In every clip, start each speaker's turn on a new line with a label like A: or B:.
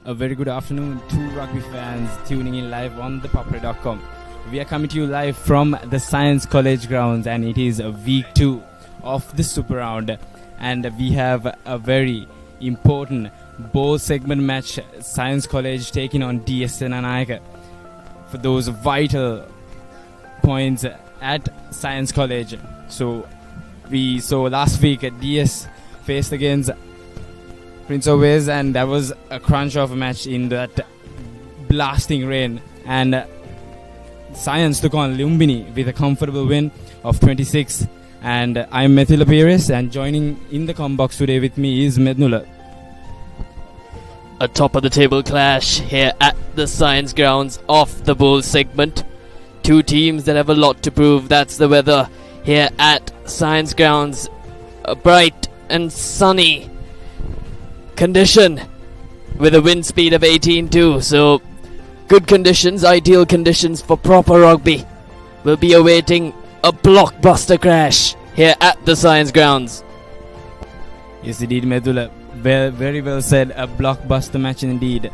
A: A very good afternoon to rugby fans tuning in live on ThePapare.com. We are coming to you live from the Science College grounds, and it is week 2 of the Super Round, and we have a very important bowl segment match. Science College taking on D.S Senanayake for those vital points at Science College. So we saw last week DS faced against Prince of Wales, and that was a crunch of a match in that blasting rain, and Science took on Lumbini with a comfortable win of 26. And I'm ThePapare, and joining in the com box today with me is Mednula.
B: A top of the table clash here at the Science grounds of the bowl segment. Two teams that have a lot to prove. That's the weather here at Science grounds. A bright and sunny condition with a wind speed of 18-2. So good conditions, ideal conditions for proper rugby. We'll be awaiting a blockbuster crash here at the Science grounds.
A: Yes, indeed, Medula. Very well said. A blockbuster match indeed.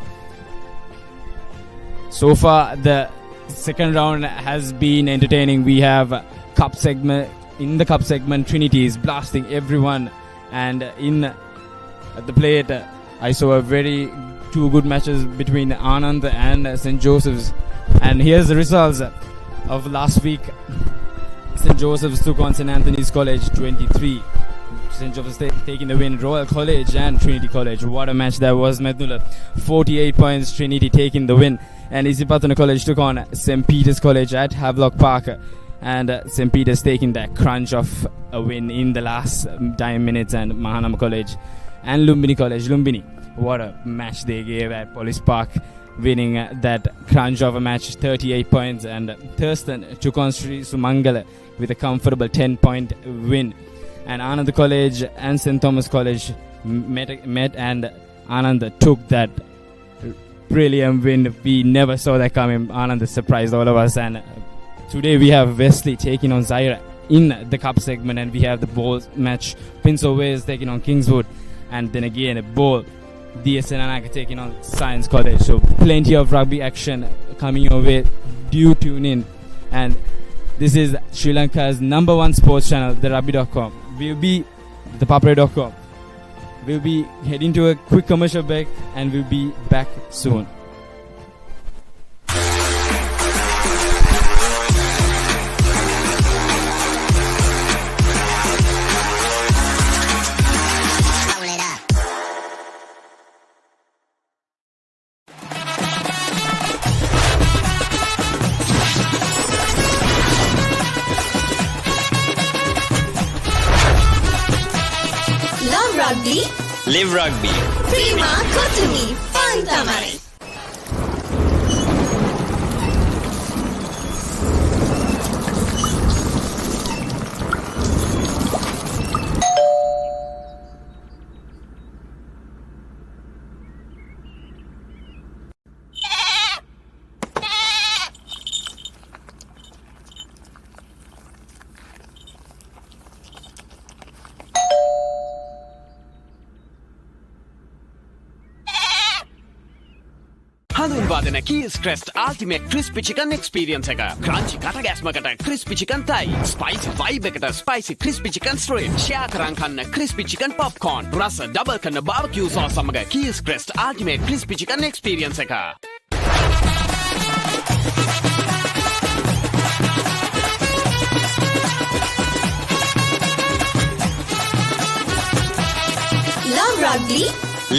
A: So far, the second round has been entertaining. We have cup segment. In the cup segment, Trinity is blasting everyone, and at the plate, I saw two good matches between Anand and St. Joseph's. And here's the results of last week. St. Joseph's took on St. Anthony's College 23. St. Joseph's taking the win. Royal College and Trinity College. What a match that was, Mednula. 48 points, Trinity taking the win. And Isipatana College took on St. Peter's College at Havelock Park. And St. Peter's taking that crunch of a win in the last 10 minutes. And Mahanama College and Lumbini College. Lumbini, what a match they gave at Police Park, winning that crunch of a match, 38 points. And Thurston took on Sri Sumangala with a comfortable 10-point win. And Anand College and St. Thomas College met, and Anand took that brilliant win. We never saw that coming. Anand surprised all of us. And today we have Wesley taking on Zaire in the cup segment, and we have the bowl match. Prince of Wales taking on Kingswood, and then again a bowl. D.S Senanayake taking on Science College. So plenty of rugby action coming your way. Do tune in. And this is Sri Lanka's #1 sports channel, therugby.com. We'll be ThePapare.com. We'll be heading to a quick commercial break, and we'll be back soon.
C: Live rugby.
D: Prima Kotuni Fantamari.
C: හඳුන්වාදන Keys Crest Ultimate Crispy Chicken Experience එක. Crunchy කටගැස්මකට Crispy Chicken Thai. Spicy vibe එකට Spicy Crispy Chicken Strip. Share කරන් කන්න Crispy Chicken Popcorn. රස double කරන barbecue sauce සමග Keys Crest Ultimate Crispy Chicken Experience එක.
D: Love rugby.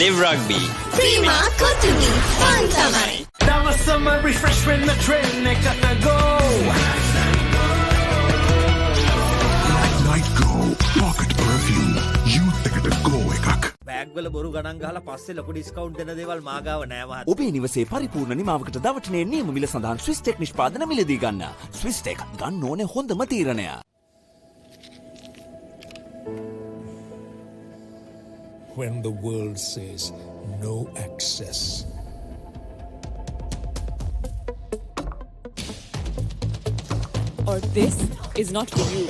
C: Live rugby.
D: Prima Kotuni Fantamari.
E: Now a summer refreshment, the train they got to go.
F: Night Go Pocket Perfume. You think it go එකක්.
G: Bag වල බොරු ගණන් ගහලා පස්සේ ලොකු discount දෙන දේවල් මාගාව නෑ මහත්තයා.
H: ඔබේ නිවසේ පරිපූර්ණ නිමාවකට දවටනේ නියම මිල සඳහන් ස්විස් ටෙක් නිෂ්පාදන මිලදී ගන්න. ස්විස් ටෙක් ගන්න ඕනේ හොඳම තීරණය.
I: When the world says no access,
J: or this is not for you,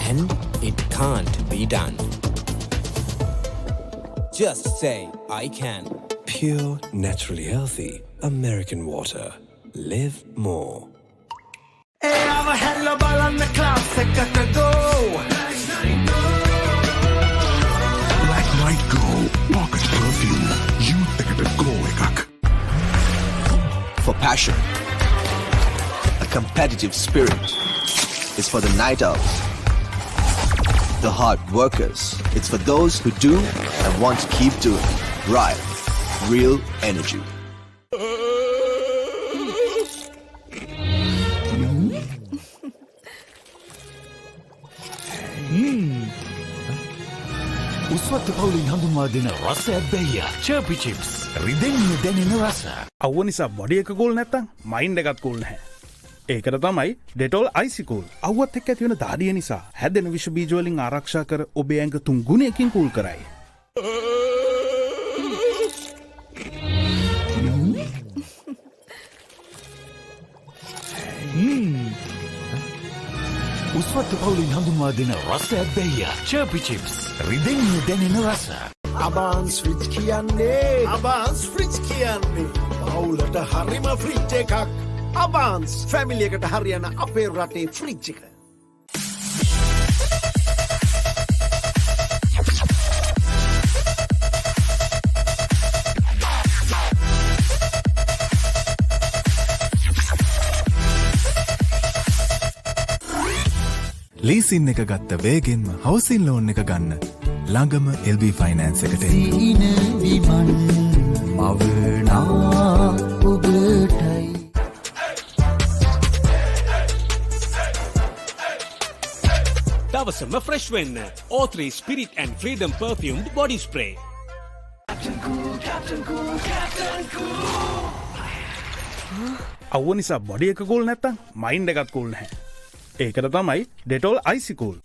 K: and it can't be done. Just say, I can.
L: Pure, naturally healthy American water. Live more.
E: Hey, I'm a hella ball on the classic at the go.
F: Black Night Go, pocket perfume. Youth එකට go එකක්.
M: For passion, a competitive spirit. It's for the night owls, the hard workers. It's for those who do and want to keep doing. Right, real energy.
N: උස්වත්ත පවුලින් හඳුන්වා දෙන රස ඇබ්බැහිය චර්පි chips රිදෙන්නේ දැනෙන රස.
O: අව්ව නිසා body එක cool නැත්තම් මයින්ඩ් එකත් කූල් නැහැ. ඒකට තමයි ඩෙටෝල් අයිසි කූල්. අව්වත් එක්ක ඇති වෙන දාඩිය නිසා හැදෙන විෂ බීජ වලින් ආරක්ෂා කර ඔබේ ඇඟ 3 ගුණයකින් කූල් කරයි.
N: උස්වත්ත පවුලින් හඳුන්වා දෙන රස ඇබ්බැහිය චර්පි චිප්ස් රිදෙන්නේ දැනෙන රස.
E: අබාන්ස් ෆ්‍රිජ් කියන්නේ අබාන්ස් ෆ්‍රිජ් කියන්නේ පවුලට හරිම ෆ්‍රිජ් එකක්. අබාන්ස් ෆැමිලි එකට හරියන අපේ රටේ ෆ්‍රිජ් එක.
P: ලීසින් එක ගත්ත වේගෙන්ම හවසින් ලෝන් එක ගන්න ළඟම LB ෆයිනෑන්ස් එකට
Q: දවසම ෆ්‍රෙෂ් වෙන්න O3 Spirit and Freedom perfumed body spray.
O: අව්ව නිසා බොඩි එක කූල් නැත්තම් මයින්ඩ් එකත් කූල් නැහැ. ඒකට තමයි Dettol IC cool.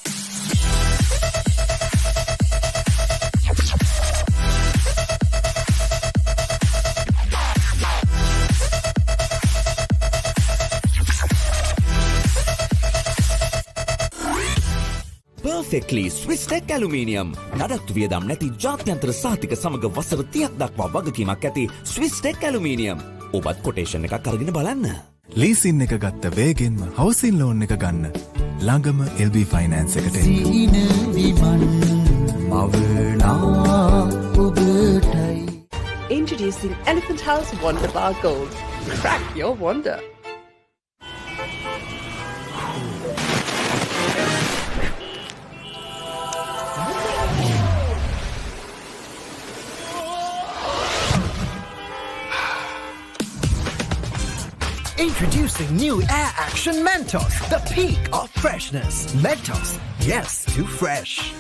H: Perfectly Swiss Tech Aluminium. නඩත්තු වියදම් නැති ජාත්‍යන්තර සහතික සමග වසර 30ක් දක්වා වගකීමක් ඇති Swiss Tech Aluminium. ඔබත් කොටේෂන් එකක් අරගෙන බලන්න.
P: ලීසින් එක ගත්ත වේගෙන්ම හවසින් ලෝන් එක ගන්න ළඟම LB ෆයිනෑන්ස් එකට
R: Introducing Elephant House Wonder Bar Gold. Crack your wonder.
E: Introducing new Air Action Mentos, the peak of freshness. Mentos, yes to fresh.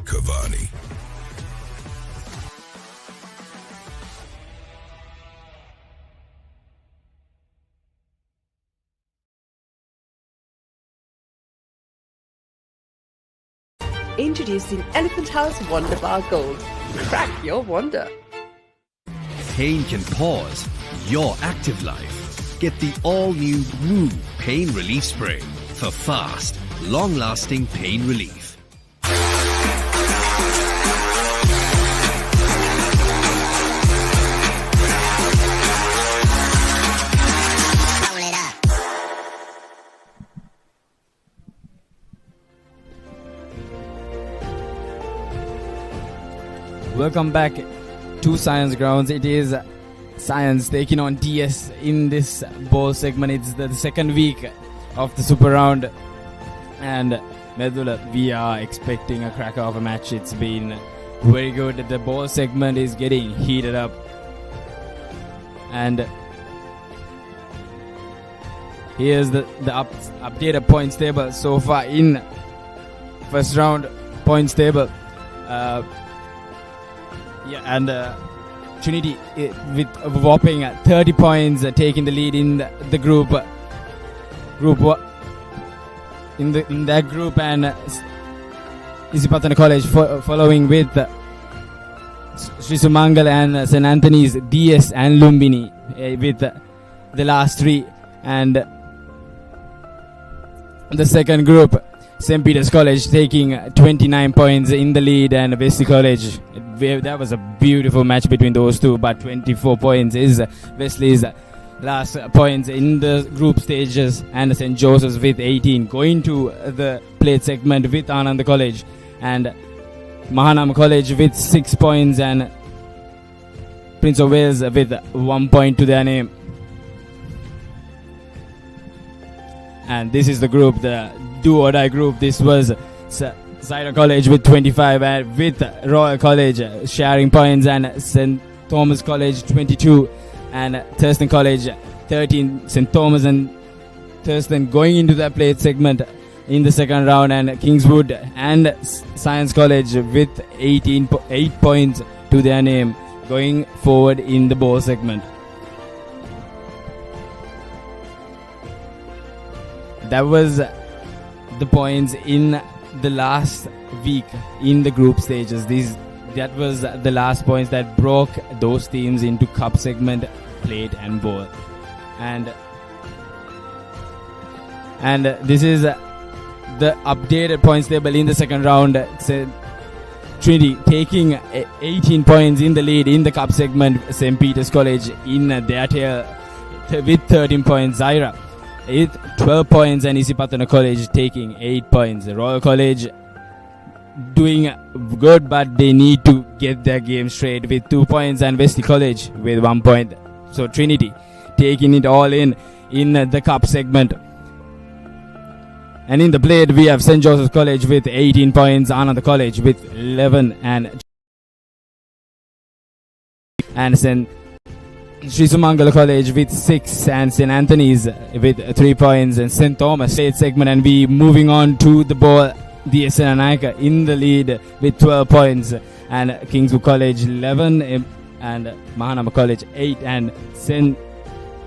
F: Cavani.
R: Introducing Elephant House Wonder Bar Gold. Crack your wonder.
S: Pain can pause your active life. Get the all-new Woo Pain Relief Spray for fast, long-lasting pain relief.
A: Welcome back to Science Grounds. It is Science taking on DS in this ball segment. It's the second week of the Super Round. And Medula, we are expecting a cracker of a match. It's been very good. The ball segment is getting heated up. And here's the updated points table so far in first round points table. Trinity with a whopping 30 points, taking the lead in the group. In that group, and Isipatana College following with Sri Sumangal and St. Anthony's, DS and Lumbini with the last three. And the second group, St. Peter's College taking 29 points in the lead, and Wesley College. That was a beautiful match between those two, but 24 points is Wesley's last points in the group stages, and St. Joseph's with 18 going to the plate segment with Ananda College, and Mahanama College with 6 points, and Prince of Wales with 1 point to their name. And this is the group, the do or die group. This was Zaira College with 25 and with Royal College sharing points, and St. Thomas College 22 and Thurston College 13. St. Thomas and Thurston going into the plate segment in the second round, and Kingswood and Science College with 8 points to their name going forward in the bowl segment. That was the points in the last week in the group stages. That was the last points that broke those teams into cup segment, plate and bowl. And this is the updated points table in the second round. Trinity taking 18 points in the lead in the cup segment. St. Peter's College in their tail with 13 points. Zaira with 12 points, and Isipatana College taking 8 points. Royal College doing good, but they need to get their game straight with 2 points, and Wesley College with 1 point. So Trinity taking it all in the cup segment. And in the plate we have St. Joseph's College with 18 points, Ananda College with 11, and St. Sri Sumangala College with 6, and St. Anthony's with 3 points, and St. Thomas plate segment. And we moving on to the ball. D.S Senanayake in the lead with 12 points, and Kingswood College 11, and Mahanama College 8, and St.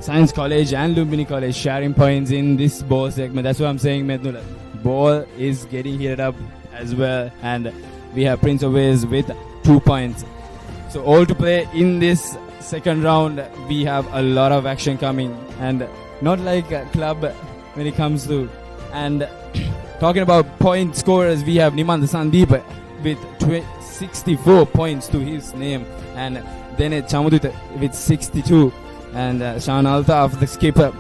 A: Science College and Lumbini College sharing points in this ball segment. That's what I'm saying, Mednula. Ball is getting heated up as well, and we have Prince of Wales with 2 points. So all to play in this second round. We have a lot of action coming, and not like a club when it comes to. And talking about point scorers, we have Nimanda Sandeep with 64 points to his name, and then Chamudut with 62, and Sean Altaf, the skipper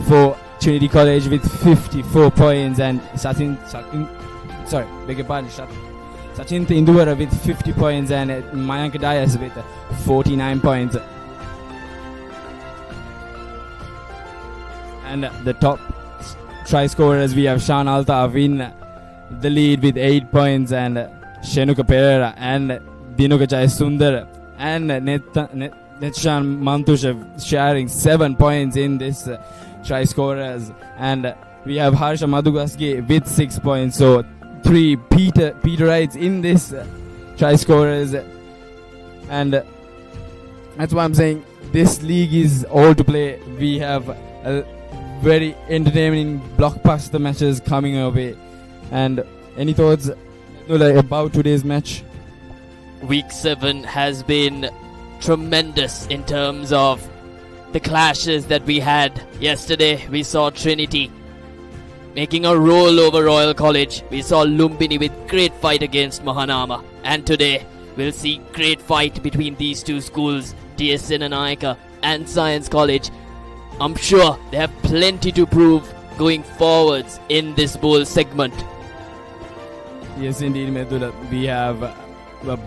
A: for Trinity College, with 54 points, and Sachin Induvara with 50 points, and Mayank Dias with 49 points. And the top try scorers, we have Sean Altaf in the lead with 8 points, and Shenuka Pereira and Dinuka Jai Sundar and Netshan Mantushev sharing 7 points in this try scorers. And we have Harsha Madugaski with 6 points. So 3 Peterites in this try scorers. And that's why I'm saying this league is all to play. We have a very entertaining blockbuster matches coming our way. And any thoughts about today's match?
B: Week 7 has been tremendous in terms of the clashes that we had. Yesterday we saw Trinity making a roll over Royal College. We saw Lumbini with great fight against Mahanama. And today we'll see great fight between these two schools, D.S Senanayake and Science College. I'm sure they have plenty to prove going forwards in this bowl segment.
A: Yes, indeed, Medula. We have a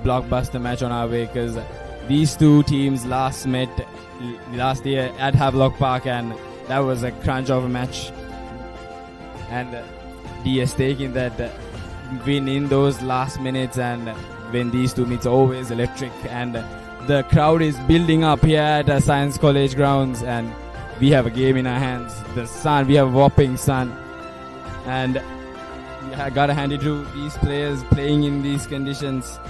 A: blockbuster match on our way, because these two teams last met last year at Havelock Park, and that was a crunch of a match. And DS taking that win in those last minutes, and when these two meets, always electric. And the crowd is building up here at Science College grounds, and we have a game in our hands. The sun, we have a whopping sun, and I gotta hand it to these players playing in these conditions.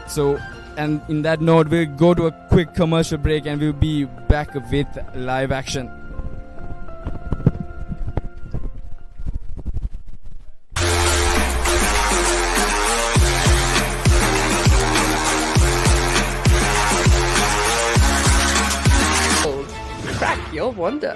A: So, and in that note, we'll go to a quick commercial break, and we'll be back with live action.
R: your wonder.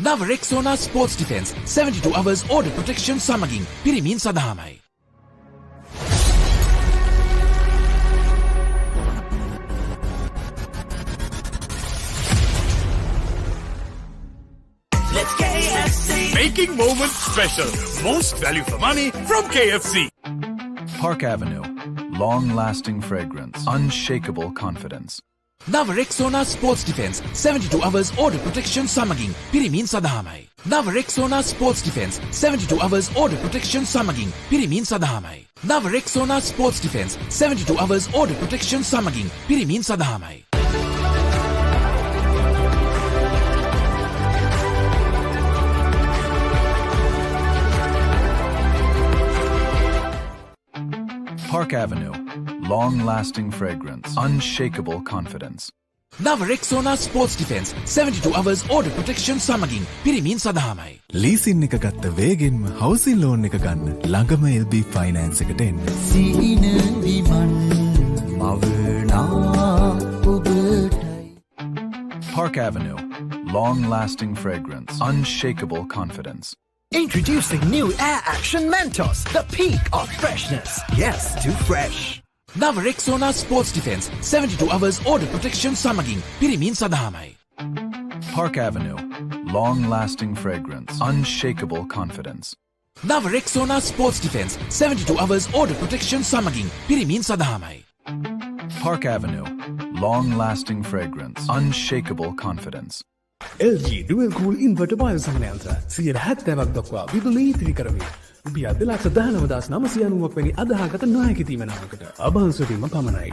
T: නව Rexona sports defence 72 hours order protection සමගින් පිරිමින් සඳහාමයි.
N: Let's KFC! Making moments special. Most value for money from KFC.
P: Park Avenue. Long-lasting fragrance. Unshakable confidence.
T: නව Rexona sports defence 72 hours order protection සමගින් පිරිමින් සඳහාමයි. නව Rexona sports defence 72 hours order protection සමගින් පිරිමින් සඳහාමයි. නව Rexona sports defence 72 hours order protection සමගින් පිරිමින් සඳහාමයි.
P: Park Avenue. Long-lasting fragrance. Unshakable confidence.
T: නව Rexona sports defence 72 hours order protection සමගින් පිරිමින් සඳහාමයි.
P: ලීසින් එක ගත්ත වේගෙන්ම හවුසින් ලෝන් එක ගන්න ළඟම LB ෆයිනෑන්ස් එකට එන්න.
U: සීන විමන් මවනා ඔබටයි.
P: Park Avenue. Long-lasting fragrance. Unshakable confidence.
E: Introducing new Air Action Mentos, the peak of freshness. Yes, too fresh.
T: නව Rexona sports defence 72 hours order protection සමගින් පිරිමින් සඳහාමයි.
P: Park Avenue. Long-lasting fragrance. Unshakable confidence.
T: නව Rexona sports defence 72 hours order protection සමගින් පිරිමින් සඳහාමයි.
P: Park Avenue. Long-lasting fragrance. Unshakable confidence.
V: LG Dual Cool Inverter බායුසමනයන්ත්‍ර 70ක් දක්වා විදුලි ඉතිරි කරමින් රුපියල් 2,19,990ක් වැනි අදහාගත නොහැකි තීමනාවකට අභාන්සුවීම පමණයි.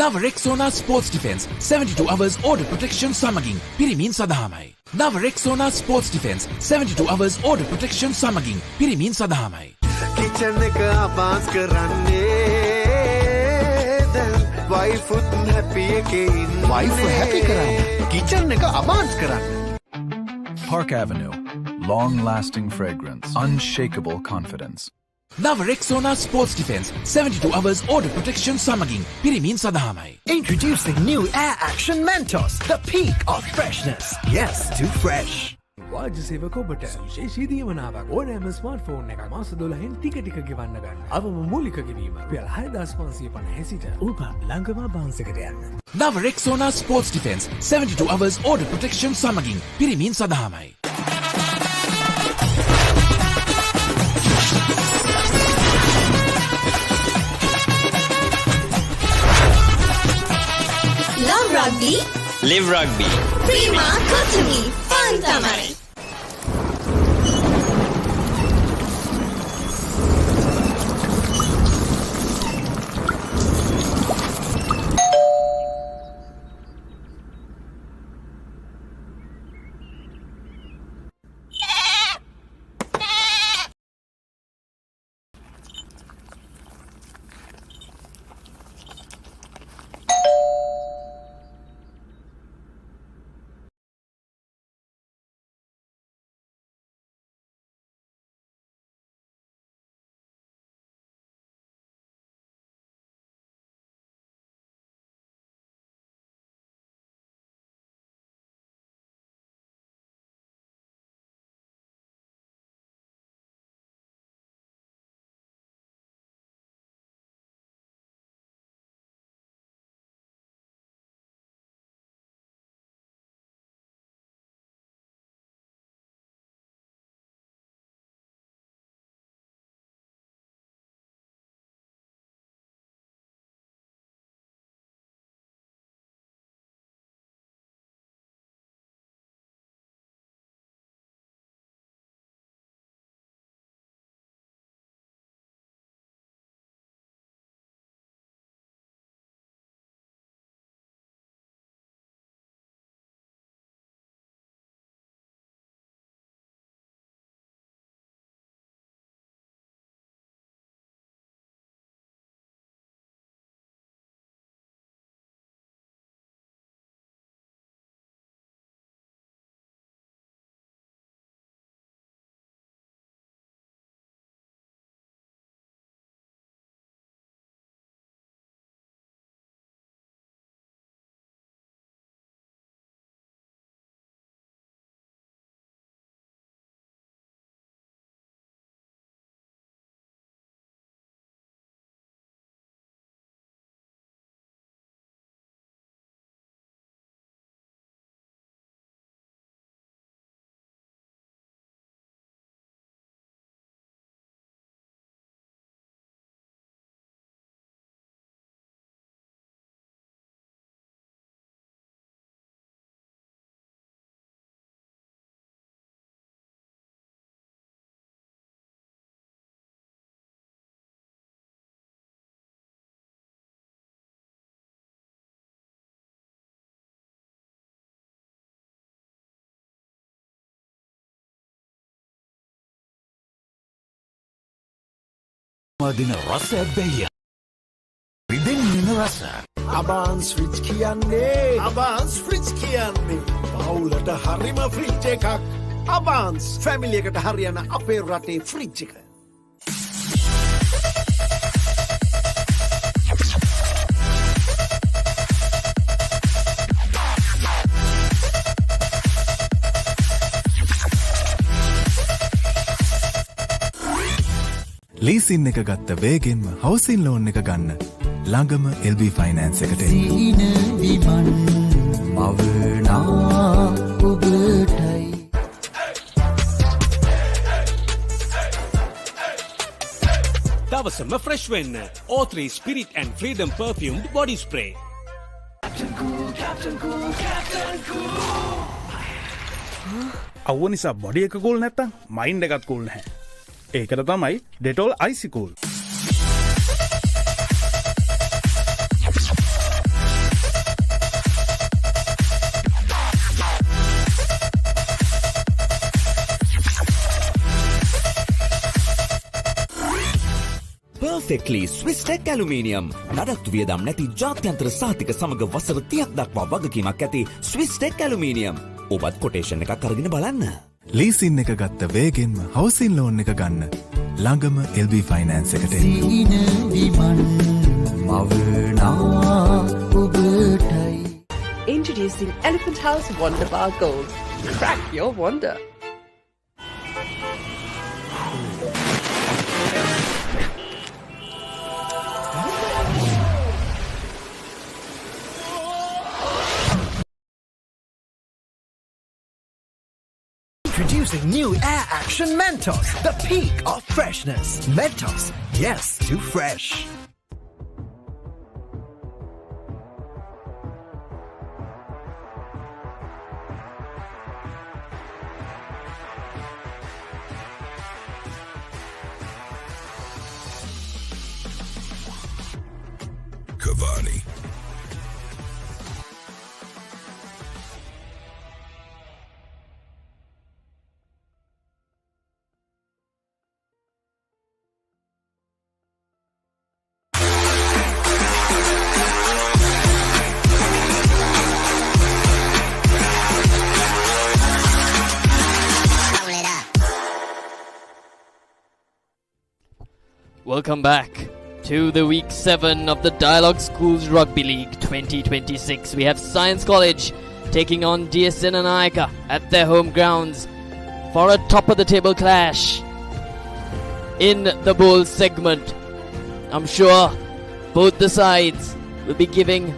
T: නව Rexona sports defence 72 hours order protection සමගින් පිරිමින් සඳහාමයි. නව Rexona sports defence 72 hours order protection සමගින් පිරිමින් සඳහාමයි.
W: කිචන් එක අබාස් කරන්නේ දැන් වයිෆුත් හැපි එකේ ඉන්නේ.
E: වයිෆ් හැපි කරන්න. කිචන් එක අබාන්ස් කරන්න.
P: Park Avenue. Long-lasting fragrance. Unshakable confidence.
T: නව Rexona sports defence 72 hours order protection සමගින් පිරිමින් සඳහාමයි.
E: Introducing new Air Action Mentos, the peak of freshness. Yes, too fresh.
V: වාජ්‍ය සේවක ඔබට විශේෂී දීමනාවක් ඕනෑම ස්මාර්ට්ෆෝන් එකක් මාස 12න් ටික ගෙවන්න ගන්න. අවම මූලික ගෙවීම රුපියල් 6,550 සිට ඔබ ළඟම බාන්ස් එකට යන්න.
T: නව Rexona sports defence 72 hours order protection සමගින් පිරිමින් සඳහාමයි.
D: Love Rugby.
X: Live Rugby.
D: Prima Kotuni. Fun Tamari.
N: දින රස ඇබ්බැහිය. රිදෙන්න රස.
E: අබාන්ස් ෆ්‍රිජ් කියන්නේ අබාන්ස් ෆ්‍රිජ් කියන්නේ පවුලට හරිම ෆ්‍රිජ් එකක්. අබාන්ස් ෆැමිලි එකට හරියන අපේ රටේ ෆ්‍රිජ් එක.
P: ලීසින් එක ගත්ත වේගෙන්ම හවසින් ලෝන් එක ගන්න ළඟම LB ෆයිනෑන්ස් එකට
U: සීන විමන් මවනා ඔබටයි
Q: දවසම ෆ්‍රෙෂ් වෙන්න O3 Spirit and Freedom perfumed body spray.
O: අවුව නිසා බොඩි එක කූල් නැත්තම් මයින්ඩ් එකත් කූල් නැහැ. ඒකට තමයි Dettol IC cool.
H: Perfectly Swiss Tech Aluminium. නඩත්තු වියදම් නැති ජාත්‍යන්තර සාතික සමග වසර 30ක් දක්වා වගකීමක් ඇති Swiss Tech Aluminium. ඔබත් කොටේෂන් එකක් අරගෙන බලන්න.
P: ලීසින් එක ගත්ත වේගෙන්ම හවසින් ලෝන් එක ගන්න ළඟම LB ෆයිනෑන්ස් එකට
U: සීන විමන් මවනා ඔබටයි
R: Introducing Elephant House Wonder Bar Gold. Crack your wonder.
E: Introducing new Air Action Mentos, the peak of freshness. Mentos, yes to fresh.
F: Cavani.
B: Welcome back to the week 7 of the Dialog Schools Rugby League 2026. We have Science College taking on D.S Senanayake at their home grounds for a top of the table clash in the bowl segment. I'm sure both the sides will be giving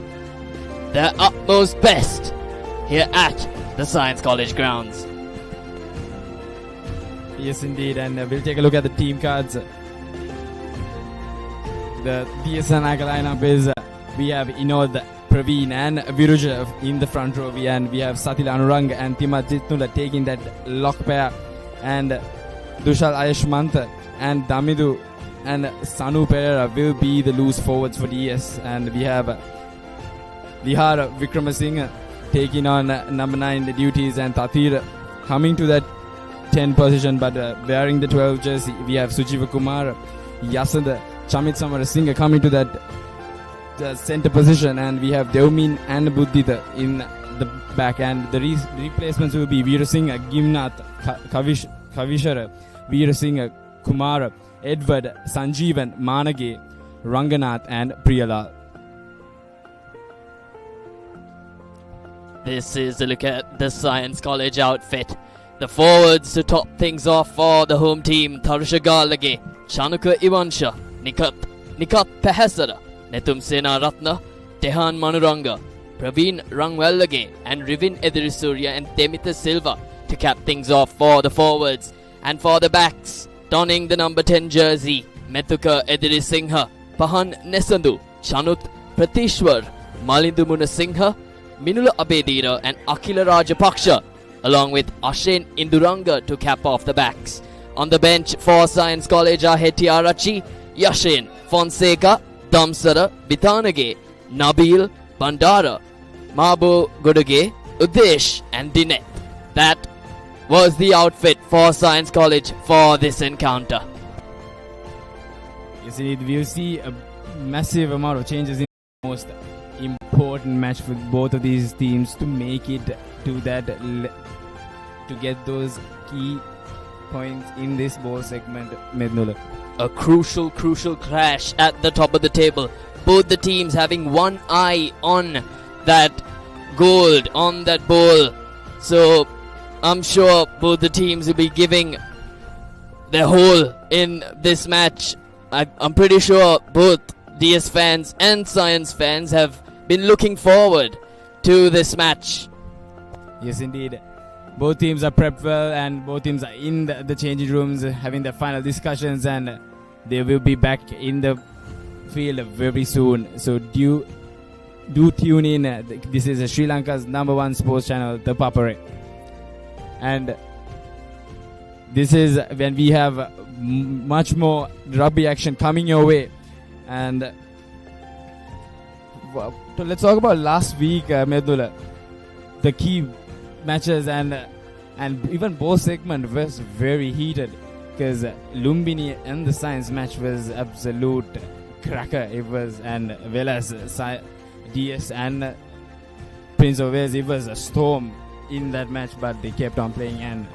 B: their utmost best here at the Science College grounds.
A: Yes, indeed, and we'll take a look at the team cards. The D.S Senanayake lineup is we have Inod, Praveen and Viruja in the front row, and we have Satil Anurang and Tima Jitnula taking that lock pair, and Dushal Ayeshmant and Damidu and Sanu Pereira will be the loose forwards for DS, and we have Vihar Vikramasinghe taking on number 9 the duties, and Tatir coming to that 10 position but wearing the 12 jersey. We have Sujiva Kumar, Yasanda, Chamit Samarasinghe coming to that center position, and we have Devmin and Buddhita in the back, and the replacements will be Veerasinghe, Gimnath, Kavishara, Veerasinghe, Kumar, Edward, Sanjeevan, Manage, Ranganath and Priyalal.
B: This is a look at the Science College outfit. The forwards to top things off for the home team: Tharusha Galage, Chanuka Ivansha, Nikat Pehasara, Netum Sena Ratna, Tehan Manuranga, Praveen Rangwellage, and Rivin Edirisuriya and Temita Silva to cap things off for the forwards. And for the backs, donning the number 10 jersey, Methuka Edirisinghe, Pahan Nesandu, Chanut Pratishwar, Malindu Munasinghe, Minula Abedira and Akila Rajapaksha, along with Ashen Induranga to cap off the backs. On the bench for Science College are Hetiarachi, Yashin, Fonseca, Damsara, Bitanage, Nabil, Bandara, Mabo Goduge, Udesh and Dinet. That was the outfit for Science College for this encounter.
A: Yes, indeed. We see a massive amount of changes in the most important match for both of these teams to make it to that, to get those key points in this ball segment, Mednula.
B: A crucial clash at the top of the table. Both the teams having one eye on that gold, on that ball. So I'm sure both the teams will be giving their whole in this match. I'm pretty sure both DS fans and Science fans have been looking forward to this match.
A: Yes, indeed. Both teams are prepped well, and both teams are in the changing rooms having their final discussions, and they will be back in the field very soon. So do tune in. This is Sri Lanka's #1 sports channel, ThePapare. And this is when we have much more rugby action coming your way. And let's talk about last week, Medula. The key matches and even both segment was very heated, because Lumbini and the Science match was absolute cracker. It was, and well as DS and Prince of Wales, it was a storm in that match, but they kept on playing, and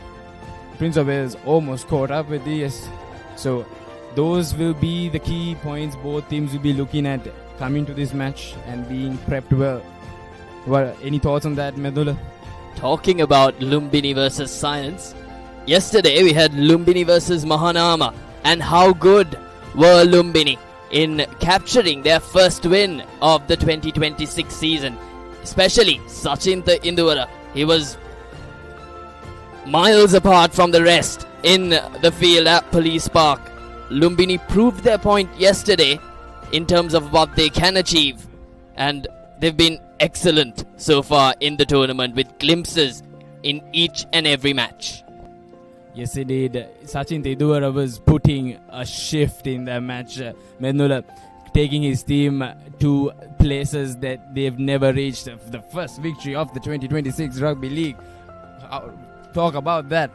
A: Prince of Wales almost caught up with DS. So those will be the key points both teams will be looking at coming to this match and being prepped well. Well, any thoughts on that, Medula?
B: Talking about Lumbini versus Science, yesterday we had Lumbini versus Mahanama, and how good were Lumbini in capturing their first win of the 2026 season. Especially Sachin Induvara. He was miles apart from the rest in the field at Police Park. Lumbini proved their point yesterday in terms of what they can achieve, and they've been excellent so far in the tournament, with glimpses in each and every match.
A: Yes, indeed. Sachin Induvara was putting a shift in that match. Mednula taking his team to places that they've never reached. The first victory of the 2026 Rugby League. Talk about that.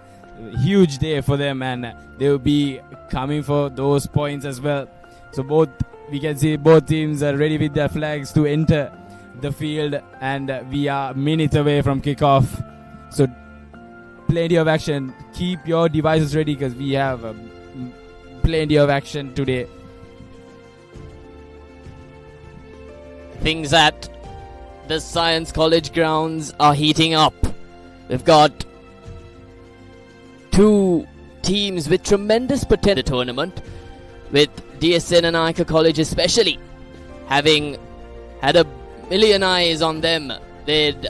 A: Huge day for them, and they will be coming for those points as well. So we can see both teams are ready with their flags to enter the field, and we are minutes away from kickoff. So plenty of action. Keep your devices ready, because we have plenty of action today.
B: Things at the Science College grounds are heating up. We've got two teams with tremendous potential in the tournament, with D.S Senanayake College especially having had a million eyes on them. They'd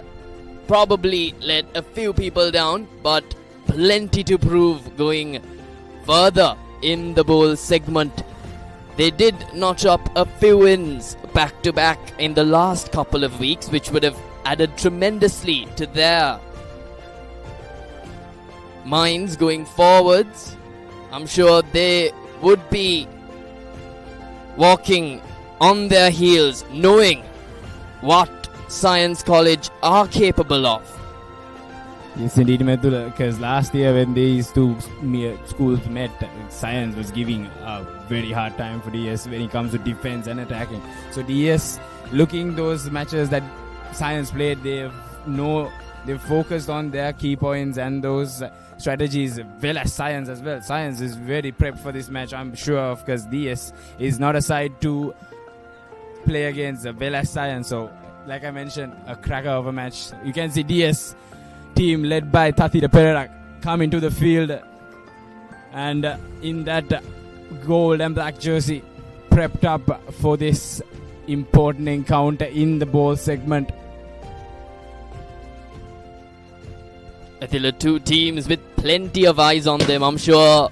B: probably let a few people down, but plenty to prove going further in the bowl segment. They did notch up a few wins back to back in the last couple of weeks, which would have added tremendously to their minds going forwards. I'm sure they would be walking on their heels, knowing what Science College are capable of.
A: Yes, indeed, Medula, because last year when these two schools met, Science was giving a very hard time for DS when it comes to defense and attacking. So DS, looking those matches that Science played, they've focused on their key points and those strategies, well as Science as well. Science is very prepped for this match, I'm sure of, because DS is not a side to play against, well as Science. So, like I mentioned, a cracker of a match. You can see DS team led by Tatira Pereira come into the field, and in that gold and black jersey, prepped up for this important encounter in the ball segment.
B: I think the two teams with plenty of eyes on them. I'm sure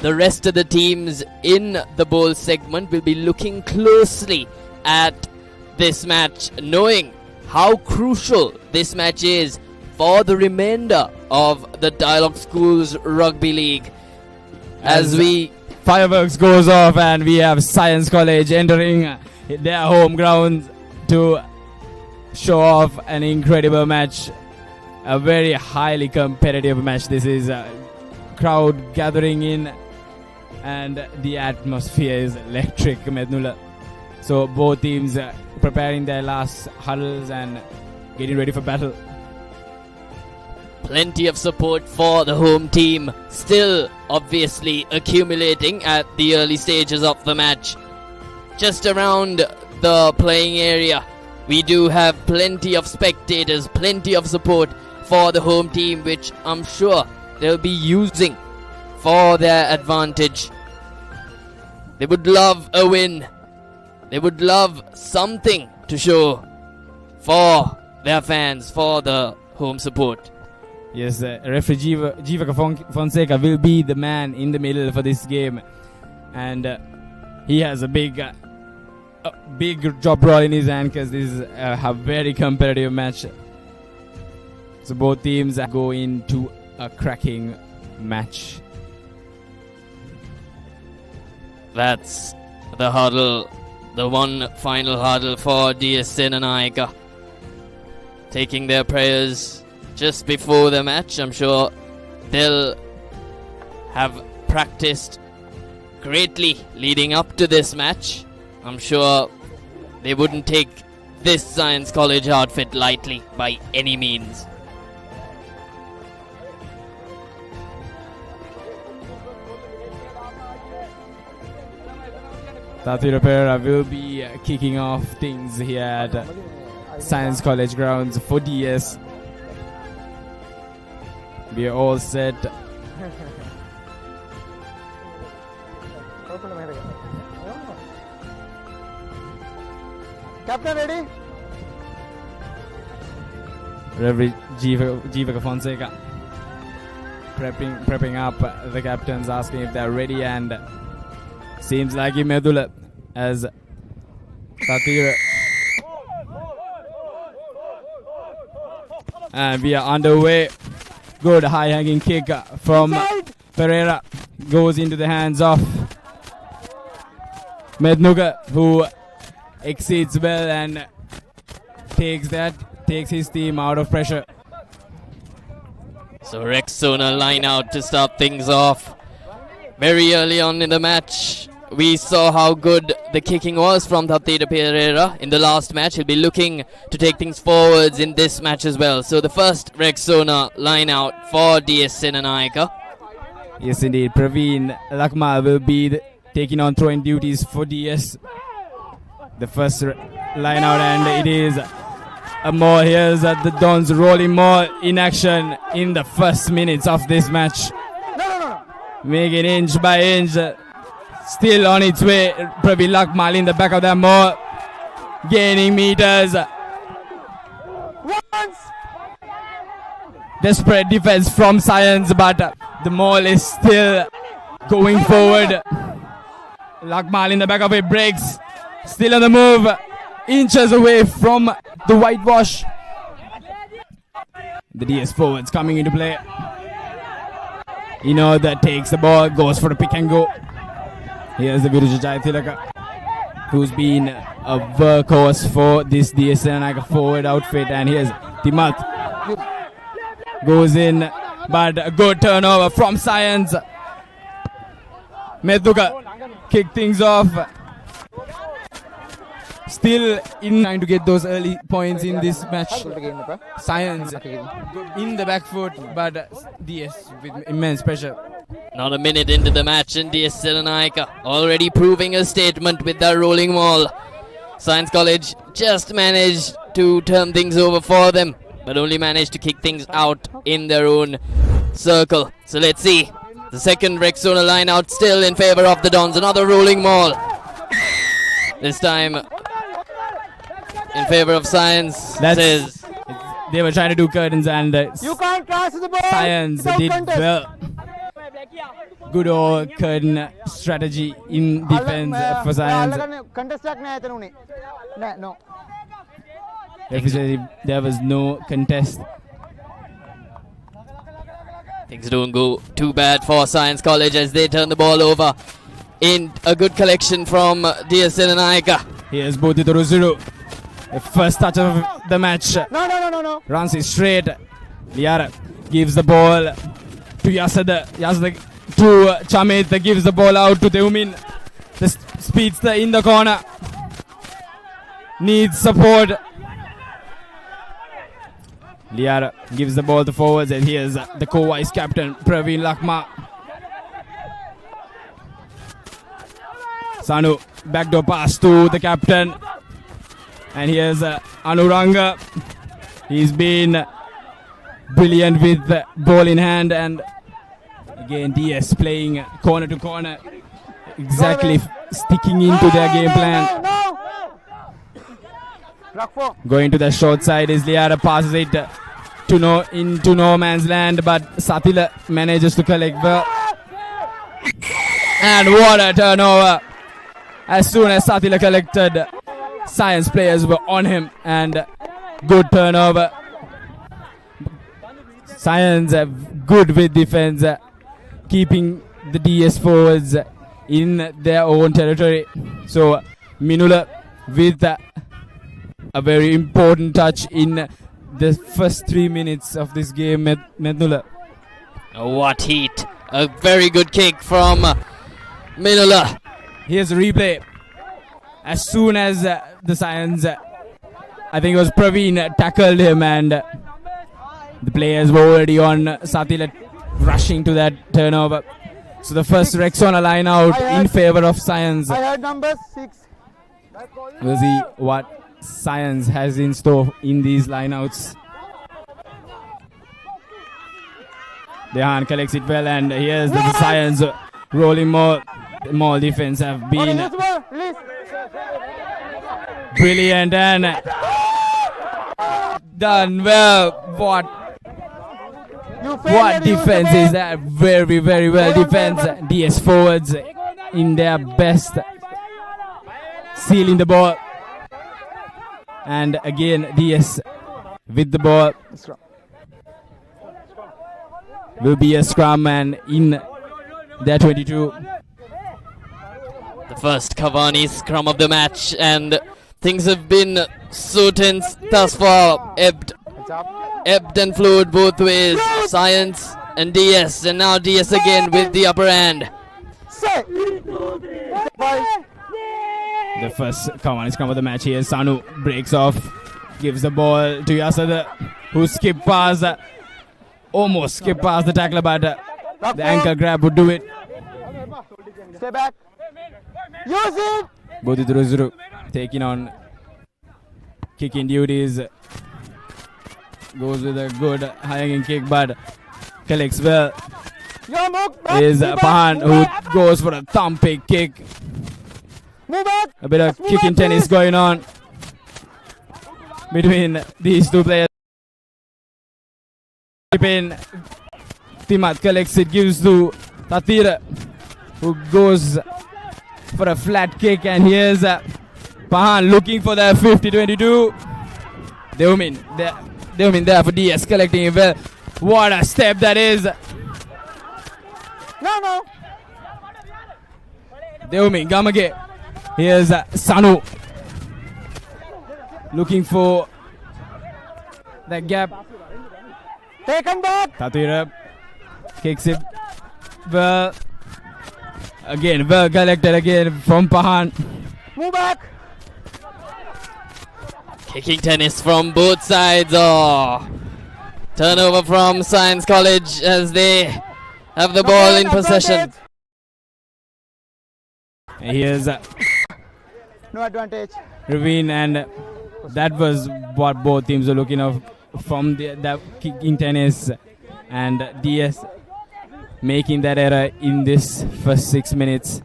B: the rest of the teams in the bowl segment will be looking closely at this match, knowing how crucial this match is for the remainder of the Dialog Schools Rugby League. As we
A: fireworks goes off, and we have Science College entering their home ground to show off an incredible match. A very highly competitive match. This is a crowd gathering in and the atmosphere is electric, Mednula. So both teams preparing their last huddles and getting ready for battle.
B: Plenty of support for the home team, still obviously accumulating at the early stages of the match. Just around the playing area, we do have plenty of spectators, plenty of support for the home team, which I'm sure they'll be using for their advantage. They would love a win. They would love something to show for their fans, for the home support.
A: Yes, referee Jivaka Fonseca will be the man in the middle for this game, and he has a big job role in his hand because this is a very competitive match. So both teams go into a cracking match.
B: That's the huddle, the one final huddle for D.S Senanayake. Taking their prayers just before the match. I'm sure they'll have practiced greatly leading up to this match. I'm sure they wouldn't take this Science College outfit lightly by any means.
A: ThePapare will be kicking off things here at Science College grounds for DS. We are all set.
C: Captain ready?
A: Referee Jivaka Fonseca prepping up the captains, asking if they're ready, and seems like Medula as Tatira. And we are underway. Good high hanging kick from Pereira. Goes into the hands of Mednuga, who exceeds well and takes his team out of pressure.
B: So Rexona line out to start things off. Very early on in the match, we saw how good the kicking was from ThePapare in the last match. He'll be looking to take things forwards in this match as well. So the first Rexona line out for D.S Senanayake.
A: Yes, indeed. Praveen Lakmal will be taking on throwing duties for DS. The first line out, and it is a more. Here's the Dons rolling more in action in the first minutes of this match. Making inch by inch. Still on its way. Praveen Lakmal in the back of them more. Gaining meters. Desperate defense from Science, but the Mall is still going forward. Lakmal in the back of it breaks. Still on the move. Inches away from the whitewash. The DS forwards coming into play. That takes the ball, goes for the pick and go. Here's the Viruja Jayathilaka, who's been a workhorse for this DS Senanayake forward outfit. And here's Timat. Goes in, but a good turnover from Science. Mednuga kick things off. Still in trying to get those early points in this match. Science in the back foot, but DS with immense pressure.
B: Not a minute into the match, and D.S Senanayake already proving a statement with their rolling maul. Science College just managed to turn things over for them, but only managed to kick things out in their own circle. So let's see. The second Rexona line out still in favor of the Dons. Another rolling maul. This time in favor of Science.
A: They were trying to do curtains, and
C: you can't pass the ball.
A: Science did well. Good old curtain strategy in defense for Science. There was no contest.
B: Things don't go too bad for Science College as they turn the ball over. In a good collection from D.S Senanayake.
A: Here's Bodhito Ruzuru. The first touch of the match.
C: No.
A: Runs it straight. Liara gives the ball to Yasada. Yasada to Chamit, gives the ball out to Deumin. The speedster in the corner. Needs support. Liara gives the ball to forwards, and here's the co-vice captain Praveen Lakma. Sanu, backdoor pass to the captain. And here's Anuranga. He's been brilliant with the ball in hand, and again DS playing corner to corner, exactly sticking into their game plan. Going to the short side is Liara, passes it to into no man's land, but Satila manages to collect well. And what a turnover! As soon as Satila collected, Science players were on him, and good turnover. Science good with defense, keeping the DS forwards in their own territory. So Minula with a very important touch in the first 3 minutes of this game. Mednula.
B: What heat! A very good kick from Minula.
A: Here's a replay. As soon as the Science, I think it was Praveen, tackled him, and the players were already on Satila, rushing to that turnover. So the first Rexona line out in favor of Science.
C: I heard number 6.
A: We'll see what Science has in store in these lineouts. Dehan collects it well, and here's the Science rolling more defense have been brilliant and done well. What defense is that? Very, very well defense. DS forwards in their best, sealing the ball. And again, DS with the ball. Will be a scrum, and in their 22.
B: The first Cavani scrum of the match, and things have been so tense thus far. Ebbed and flowed both ways. Science and DS, and now DS again with the upper hand.
A: The first Cavani scrum of the match here. Sanu breaks off, gives the ball to Yasada, who skipped past, almost skipped past the tackler, but the ankle grab would do it.
C: Stay back. Use it.
A: Bodhidruzuru taking on kicking duties. Goes with a good hanging kick, but collects well. Is Pahan, who goes for a thumping kick. A bit of kicking tennis going on between these two players. Timat collects it, gives to Tatira, who goes for a flat kick, and here's Pahan looking for the 50-22. Deumin there for DS, collecting it well. What a step that is.
C: No.
A: Deumin, Gamage. Here's Sanu looking for that gap.
C: Taken back.
A: Tatira kicks it well. Again, well collected again from Pahan.
C: Move back.
B: Kicking tennis from both sides. Oh, turnover from Science College as they have the ball in possession.
A: And here's
C: no advantage.
A: Ravine, and that was what both teams were looking of from the kicking tennis, and DS making that error in this first 6 minutes.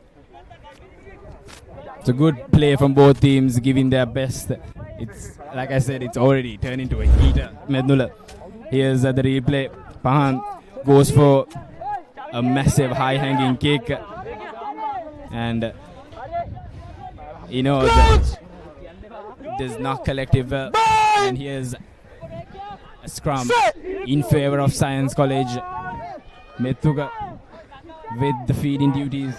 A: It's a good play from both teams, giving their best. It's like I said, it's already turned into a heater. Mednula. Here's the replay. Pahan goes for a massive high-hanging kick, and you know there's not collective well. And here's a scrum in favor of Science College. Methuga with the feeding duties.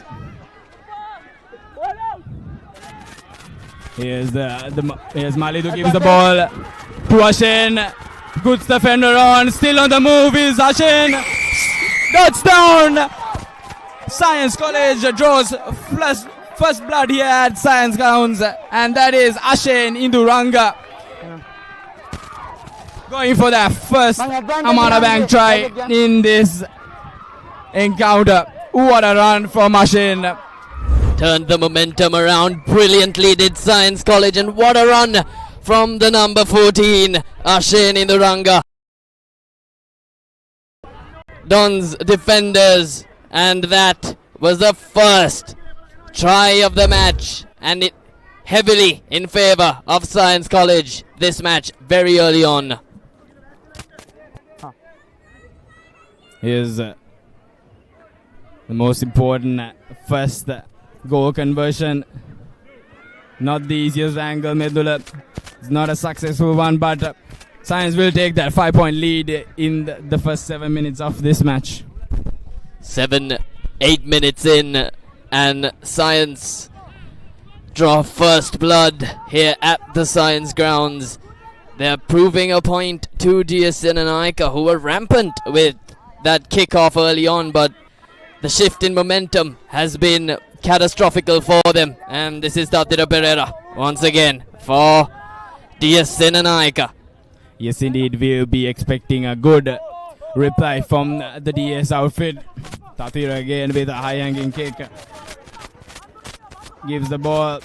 A: Here's Malidu, gives the ball to Ashen. Good defender on, still on the move is Ashen. Touchdown! Science College draws first blood here at Science Grounds, and that is Ashen Induranga going for that first Amara Bank try in this encounter. What a run from Ashen.
B: Turned the momentum around brilliantly, did Science College, and what a run from the number 14, Ashen Induranga. Don's defenders, and that was the first try of the match, and it heavily in favor of Science College this match very early on.
A: Here's the most important first goal conversion. Not the easiest angle, Medula. It's not a successful one, but Science will take that 5-point lead in the first 7 minutes of this match.
B: 7-8 minutes in, and Science draw first blood here at the Science Grounds. They're proving a point to D.S Senanayake, who were rampant with that kickoff early on, but the shift in momentum has been catastrophical for them. And this is ThePapare once again for D.S Senanayake.
A: Yes, indeed, we'll be expecting a good reply from the DS outfit. Tatira again with a high-hanging kick. Gives the ball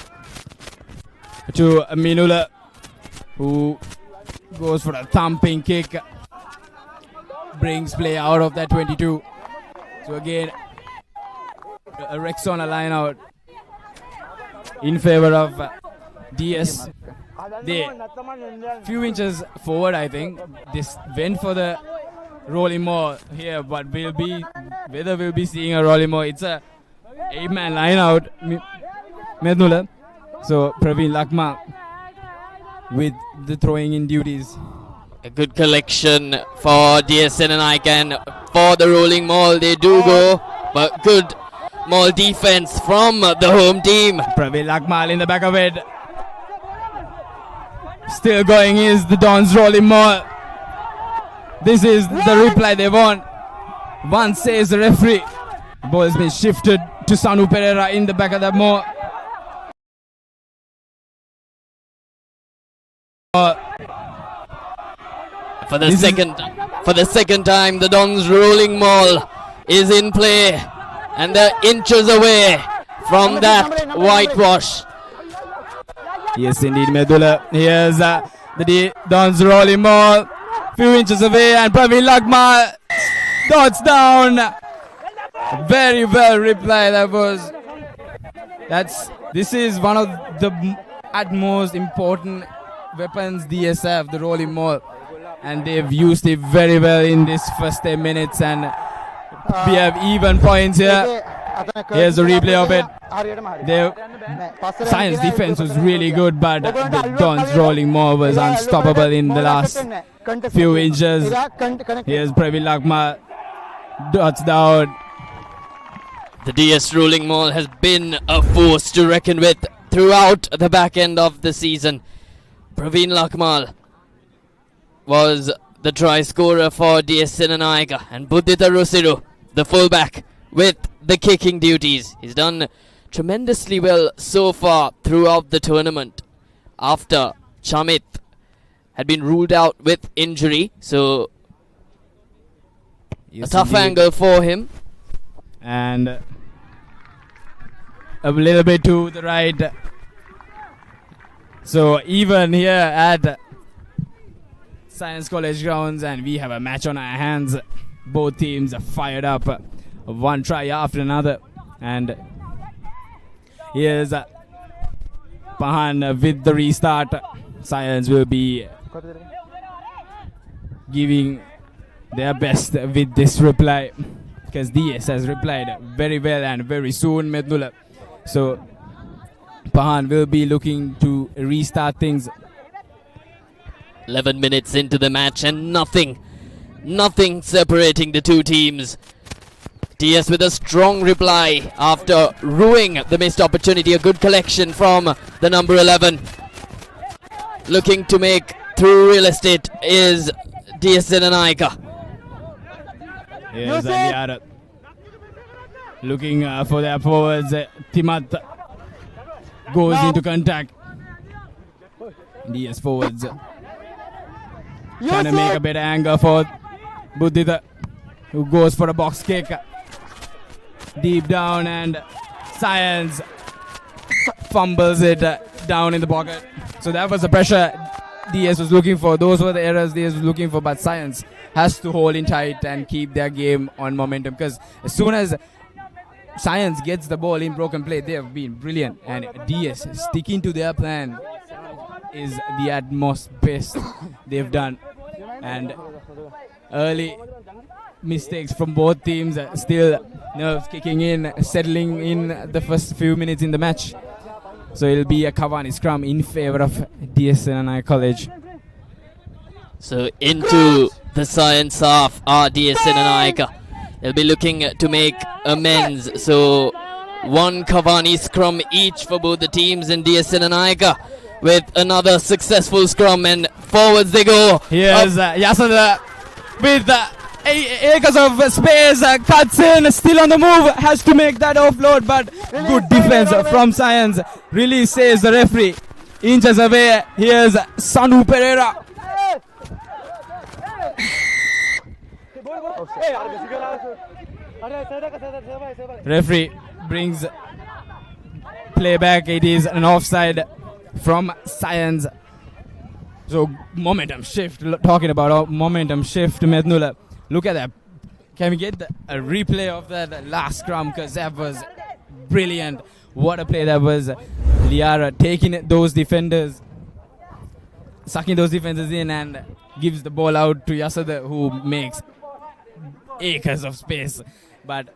A: to Minula, who goes for a thumping kick. Brings play out of that 22. So again, a Rexona line out in favor of DS. They few inches forward, I think. This went for the rolling more here, but whether we'll be seeing a rolling more. It's a 8-man line out, Mednula. So Praveen Lakma with the throwing in duties.
B: A good collection for D.S Senanayake, and for the rolling maul they do go, but good maul defense from the home team.
A: Praveen Lakmal in the back of it. Still going is the Dons rolling maul. This is the reply they want. One says the referee. The ball has been shifted to Sanu Pereira in the back of the maul.
B: For the second time, the Dons rolling maul is in play, and they're inches away from that whitewash.
A: Yes, indeed, Medula. Here's the Dons rolling maul, few inches away, and Praveen Lakma dots down. Very well replied. This is one of the at most important weapons DSF, the rolling maul. And they've used it very well in this first 10 minutes, and we have even points here. Here's a replay of it. Science defense was really good, but the Dons rolling maul was unstoppable in the last few inches. Here's Praveen Lakma, dots down.
B: The DS rolling maul has been a force to reckon with throughout the back end of the season. Praveen Lakmal was the try scorer for DS Senanayake, and Buddhita Rusiru, the fullback, with the kicking duties. He's done tremendously well so far throughout the tournament after Chamit had been ruled out with injury, so yes, a tough angle for him.
A: And a little bit to the right. So even here at Science College grounds, and we have a match on our hands. Both teams are fired up, one try after another. And here's Pahan with the restart. Science will be giving their best with this reply, because DS has replied very well and very soon, Mednula. So Pahan will be looking to restart things.
B: 11 minutes into the match, and nothing separating the two teams. DS with a strong reply after ruining the missed opportunity. A good collection from the number 11. Looking to make through real estate is DS Senanayake.
A: Here's Andiara. looking for their forwards. Timat goes into contact. DS forwards trying to make a better angle for Buddhita, who goes for a box kick deep down, and Science fumbles it down in the pocket. So that was the pressure DS was looking for. Those were the errors DS was looking for, but Science has to hold in tight and keep their game on momentum, because as soon as Science gets the ball in broken play, they have been brilliant, and DS sticking to their plan is the utmost best they've done. And early mistakes from both teams, still nerves kicking in, settling in the first few minutes in the match. So it'll be a Cavani scrum in favor of D.S Senanayake College.
B: So into the Science half are D.S Senanayake. They'll be looking to make amends. So one Cavani scrum each for both the teams, and D.S Senanayake with another successful scrum, and forwards they go.
A: Here's Yasada with acres of space, cuts in, still on the move, has to make that offload, but good defense from Science. Really saves the referee. Inches away. Here's Sanu Pereira. Referee brings play back. It is an offside from Science. So momentum shift. Talking about momentum shift, Mednula. Look at that. Can we get a replay of that last scrum? Because that was brilliant. What a play that was. Liara taking those defenders, sucking those defenders in, and gives the ball out to Yasada, who makes acres of space, but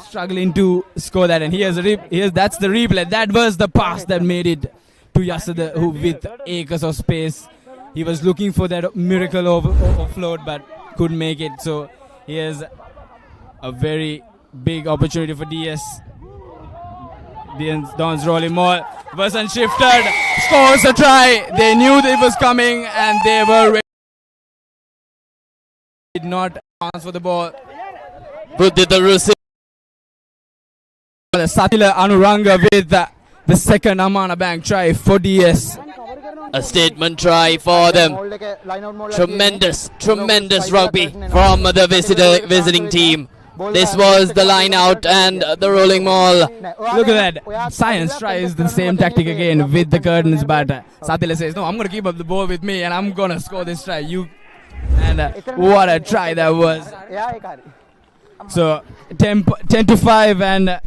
A: struggling to score that. And that's the replay. That was the pass that made it to Yasada, who with acres of space, he was looking for that miracle offload, but couldn't make it. So here's a very big opportunity for DS. Don's rolling more. Wasn't shifted. Scores a try. They knew that it was coming, and they were ready. Did not transfer the ball.
B: Buddhita Rusi.
A: Satila Anuranga with the second Amana Bank try for DS.
B: A statement try for them. Tremendous rugby from the visiting team. This was the line out and the rolling maul.
A: Look at that. Science tries the same tactic again with the curtains, but Satila says, no, I'm going to keep up the ball with me and I'm going to score this try. And what a try that was. So 10-5, and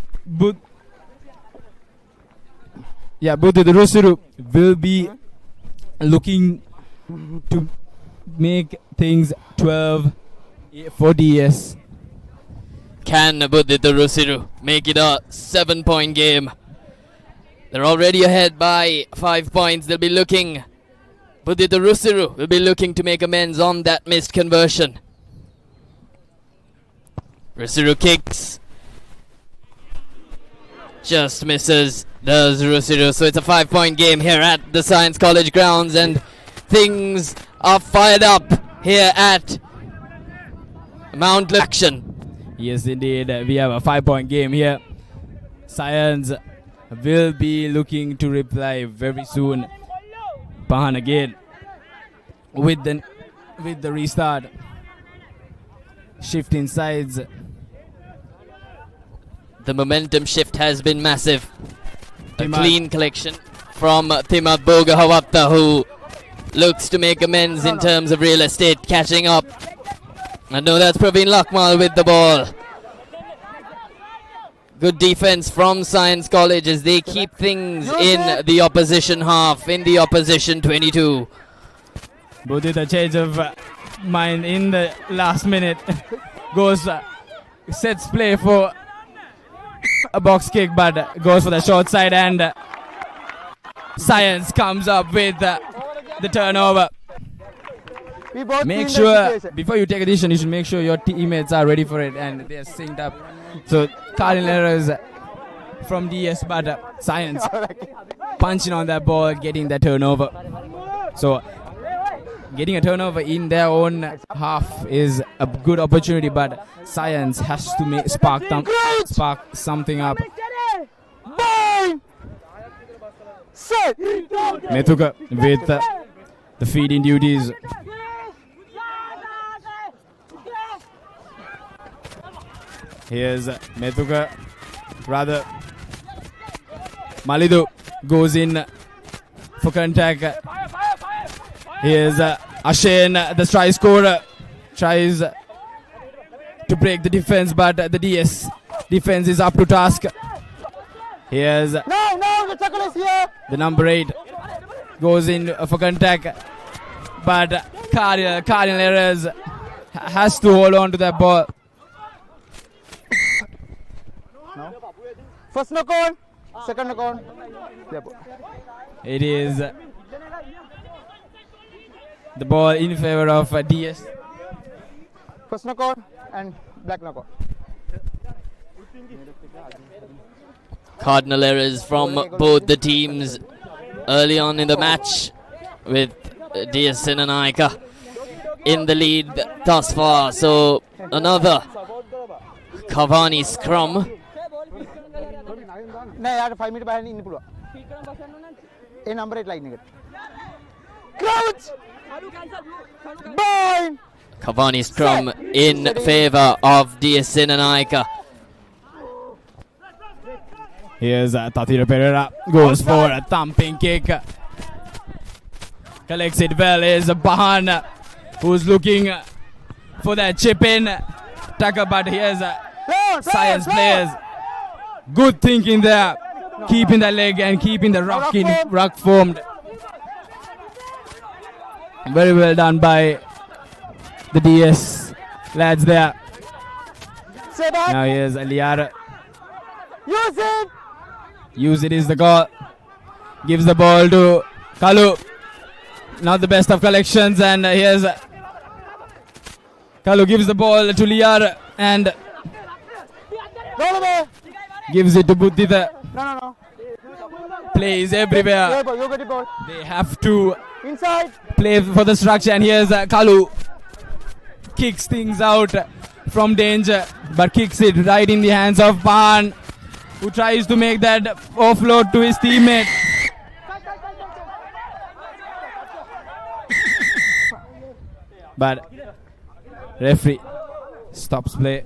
A: Buddhita Rusiru will be looking to make things 12 for DS.
B: Can Buddhita Rusiru make it a 7-point game? They're already ahead by 5 points. They'll be looking. Buddhita Rusiru will be looking to make amends on that missed conversion. Rusiru kicks. Just misses. Does Rusiru. So it's a 5-point game here at the Science College grounds, and things are fired up here at Mount Action.
A: Yes, indeed. We have a 5-point game here. Science will be looking to reply very soon. Pahan again with the restart. Shift in sides.
B: The momentum shift has been massive. A clean collection from Timat Bogahawapta, who looks to make amends in terms of real estate, catching up. And no, that's Praveen Lakmal with the ball. Good defense from Science College as they keep things in the opposition half, in the opposition 22.
A: Buddhita change of mind in the last minute. Goes, sets play for a box kick, but goes for the short side, and Science comes up with the turnover. Make sure, before you take a decision, you should make sure your teammates are ready for it and they're synced up. So, cardinal errors from DS, but Science punching on that ball, getting that turnover. So, getting a turnover in their own half is a good opportunity, but Science has to spark something up. Methuka with the feeding duties. Here's Methuka, rather Malidu goes in for contact. Here's Ashen, the try scorer, tries to break the defense, but the DS defense is up to task. Here's
C: the tackle is here.
A: The number 8 goes in for contact, but Cardinal Errors has to hold on to that ball.
C: No. First knock on, second knock on.
A: It is the ball in favor of DS.
C: First knock on and black knock on.
B: Cardinal errors from both the teams early on in the match, with D.S Senanayake in the lead thus far. So another Cavani scrum.
C: නෑ යාට 5 metre බහින්න ඉන්න පුළුවන්. ඒ number 8 line එකට. Crouch! Bind!
B: Cavani scrum in favour of D.S Senanayake.
A: Here's Tatira Pereira, goes for a thumping kick. Collects it well, is Bahan, who's looking for that chip in tackle, but here's Science players. Good thinking there, keeping the leg and keeping the ruck formed. Very well done by the DS lads there. Now here's Aliara. Use it is the goal. Gives the ball to Kalu. Not the best of collections, and here's Kalu gives the ball to Liar and gives it to Buddhita.
C: No.
A: Plays everywhere.
C: You get the ball.
A: They have to
C: Inside.
A: Play for the structure, and here's Kalu. Kicks things out from danger, but kicks it right in the hands of Pan, who tries to make that offload to his teammate. But referee stops play.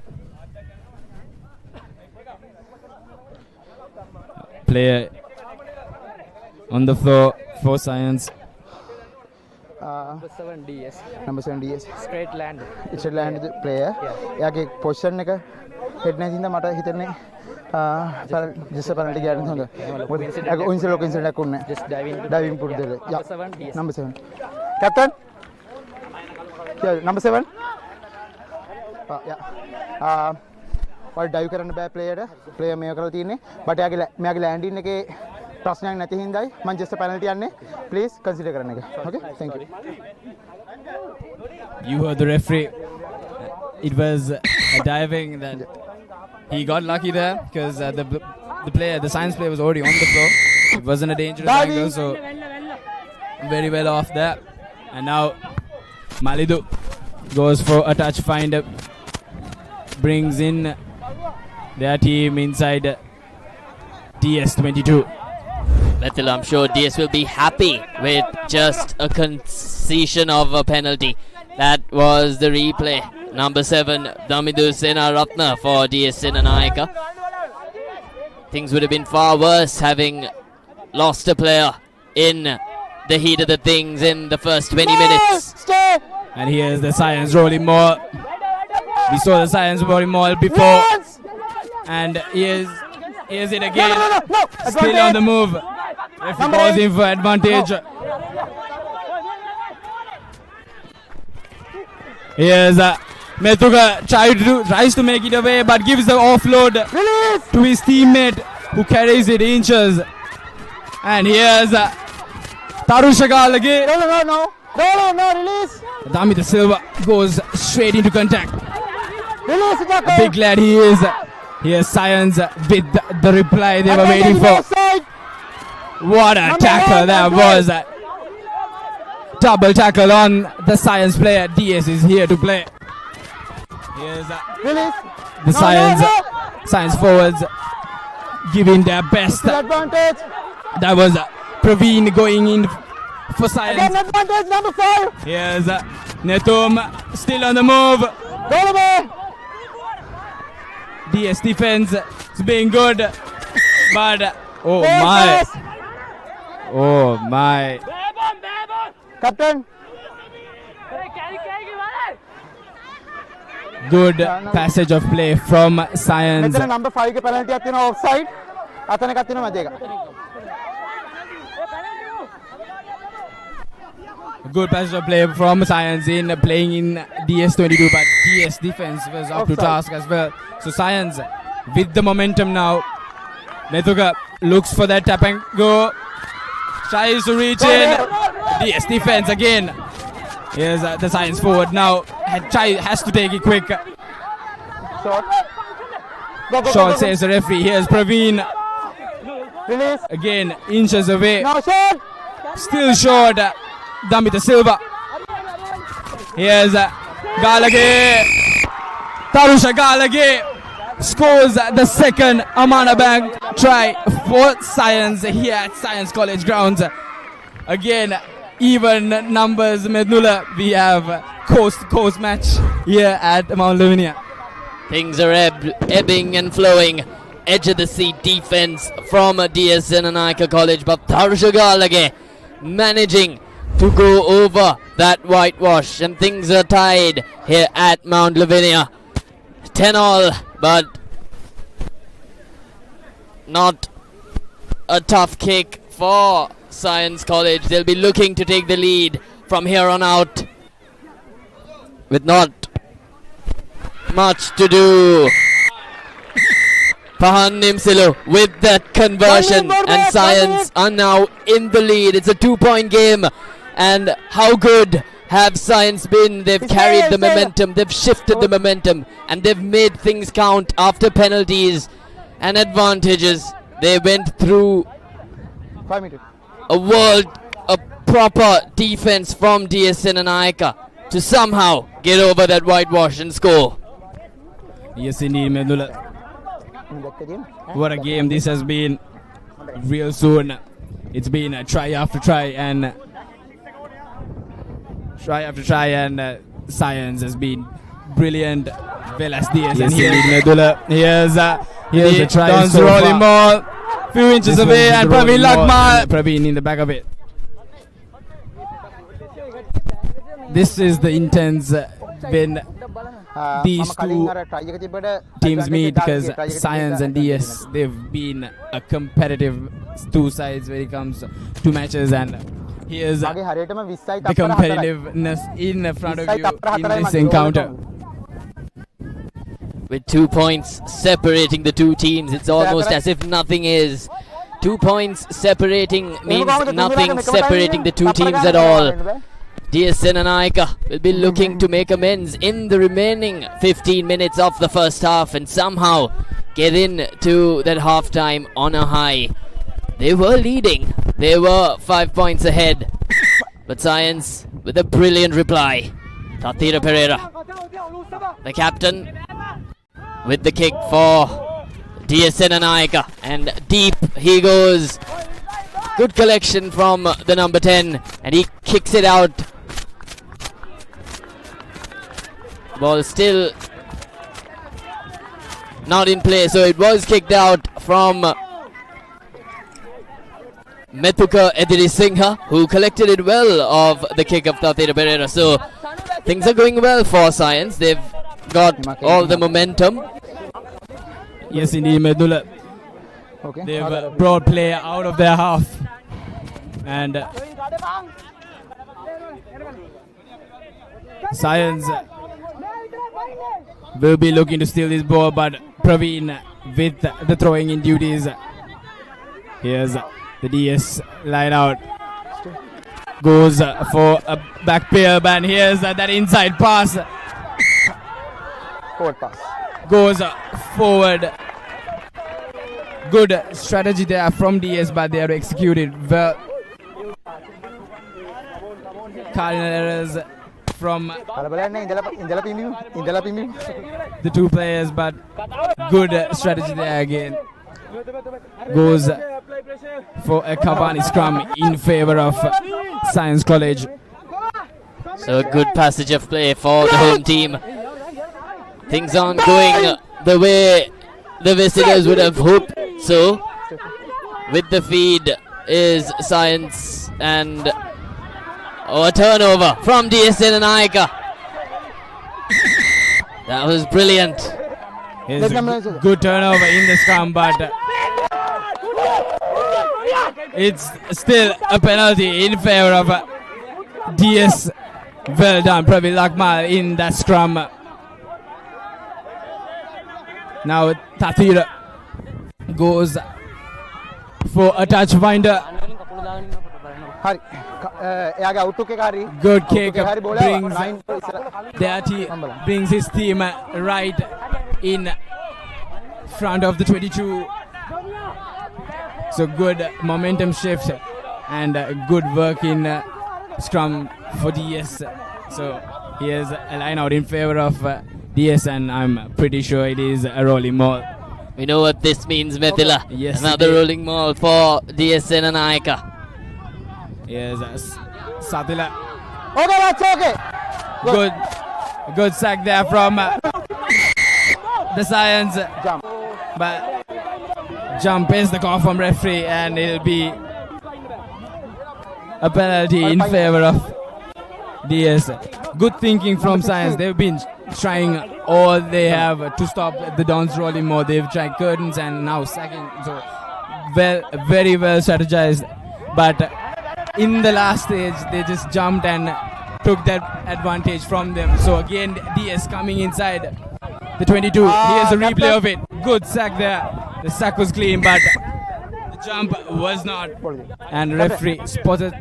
A: Player on the floor for Science.
C: Number 7 DS.
R: Straight land.
C: It's a land player. එයාගේ position එක head නැතිඳ මට හිතන්නේ just a penalty ගන්න හොඳ. මොකද ඔයින්සල් ලොක ඉන්සල් එකක් උන්නේ.
R: Just
C: diving පුරුදු දෙල.
R: Number 7 DS.
C: Number 7. Captain. Yeah, number 7. ඔය ඩයිව් කරන්න බෑ ප්ලේයර් මේව කරලා තියෙන්නේ. බට් එයාගේ ලෑන්ඩින් එකේ ප්‍රශ්නයක් නැති හින්දායි මම just a penalty යන්නේ. Please consider කරන්න එක. Okay? Thank you.
A: You heard the referee. It was a diving that he got lucky there, because the Science player was already on the floor. It wasn't a dangerous angle, so very well off there. And now Malidu goes for a touch finder, brings in their team inside DS22.
B: Bethel, I'm sure DS will be happy with just a concession of a penalty. That was the replay. Number 7, Damidu Senaratna for D.S Senanayake. Things would have been far worse having lost a player in the heat of the things in the first 20 minutes.
A: And here's the Science rolling more. We saw the Science rolling more before. And here's it again. Still on the move. Referee calls in for advantage. Here's Methuka tries to make it away, but gives the offload to his teammate, who carries it inches. And here's Tarushakal again.
C: No, release.
A: Damita Silva goes straight into contact.
C: Release it,
A: A big lad he is. Here's Science with the reply they were waiting for. What a tackle that was. double tackle on the Science player. DS is here to play. Here's the Science forwards giving their best.
C: Advantage.
A: That was Praveen going in for Science.
C: Again, advantage number 5.
A: Here's Netum still on the move.
C: Go away.
A: DS defense is being good, but oh my.
C: Captain.
A: Good passage of play from Science.
C: Number 5 ke penalty athi na offside. Atane kathi na madega.
A: Good passage of play from Science in playing in DS22, but DS defense was up to task as well. So Science with the momentum now. Netuka looks for that tap and go. Tries to reach in. DS defense again. Here's the Science forward now. Has to take it quick. Short says the referee. Here's Praveen.
C: Release.
A: Again, inches away.
C: Now short.
A: Still short. Damita Silva. Here's Galage. Tarusha Galage scores the second Amana Bank try for Science here at Science College grounds. Again, even numbers, Mednula. We have coast-to-coast match here at Mount Lavinia.
B: Things are ebbing and flowing. Edge of the seat defense from D.S Senanayake College, but Tarusha Galage managing to go over that whitewash, and things are tied here at Mount Lavinia. 10-all, but not a tough kick for Science College. They'll be looking to take the lead from here on out with not much to do. Pahan Nimsilu with that conversion, and Science are now in the lead. It's a 2-point game, and how good have Science been? They've carried the momentum, they've shifted the momentum, and they've made things count after penalties and advantages. They went through a proper defense from D.S Senanayake to somehow get over that whitewash and score.
A: Yes, indeed, Medula. What a game this has been. Real soon. It's been a try after try, and Science has been brilliant. Well as DS.
C: Yes,
A: indeed, Medula. Here's the
C: try
A: Dons
C: so
A: rolling
C: far.
A: ball. Few inches away, and Praveen Lakmal. Praveen in the back of it. This is the intense when these two teams meet, because Science and DS, they've been a competitive two sides when it comes to matches, and here's the competitiveness in front of you in this encounter.
B: With 2 points separating the two teams, it's almost as if nothing is. 2 points separating means nothing separating the two teams at all. D.S Senanayake will be looking to make amends in the remaining 15 minutes of the first half and somehow get into that halftime on a high. They were leading. They were 5 points ahead. But Science with a brilliant reply. Tatira Pereira, the captain, with the kick for D.S Senanayake, and deep he goes. Good collection from the number 10, and he kicks it out. Ball still not in play, so it was kicked out from Methuka Edirisinghe, who collected it well of the kick of Tatira Pereira. So things are going well for Science. They've got all the momentum.
A: Yes, indeed, Medula. They've brought play out of their half, and Science will be looking to steal this ball, but Praveen with the throwing in duties. Here's the DS line out. Goes for a back pair, and here's that inside pass.
C: Forward pass.
A: Goes forward. Good strategy there from DS, but they have executed well. cardinal errors from the two players, but good strategy there again. Goes for a Cavani scrum in favor of Science College.
B: So a good passage of play for the home team. Things aren't going the way the visitors would have hoped. So with the feed is Science, and a turnover from D.S Senanayake. That was brilliant.
A: Here's a good turnover in the scrum, but it's still a penalty in favor of DS. Well done, Praveen Lakmal in that scrum. Now Tathira goes for a touch finder. Good kick, brings his team right in front of the 22. So good momentum shift and good work in scrum for DS. So here's a line out in favor of DS, and I'm pretty sure it is a rolling maul.
B: We know what this means, Mithila.
A: Yes,
B: another rolling maul for D.S Senanayake.
A: Yes, Satila.
C: Okay, that's okay.
A: Good sack there from the Science. But jump is the call from referee, and it'll be a penalty in favor of DS. Good thinking from Science. They've been trying all they have to stop the Dons rolling more. They've tried curtains and now sacking. So very well strategized. But in the last stage, they just jumped and took that advantage from them. So again, DS coming inside the 22. Here's a replay of it. Good sack there. The sack was clean, but the jump was not. And referee spots it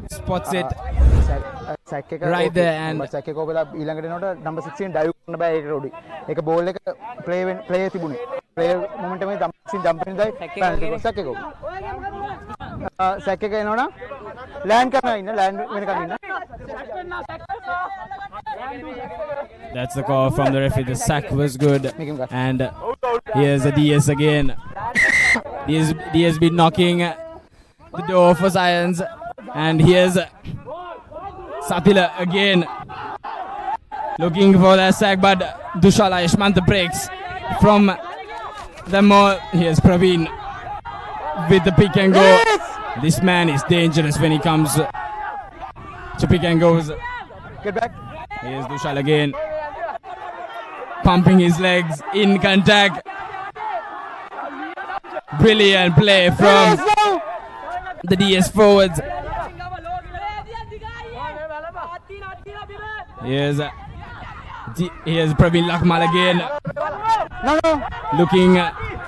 A: right there. And
C: number 16 dive ball play player momentum jump in the land
A: that's the call from the referee. The sack was good. And here's a DS again. DS been knocking the door for Science. And here's Satila again. Looking for that sack, but Dushala Ishmanta breaks from the mall. Here's Praveen with the pick and go. This man is dangerous when he comes to pick and goes.
C: Get back.
A: Here's Dushal again. Pumping his legs in contact. Brilliant play from the DS forwards. Here's Praveen Lakmal again. Looking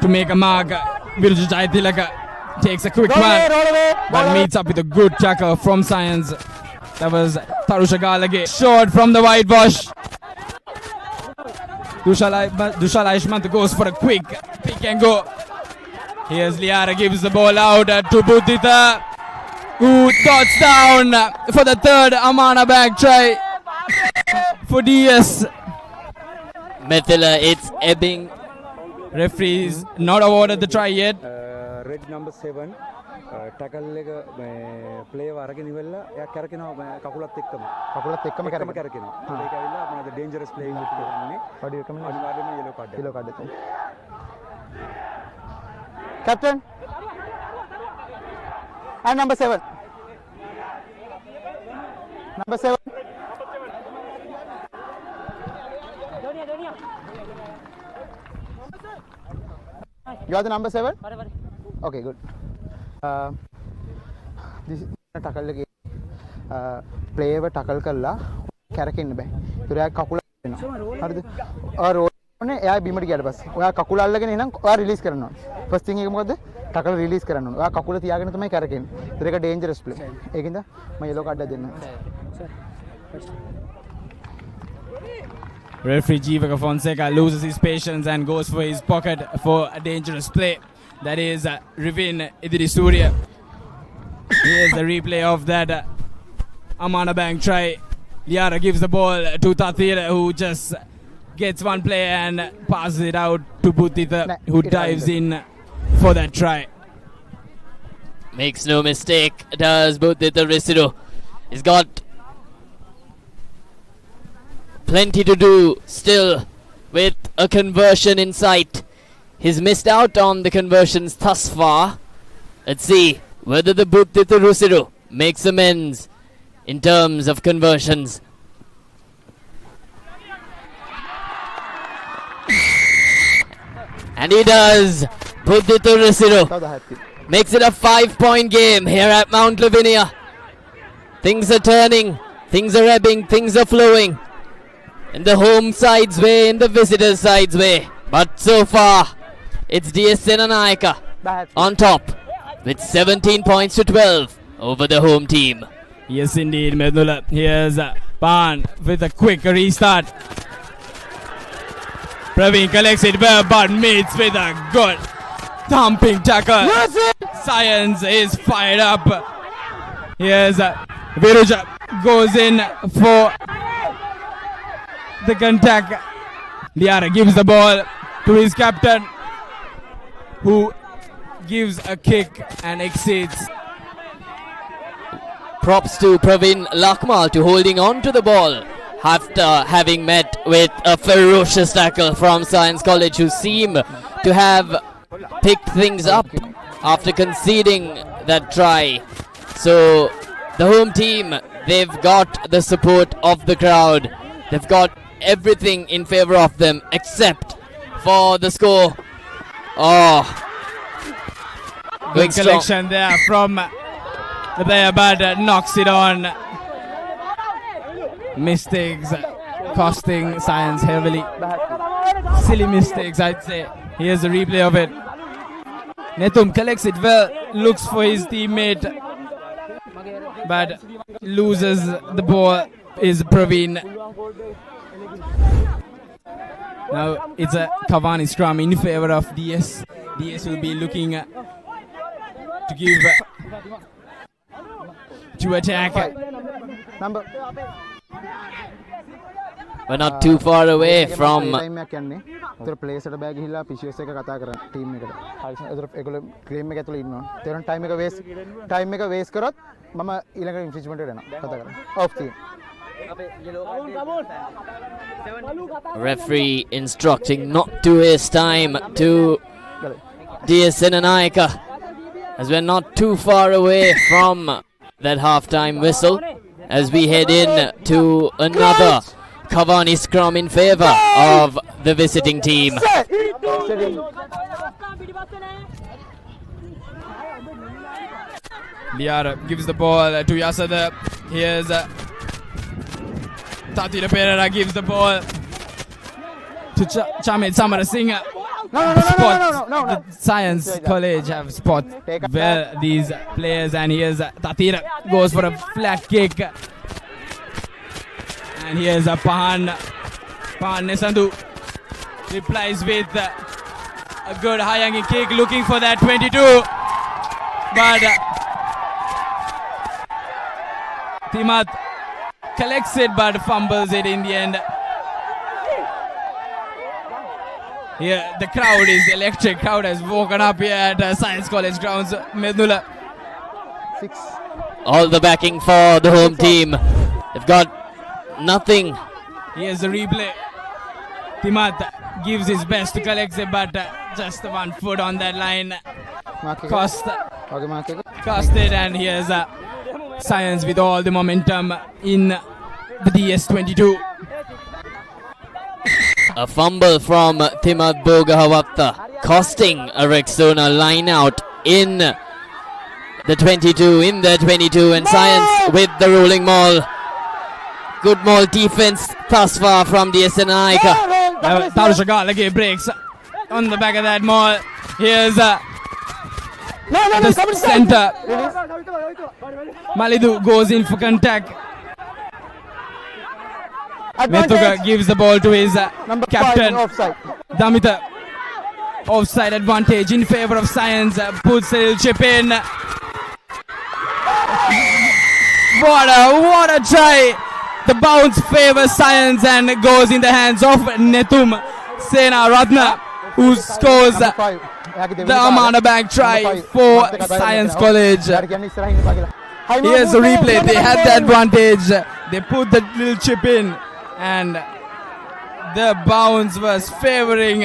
A: to make a mark. Virujai Tilaka takes a quick one, but meets up with a good tackle from Science. That was Tarusha Galage. Short from the whitewash. Dushala Ishmant goes for a quick pick and go. Here's Liara, gives the ball out to Budita, who dots down for the third Amana bag try for DS.
B: Mithila, it's ebbing.
A: Referees not awarded the try yet.
G: Red number 7 tackle එක play වරගෙන ඉවරලා එයා කරකිනවා කකුලත් එක්කම කරකිනවා. ඒක ඇවිල්ලා මොනවද dangerous playing with කරන්නේ. අනිවාර්යයෙන්ම yellow card එක.
C: Captain and number 7. Number 7. You are the number 7? Okay, good. This is tackle again. Player will tackle kalla කරකින්න බෑ. ඒතර එයා කකුල වෙනවා. හරිද? ඔයා රෝල් කරන්නේ එයා බිමට ගියාට පස්සේ. ඔයා කකුල අල්ලගෙන ඉනම් ඔයා රිලීස් කරනවා. ෆස්ට් තින් එක මොකද්ද? tackle රිලීස් කරන්න ඕනේ. ඔයා කකුල තියාගෙන තමයි කරකින්නේ. ඒතර ඒක dangerous play. ඒකින්ද මම yellow card එක දෙන්නම්.
A: Referee Jivaka Fonseca loses his patience and goes for his pocket for a dangerous play. That is Rivin Idrisuriya. Here's the replay of that Amana Bank try Liara gives the ball to Tathira, who just gets one play and passes it out to Buddhita, who dives in for that try.
B: Makes no mistake, does Buddhita Residu. He's got plenty to do still with a conversion in sight. He's missed out on the conversions thus far. Let's see whether the Buddhita Residu makes amends in terms of conversions. And he does. Buddhita Residu makes it a 5-point game here at Mount Lavinia. Things are turning, things are ebbing, things are flowing. In the home side's way, in the visitor's side's way. But so far, it's D.S Senanayake on top with 17 points to 12 over the home team.
A: Yes, indeed, Medula. Here's Pan with a quick restart. Praveen collects it well, but meets with a good thumping tackle. Science is fired up. Here's Viruja goes in for the contact. Liara gives the ball to his captain, who gives a kick and exceeds.
B: Props to Praveen Lakmal to holding on to the ball after having met with a ferocious tackle from Science College, who seem to have picked things up after conceding that try. So the home team, they've got the support of the crowd. They've got everything in favor of them except for the score.
A: Good collection there from the player, but knocks it on. Mistakes costing Science heavily. Silly mistakes, I'd say. Here's a replay of it. Netum collects it well, looks for his teammate, but loses the ball. Is Praveen. Now it's a Cavani scrum in favor of DS. DS will be looking to give to attack.
B: We're not too far away from
C: place at bag hilla Pishos team. Claim time make a waste karot. Mama illegal infringement off team.
B: Referee instructing not to waste time to D.S Senanayake, as we're not too far away from that half-time whistle, as we head in to another Cavani scrum in favor of the visiting team.
A: Liara gives the ball to Yasada. Here's Tatira Pereira gives the ball to Chamit Samarasinghe. No. Science College have spot well these players, and here's Tatira goes for a flat kick. And here's a Pahan Nesandu replies with a good high-hanging kick, looking for that 22. But Timat collects it but fumbles it in the end. Here the crowd is electric. Crowd has woken up here at Science College grounds. Mednula.
B: All the backing for the home team. They've got nothing.
A: Here's a replay. Timat gives his best to collect it, but just 1 foot on that line. Cost it, and here's Science with all the momentum in the DS22.
B: A fumble from Timat Bogahavatta, costing a Rexona line out in the 22, and Science with the rolling maul. Good maul defense thus far from D.S Senanayake.
A: Tarushagala breaks on the back of that maul. Here's the center. Malidu goes in for contact. Methuka gives the ball to his captain. Damita. Offside advantage in favor of Science. Puts a little chip in. What a try The bounce favors Science and goes in the hands of Nethum Senanayake, who scores the Amana Bank try for Science College. Here's the replay. They had the advantage. They put the little chip in, and the bounce was favoring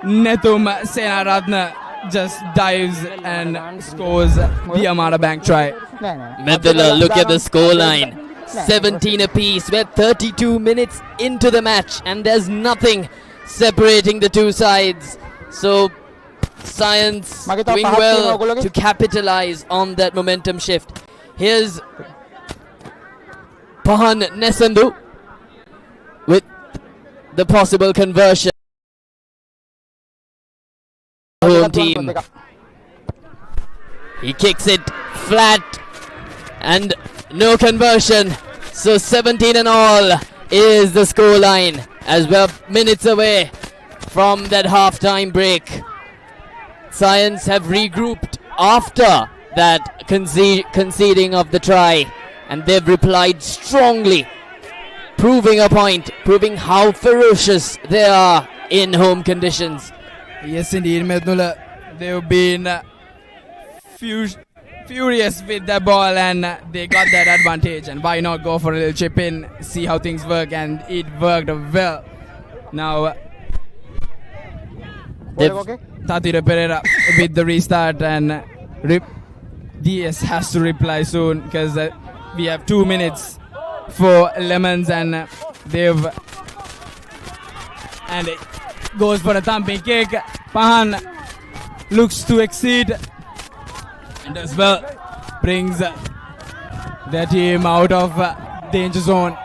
A: Nethum Senanayake. Just dives and scores the Amana Bank try.
B: Medula, look at the scoreline. 17 apiece. We're 32 minutes into the match, and there's nothing separating the two sides. So Science doing well to capitalize on that momentum shift. Here's Pahan Nesandu with the possible conversion. Home team. He kicks it flat and no conversion. So 17 and all is the scoreline as we're minutes away from that half-time break. Science have regrouped after that conceding of the try, and they've replied strongly, proving a point, proving how ferocious they are in home conditions.
A: Yes, indeed, Mednula. They've been furious with the ball, and they got that advantage. And why not go for a little chip in, see how things work, and it worked well. Now, Tatira Pereira with the restart, and DS has to reply soon because we have 2 minutes for Lemons, and they've and it goes for a thumping kick. Pahan looks to exceed and as well brings their team out of danger zone.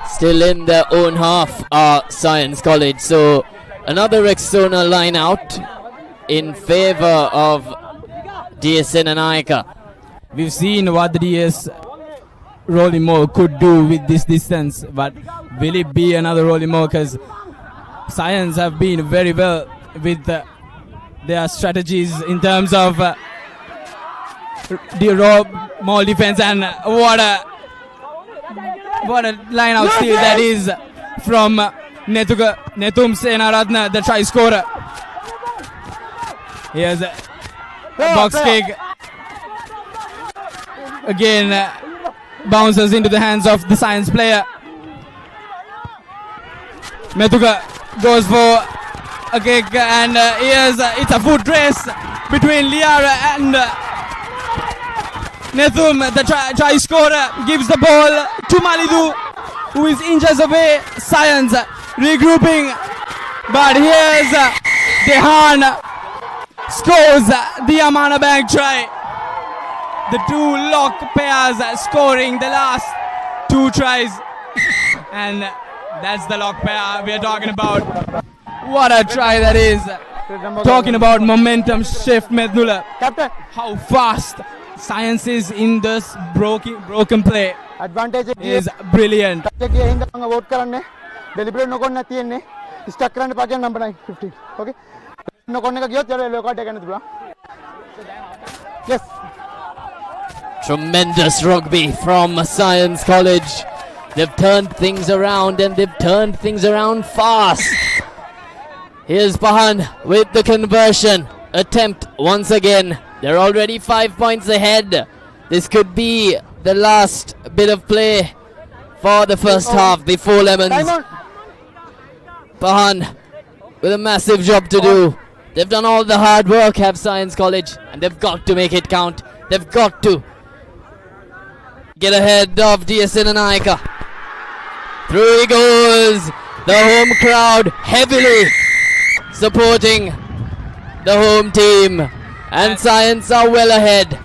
B: Still in their own half are Science College, so another Rexona line out in favor of D.S Senanayake.
A: We've seen what the DS Rolling More could do with this distance, but will it be another Rolling More? Because Science have been very well with their strategies in terms of the mall defense, and what a line out steal that is from Nethum Senanayake, the try scorer. Here's a box kick. Again, bounces into the hands of the Science player. Metuka goes for a kick, and it's a foot race between Liara and Nethum. The try scorer gives the ball to Malidu, who is inches away. Science regrouping, but here's Dehan scores the Amana Bank try. The two lock pairs scoring the last two tries, and that's the lock pair we are talking about. What a try that is. Talking about momentum shift, Mednula. How fast Science is in this broken play is brilliant.
C: Deliberate no konna tiyenne stuck කරන්න පාගෙන number 9 15 okay no konna එක ගියොත් yellow card එක ගන්න පුළුවන්. Yes,
B: tremendous rugby from Science College. They've turned things around, and they've turned things around fast. Here's Pahan with the conversion attempt once again. They're already 5 points ahead. This could be the last bit of play for the first half before Lemons. Pahan with a massive job to do. They've done all the hard work, have Science College, and they've got to make it count. They've got to get ahead of D.S Senanayake. Through he goes. The home crowd heavily supporting the home team, and Science are well ahead.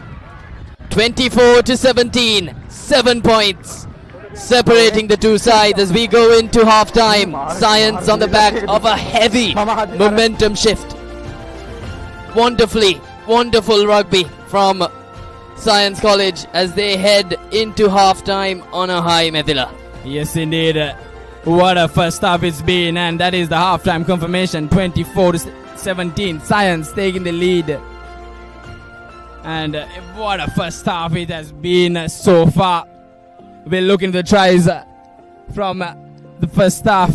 B: 24-17, 7 points separating the two sides as we go into half-time. Science on the back of a heavy momentum shift. Wonderful rugby from Science College as they head into half-time on a high, Medila.
A: Yes, indeed. What a first half it's been, and that is the half-time confirmation. 24-17, Science taking the lead. And what a first half it has been so far. we'll look into the tries from the first half.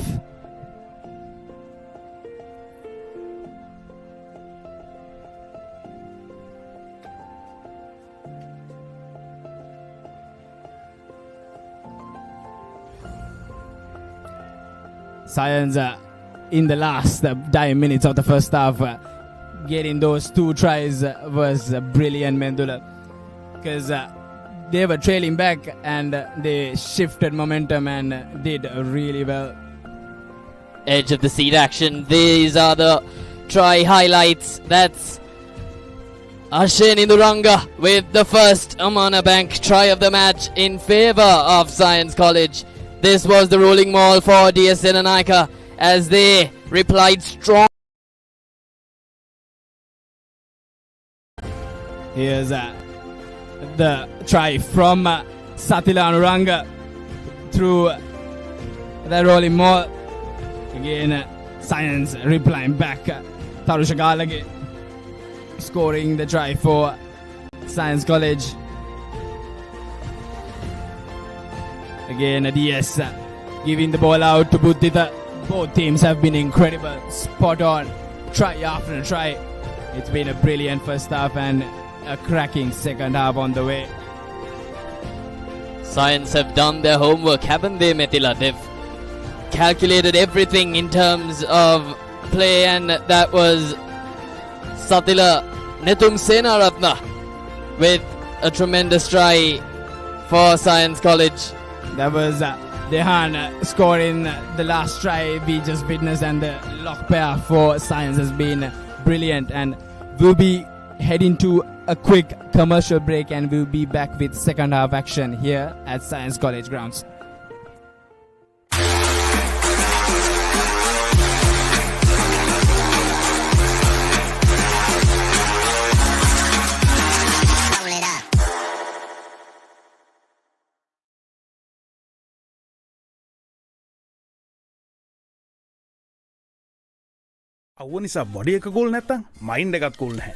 A: Science in the last 9 minutes of the first half, getting those 2 tries was brilliant, Mendula, because they were trailing back and they shifted momentum and did really well.
B: Edge of the seat action. These are the try highlights. That's Ashin Induranga with the first Amana Bank try of the match in favour of Science College. This was the rolling maul for D.S Senanayake as they replied strong.
A: Here's the try from Satila Anuranga through the rolling maul. Again, Science replying back. Tarusha Galage scoring the try for Science College. Again, DS giving the ball out to Buddhita. Both teams have been incredible. Spot on. Try after try. It's been a brilliant first half and a cracking second half on the way.
B: Science have done their homework, haven't they, Metila? They've calculated everything in terms of play, and that was Satila Netum Senaratna with a tremendous try for Science College.
A: That was Dehan scoring the last try we just witnessed, and the lock pair for Science has been brilliant. And we'll be heading to a quick commercial break and we'll be back with second half action here at Science College grounds.
O: අවුව නිසා body එක cool නැත්තම් mind එකත් cool නැහැ.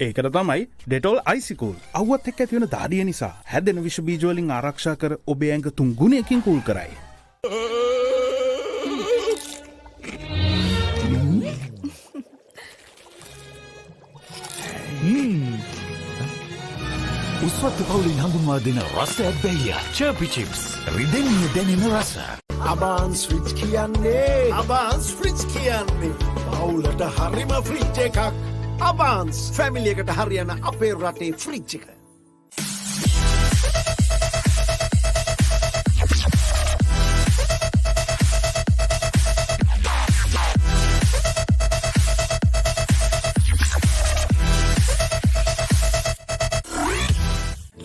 O: ඒකට තමයි Dettol IC cool. අවුවත් එක්ක ඇති වෙන දාඩිය නිසා හැදෙන විෂ බීජ වලින් ආරක්ෂා කර ඔබේ ඇඟ 3 ගුණයකින් කූල් කරයි.
N: උස්වත්තු පවුලින් හඳුන්වා දෙන රස ඇබ්බැහිය චර්පි චිප්ස් රිදෙන්නේ දැනෙන රස.
E: අබාන්ස් ෆ්‍රිජ් කියන්නේ අබාන්ස් ෆ්‍රිජ් කියන්නේ පවුලට හරිම ෆ්‍රිජ් එකක්. අබාන්ස් ෆැමිලි එකට හරියන අපේ රටේ ෆ්‍රිජ් එක.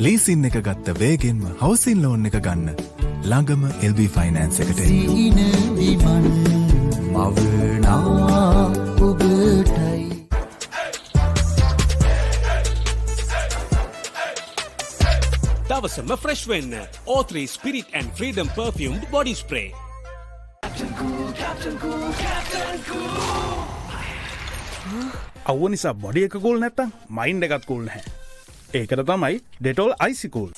P: ලීසින් එක ගත්ත වේගෙන්ම හවසින් ලෝන් එක ගන්න ළඟම LB ෆයිනෑන්ස් එකට
U: සීන විමන් මවනා ඔබටයි
Q: දවසම ෆ්‍රෙෂ් වෙන්න O3 Spirit and Freedom perfumed body spray.
O: අවුව නිසා බොඩි එක කූල් නැත්තම් මයින්ඩ් එකත් කූල් නැහැ. ඒකට තමයි Dettol IC cool.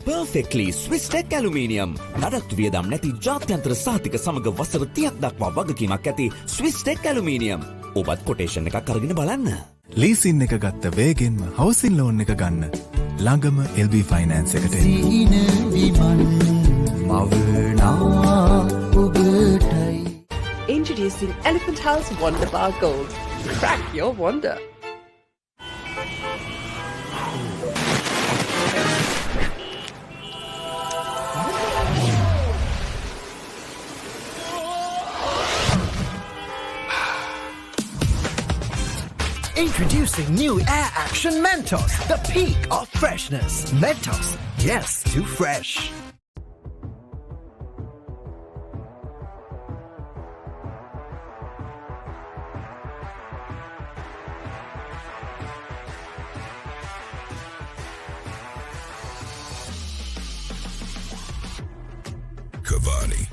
H: Perfectly Swiss Tech Aluminium. නඩත්තු වියදම් නැති ජාත්‍යන්තර සාතික සමග වසර 30ක් දක්වා වගකීමක් ඇති Swiss Tech Aluminium. ඔබත් කොටේෂන් එකක් අරගෙන බලන්න.
P: ලීසින් එක ගත්ත වේගෙන්ම හවසින් ලෝන් එක ගන්න ළඟම LB ෆයිනෑන්ස් එකට
U: සීන විමන් මවනා ඔබටයි.
R: Introducing Elephant House Wonder Bar Gold. Crack your wonder.
I: Introducing new Air Action Mentos, the peak of freshness. Mentos, yes to fresh.
F: Cavani.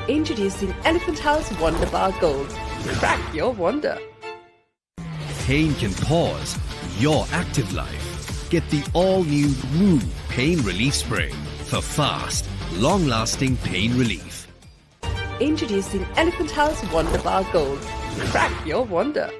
R: Introducing Elephant House Wonder Bar Gold. Crack your wonder.
S: Pain can pause your active life. Get the all-new Woo Pain Relief Spray for fast, long-lasting pain relief.
R: Introducing Elephant House Wonder Bar Gold. Crack your wonder.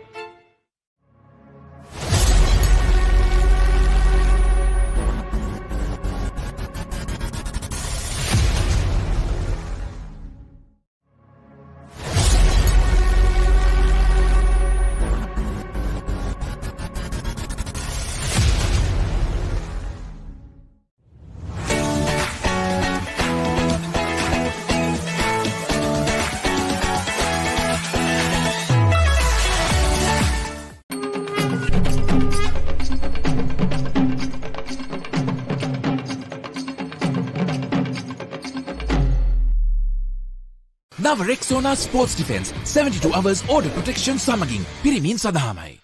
T: නව Rexona sports defence 72 hours order protection සමගින් පිරිමින් සඳහාමයි.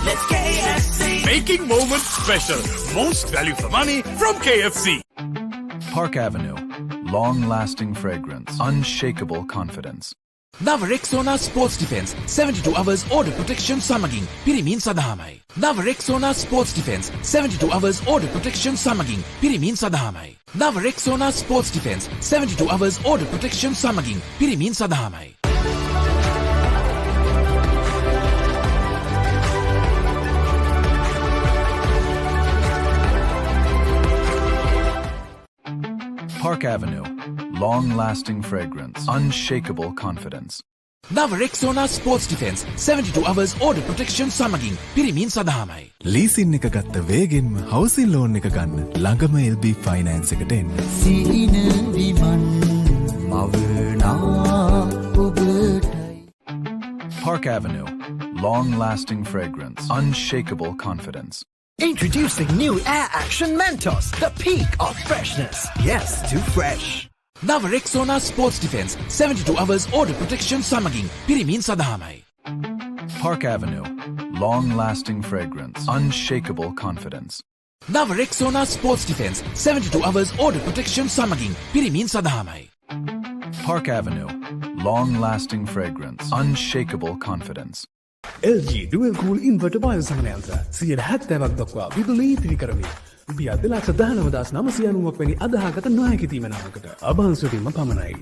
N: Let's KFC! Making moments special. Most value for money from KFC.
P: Park Avenue. Long-lasting fragrance. Unshakable confidence.
T: නව Rexona sports defence 72 hours order protection සමගින් පිරිමින් සඳහාමයි. නව Rexona sports defence 72 hours order protection සමගින් පිරිමින් සඳහාමයි. නව Rexona sports defence 72 hours order protection සමගින් පිරිමින් සඳහාමයි.
P: Park Avenue. Long-lasting fragrance. Unshakable confidence.
T: නව Rexona sports defence 72 hours order protection සමගින් පිරිමින් සඳහාමයි.
P: ලීසින් එක ගත්ත වේගෙන්ම හවුසින් ලෝන් එක ගන්න ළඟම LB ෆයිනෑන්ස් එකට එන්න.
U: සීන විමන් මවනා ඔබටයි.
P: Park Avenue. Long-lasting fragrance. Unshakable confidence.
I: Introducing new Air Action Mentos, the peak of freshness. Yes, too fresh.
T: නව Rexona sports defence 72 hours order protection සමගින් පිරිමින් සඳහාමයි.
P: Park Avenue. Long-lasting fragrance. Unshakable confidence.
T: නව Rexona sports defence 72 hours order protection සමගින් පිරිමින් සඳහාමයි.
P: Park Avenue. Long-lasting fragrance. Unshakable confidence.
V: LG Dual Cool Inverter බායුසමනයන්ත්‍ර 70%ක් දක්වා විදුලි ඉතිරි කරමි. රුපියල් 2,19,990ක් වැනි අදහාගත නොහැකි තීමනාවකට අභාන්සුටින්ම පමණයි.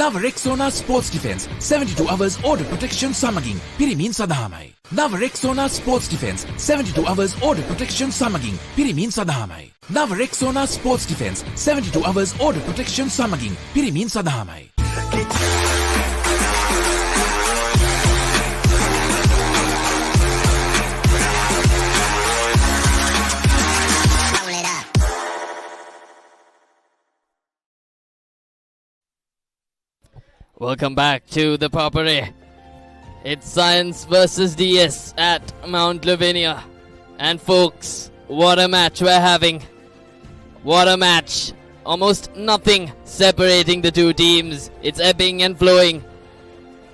T: නව Rexona sports defence 72 hours order protection සමගින් පිරිමින් සඳහාමයි. නව Rexona sports defence 72 hours order protection සමගින් පිරිමින් සඳහාමයි. නව Rexona sports defence 72 hours order protection සමගින් පිරිමින් සඳහාමයි.
B: Welcome back to the Papare. It's Science versus DS at Mount Lavinia. And folks, what a match we're having. What a match. Almost nothing separating the two teams. It's ebbing and flowing.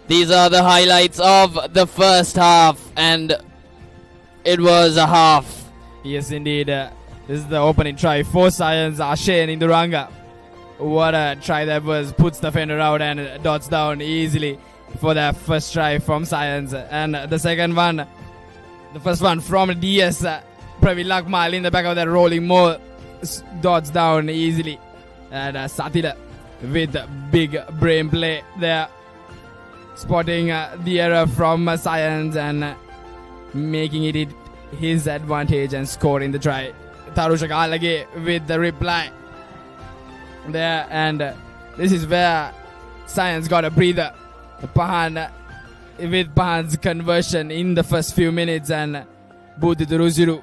B: These are the highlights of the first half, and it was a half.
A: Yes, indeed. This is the opening try for Science. Ashen in the Ranga. What a try that was. Puts the fender out and dots down easily for that first try from Science. And the second one, the first one from DS. Pravilak Mal in the back of that rolling more dots down easily. And Satila with big brain play there. Spotting the error from Science and making it his advantage and scoring the try. Tarushak Alage with the reply there, and this is where Science got a breather. Pahan with Pahan's conversion in the first few minutes, and Budiduruzuru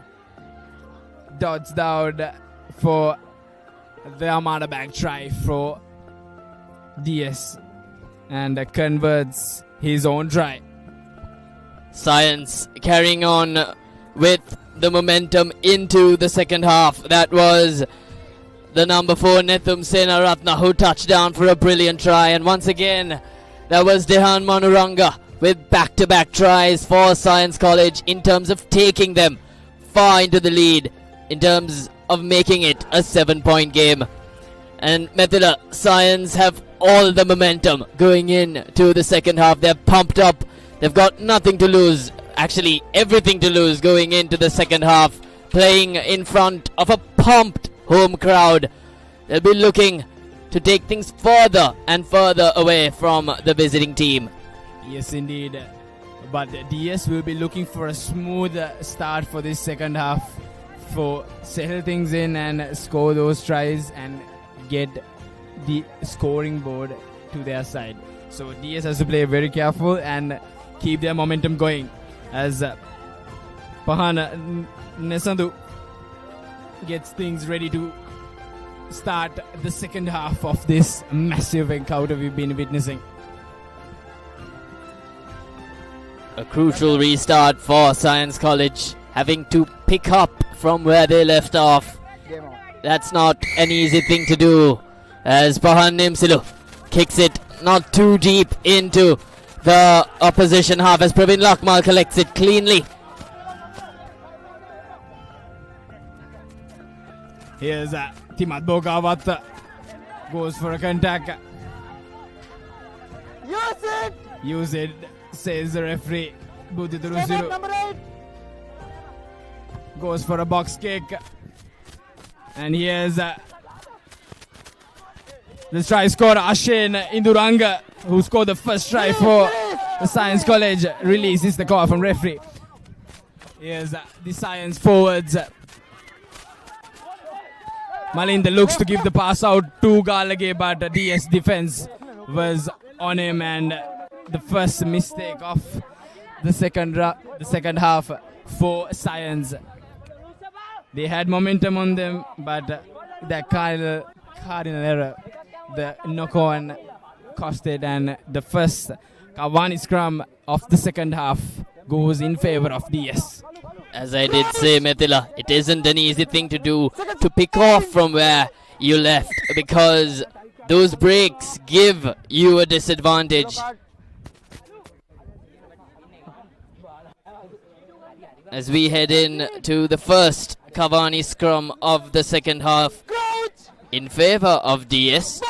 A: dots down for the Armada back try for DS and converts his own try.
B: Science carrying on with the momentum into the second half. That was the number 4 Nethum Senaratna who touched down for a brilliant try, and once again that was Dehan Manuranga with back-to-back tries for Science College in terms of taking them far into the lead, in terms of making it a 7-point game. And Methila, Science have all the momentum going into the second half. They're pumped up. They've got nothing to lose, actually everything to lose going into the second half, playing in front of a pumped home crowd. They'll be looking to take things further and further away from the visiting team.
A: Yes, indeed. But DS will be looking for a smooth start for this second half, for settle things in and score those tries and get the scoring board to their side. So DS has to play very careful and keep their momentum going as Pahana Nesandu gets things ready to start the second half of this massive encounter we've been witnessing.
B: A crucial restart for Science College, having to pick up from where they left off. That's not an easy thing to do, as Pahan Nimsilu kicks it not too deep into the opposition half as Praveen Lakmal collects it cleanly.
A: Here's Timad Bogawat goes for a contact. Use it, says the referee. Number 8 goes for a box kick. And here's the try scorer Ashin Induranga, who scored the first try for the Science College. Releases the call from referee. Here's the Science forwards. Malinda looks to give the pass out to Galage, but DS defense was on him, and the first mistake of the second half for Science. They had momentum on them, but that cardinal error, the knock-on, costed, and the first Kawani scrum of the second half goes in favor of DS.
B: As I did say, Methila, it isn't an easy thing to do, to pick off from where you left, because those breaks give you a disadvantage. As we head in to the first Cavani scrum of the second half in favor of DS,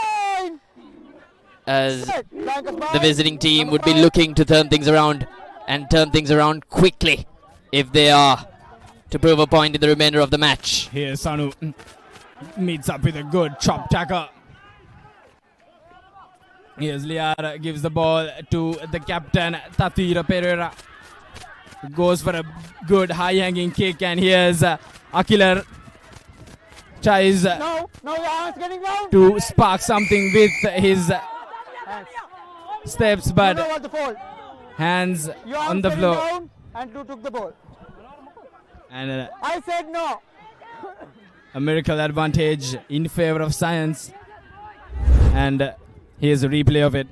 B: as the visiting team would be looking to turn things around, and turn things around quickly if they are to prove a point in the remainder of the match.
A: Here Sanu meets up with a good chop tackle. Here's Liara, gives the ball to the captain Tatira Pereira. Goes for a good high hanging kick, and here's Akilar tries to spark something with his steps, but hands on the floor.
C: And you took the ball.
A: And
C: I said no.
A: A miracle advantage in favor of Science. And here's a replay of it.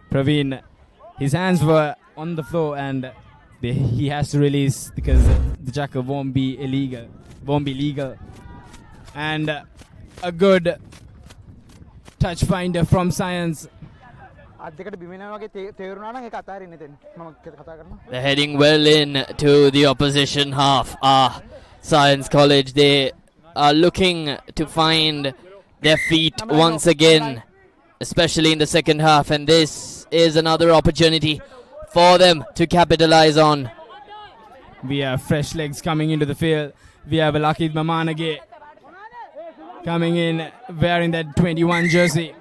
A: Praveen, his hands were on the floor, and he has to release because the jackal won't be legal. And a good touch finder from Science.
B: They're heading well in to the opposition half. Science College, they are looking to find their feet once again, especially in the second half, and this is another opportunity for them to capitalize on.
A: We have fresh legs coming into the field. We have Lakid Mamanage coming in wearing that 21 jersey.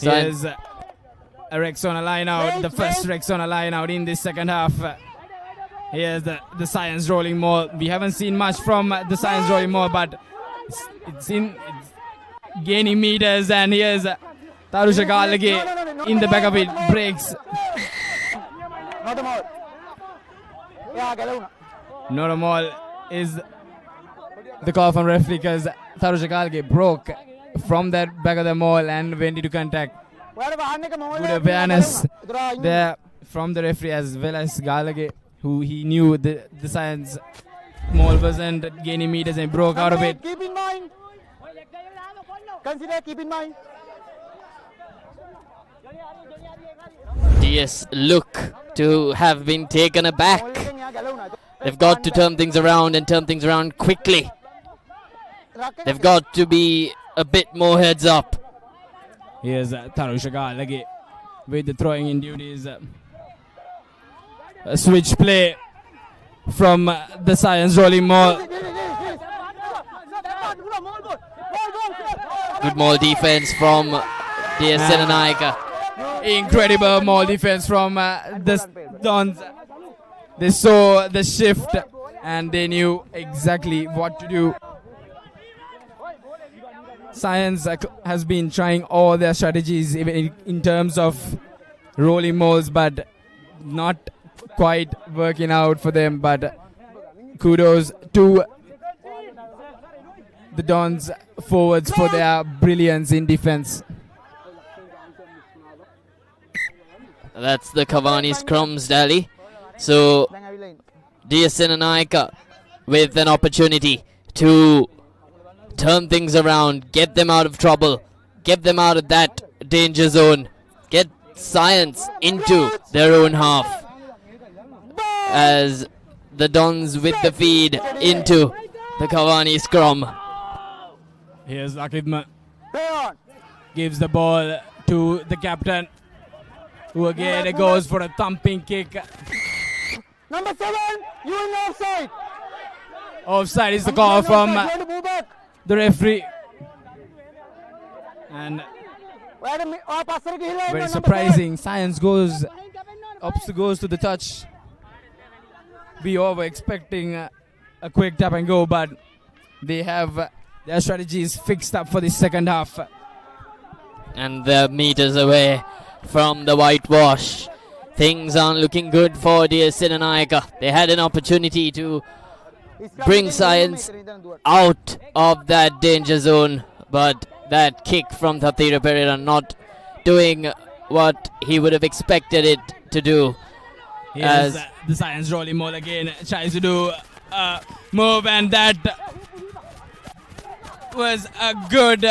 A: Here's a Rexona line out, the first Rexona line out in this second half. Here's the Science rolling maul. We haven't seen much from the Science rolling maul, but it's gaining meters, and here's Tarusha Galage in the back of it, breaks. Not a maul is the call from referee because Tharusha Galge broke from that back of the mall and went into contact. Good awareness there from the referee as well as Galage, who he knew the Science mall wasn't gaining meters and broke out of it.
C: Keep in mind. Consider, keep in mind.
B: DS look to have been taken aback. They've got to turn things around and turn things around quickly. They've got to be a bit more heads up.
A: Here's Tharusha Galage with the throwing in duties. A switch play from the Science rolling mall.
B: Good mall defense from D.S Senanayake.
A: Incredible mall defense from the Dons. They saw the shift and they knew exactly what to do. Science has been trying all their strategies in terms of rolling malls, but not quite working out for them. But kudos to the Dons forwards for their brilliance in defense.
B: That's the Cavani scrums, Dali. So D.S Senanayake with an opportunity to turn things around, get them out of trouble, get them out of that danger zone, get Science into their own half. As the Dons with the feed into the Cavani scrum.
A: Here's Akidma. Gives the ball to the captain, who again goes for a thumping kick.
C: Number 7, you in offside.
A: Offside is the call from the referee. And very surprising. Science goes to the touch. We all were expecting a quick tap and go, but they have their strategies fixed up for the second half.
B: And they're meters away from the whitewash. Things aren't looking good for D.S Senanayake. They had an opportunity to bring Science out of that danger zone, but that kick from ThePapare not doing what he would have expected it to do.
A: Here's the Science rolling mall again, tries to do a move, and that was a good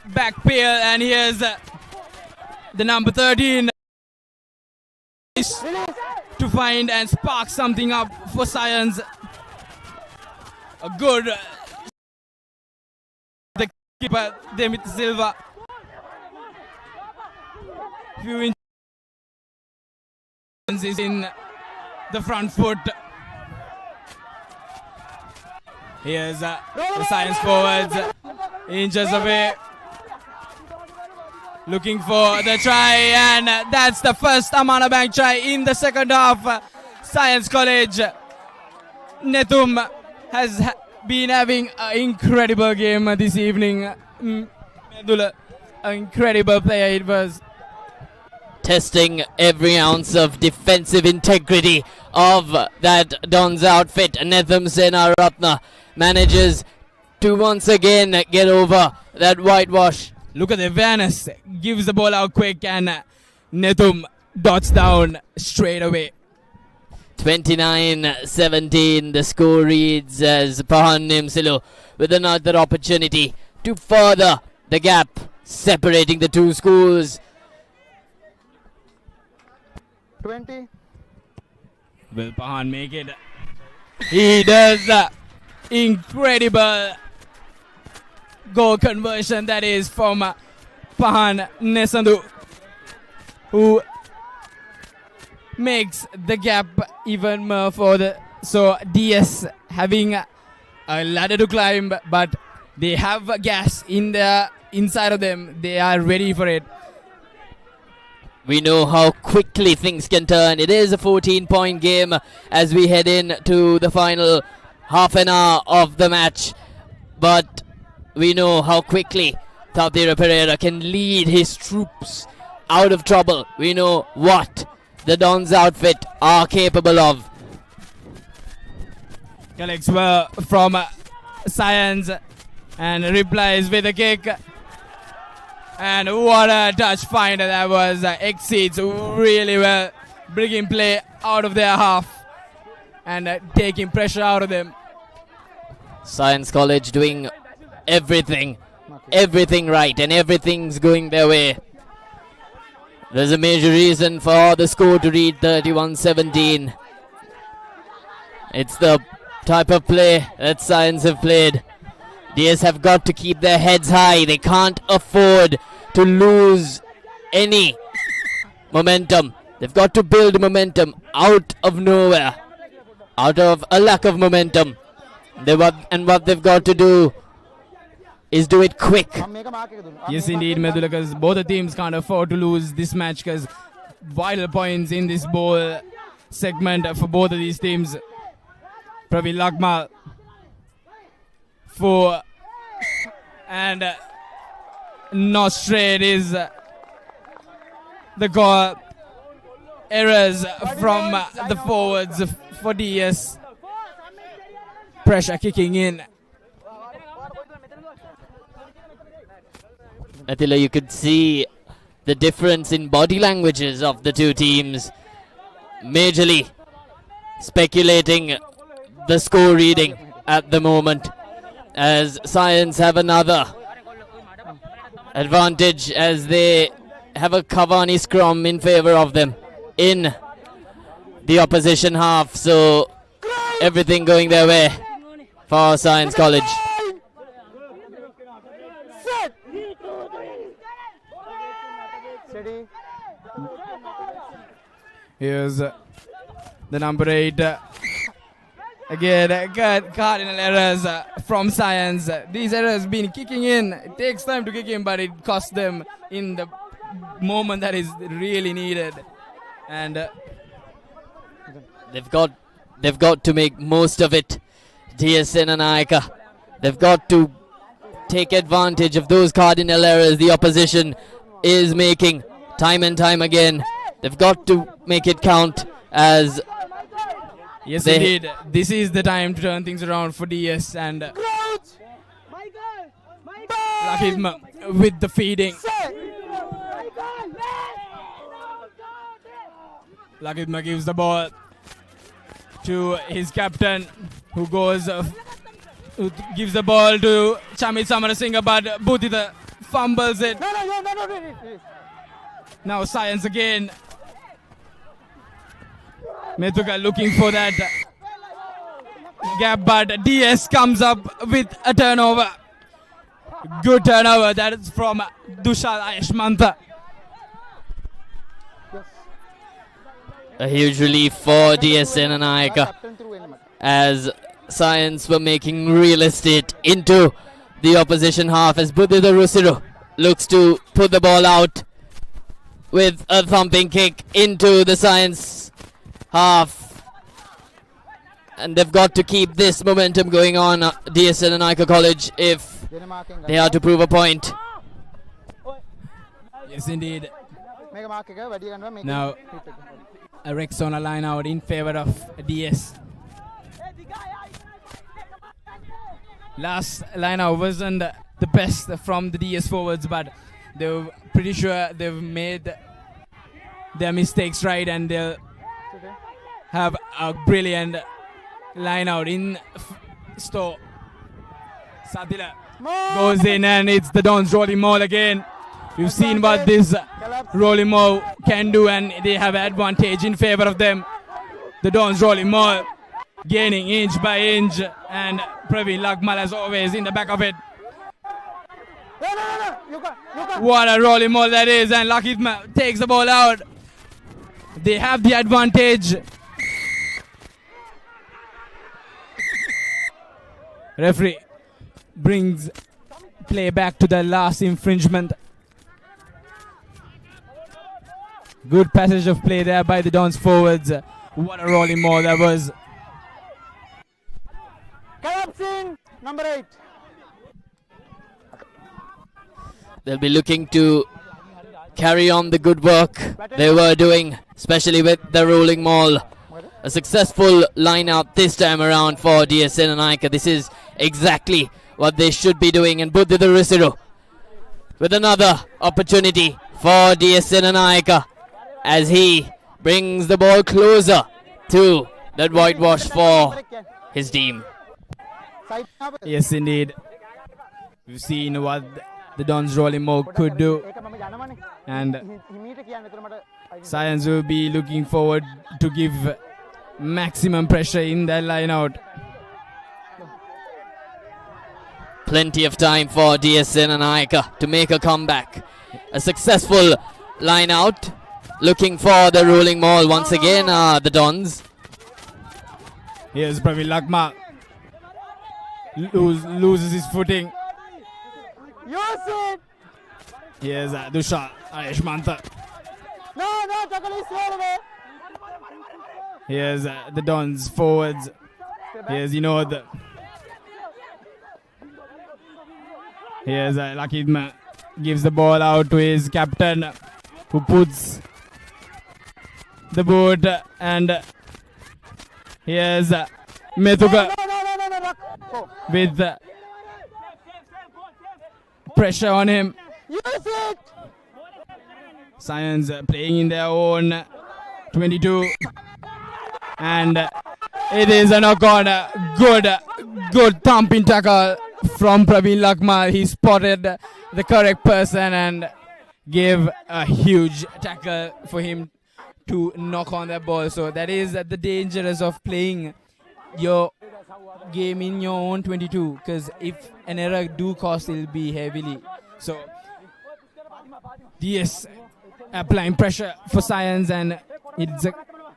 A: back peel. And here's the number 13 to find and spark something up for Science. A good the keeper Demit Silva. Few inches in the front foot. Here's the Science forwards, inches away, looking for the try, and that's the first Amana Bank try in the second half. Science College. Netum has been having an incredible game this evening. Medula, an incredible player it was.
B: Testing every ounce of defensive integrity of that Don's outfit. Netham Senaratne manages to once again get over that whitewash.
A: Look at the awareness. Gives the ball out quick, and Nethum dots down straight away.
B: 29-17 the score reads, as Pahan Nimsilu with another opportunity to further the gap separating the two schools.
C: 20.
A: Will Pahan make it? He does. Incredible goal conversion that is from Pahan Nesandu, who makes the gap even more further. So DS having a ladder to climb, but they have gas in the inside of them. They are ready for it.
B: We know how quickly things can turn. It is a 14-point game as we head into the final half an hour of the match. But we know how quickly ThePapare can lead his troops out of trouble. We know what the Don's outfit are capable of.
A: Collects well from Science and replies with a kick. And what a touch finder that was. Exceeds really well, bringing play out of their half and taking pressure out of them.
B: Science College doing everything right, and everything's going their way. There's a major reason for the score to read 31-17. It's the type of play that Science have played. DS have got to keep their heads high. They can't afford to lose any momentum. They've got to build momentum out of nowhere, out of a lack of momentum. And what they've got to do is do it quick.
A: Yes, indeed, Medula, because both the teams can't afford to lose this match, because vital points in this ball segment for both of these teams. Praveen Lagmal for and not straight is the goal. Errors from the forwards for DS. Pressure kicking in.
B: Attila, you could see the difference in body languages of the two teams. Majorly speculating the score reading at the moment, as Science have another advantage as they have a Cavani scrum in favour of them in the opposition half. So everything going their way for Science College.
A: Here's the number 8. Again, cardinal errors from Science. These errors been kicking in. It takes time to kick in, but it costs them in the moment that is really needed. And
B: they've got to make most of it. D.S Senanayake. They've got to take advantage of those cardinal errors the opposition is making time and time again. They've got to make it count, as
A: yes, indeed. This is the time to turn things around for DS, and Lakidma with the feeding. Lakidma gives the ball to his captain, who goes, who gives the ball to Chamit Samarasinghe, but Bhutita fumbles it. Now Science again. Methuka looking for that gap, but DS comes up with a turnover. Good turnover. That is from Dushal Ayeshmanta.
B: A huge relief for D.S Senanayake, as Science were making real estate into the opposition half, as Buddhida Rusiru looks to put the ball out with a thumping kick into the Science half. And they've got to keep this momentum going on, D.S Senanayake College, if they are to prove a point.
A: Yes, indeed. Now, a Rexona line out in favor of DS. Last line out wasn't the best from the DS forwards, but they're pretty sure they've made their mistakes right, and they'll have a brilliant line out in store. Sadila goes in, and it's the Dons rolling maul again. We've seen what this rolling maul can do, and they have advantage in favor of them. The Dons rolling maul gaining inch by inch, and Praveen Lagmal as always in the back of it. What a rolling maul that is, and Lakitma takes the ball out. They have the advantage. Referee brings play back to the last infringement. Good passage of play there by the Dons forwards. What a rolling maul that was.
C: Collapsing, number 8.
B: They'll be looking to carry on the good work they were doing, especially with the rolling maul. A successful line out this time around for D.S Senanayake. This is exactly what they should be doing. And Buddhita Rusiru with another opportunity for D.S Senanayake as he brings the ball closer to that whitewash for his team.
A: Yes, indeed. We've seen what the Dons rolling more could do. And Science will be looking forward to give maximum pressure in that line out.
B: Plenty of time for D.S Senanayake to make a comeback. A successful line out. Looking for the rolling maul once again, the Dons.
A: Here's Praveen Lakma. Loses his footing. Here's Dusha Ayeshmanta. Here's the Dons forwards. Here's Inod. Here's Lakidma. Gives the ball out to his captain, who puts the boot, and here's Methuka with pressure on him. Science playing in their own 22, and it is a knock-on. Good thumping tackle from Praveen Lakma. He spotted the correct person and gave a huge tackle for him to knock on that ball. So that is the dangers of playing your game in your own 22, because if an error do cost, it'll be heavily. So DS applying pressure for Science, and it's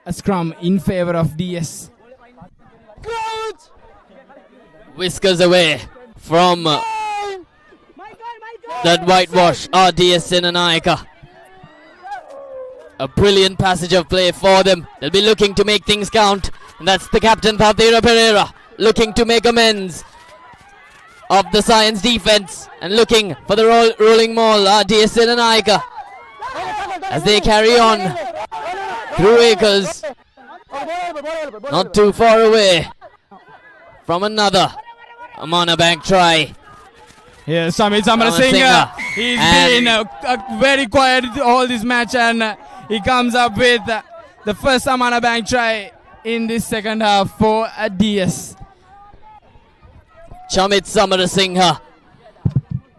A: a scrum in favor of DS.
B: Whiskers away from that whitewash, DS Senanayake. A brilliant passage of play for them. They'll be looking to make things count. And that's the captain, ThePapare, looking to make amends of the Science defense and looking for the rolling maul, D.S Senanayake, as they carry on through acres, not too far away from another Amana Bank try.
A: Here's Samit Samarasinghe. He's been very quiet all this match, and he comes up with the first Amana Bank try in this second half for DS.
B: Chamit Samarasinghe.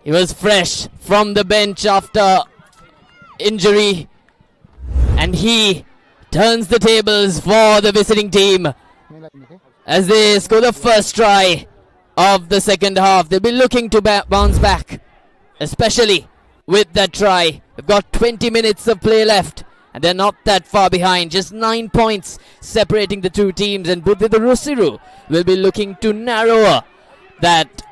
B: He was fresh from the bench after injury, and he turns the tables for the visiting team as they score the first try of the second half. They'll be looking to bounce back, especially with that try. They've got 20 minutes of play left, and they're not that far behind. Just 9 points separating the two teams, and Buddhita Rusiru will be looking to narrow that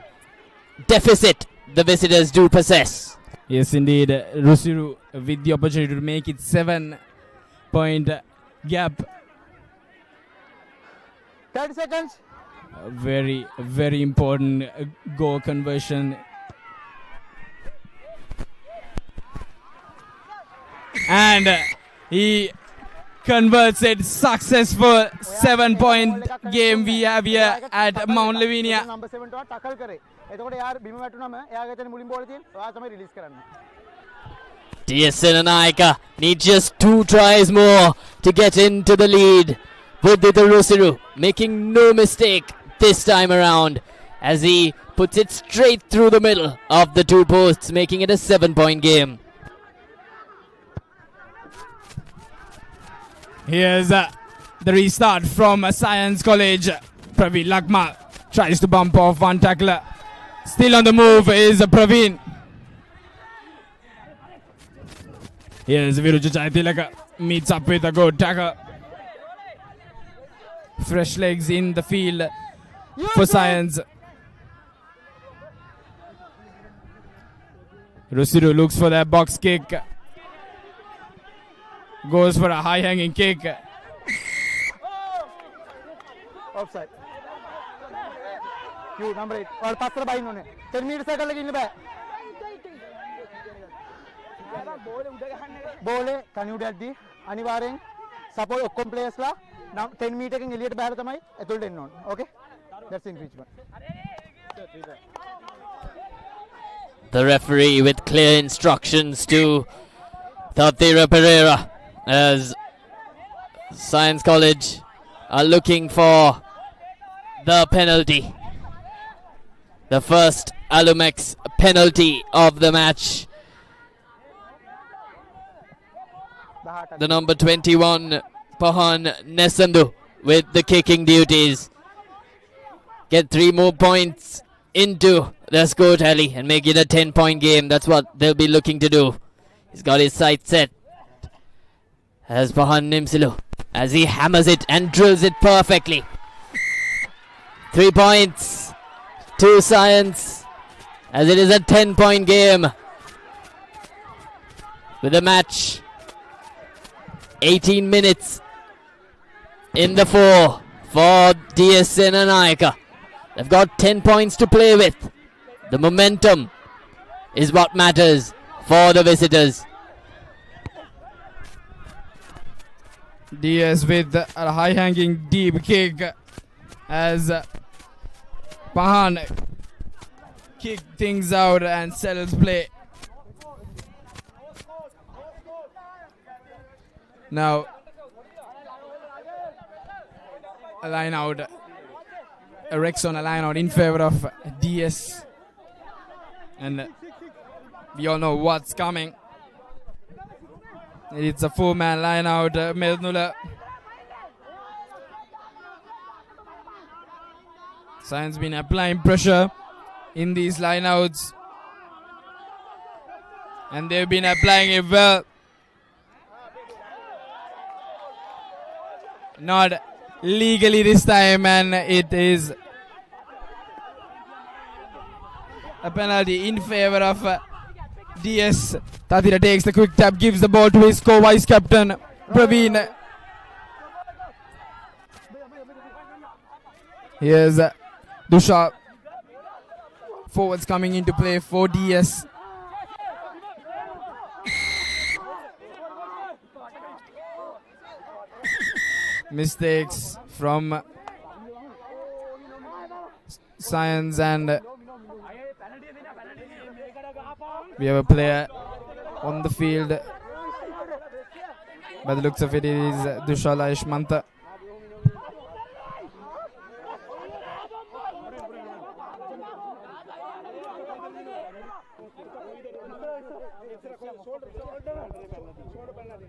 B: deficit the visitors do possess.
A: Yes, indeed. Rusiru with the opportunity to make it 7-point gap.
C: 30 seconds.
A: Very, very important goal conversion. And he converts it. Successful 7-point game we have here at Mount Lavinia.
B: D.S Senanayake need just 2 tries more to get into the lead. Buddhita Rusiru making no mistake this time around as he puts it straight through the middle of the 2 posts, making it a 7-point game.
A: Here's the restart from Science College. Praveen Lakma tries to bump off one tackler. Still on the move is Praveen. Here's Viruja Jaitilaka. Meets up with a good tackle. Fresh legs in the field for Science. Rusiru looks for that box kick. Goes for a high hanging kick.
C: Offside. Q number 8. और पात्र by इन्होंने 10 minute से कर लगी इन्हें बोले कन्यू date दी अनिवार्य support ओक्कम players ला 10 meter එකෙන් එළියට බහලා තමයි ඇතුළට එන්න ඕන. Okay? That's infringement.
B: The referee with clear instructions to ThePapare as Science College are looking for the penalty. The first Alumex penalty of the match. The number 21, Pahan Nesandu, with the kicking duties. Get 3 more points into the score tally and make it a 10-point game. That's what they'll be looking to do. He's got his sights set as Pahan Nimsilu, as he hammers it and drills it perfectly. 3 points to Science, as it is a 10-point game with the match 18 minutes in the 4 for D.S Senanayake. They've got 10 points to play with. The momentum is what matters for the visitors.
A: DS with a high-hanging deep kick as Pahan kick things out and settles play. Now a line out, a Rexon a line out in favor of DS, and we all know what's coming. It's a 4-man line out. Mednula. Science been applying pressure in these lineouts, and they've been applying it well. Not legally this time, and it is a penalty in favor of DS. Tatira takes the quick tap, gives the ball to his co-vice captain Praveen. Here's Dusha. Forwards coming into play for DS. Mistakes from Science, and we have a player on the field. By the looks of it, it is Dushala Ishmanta.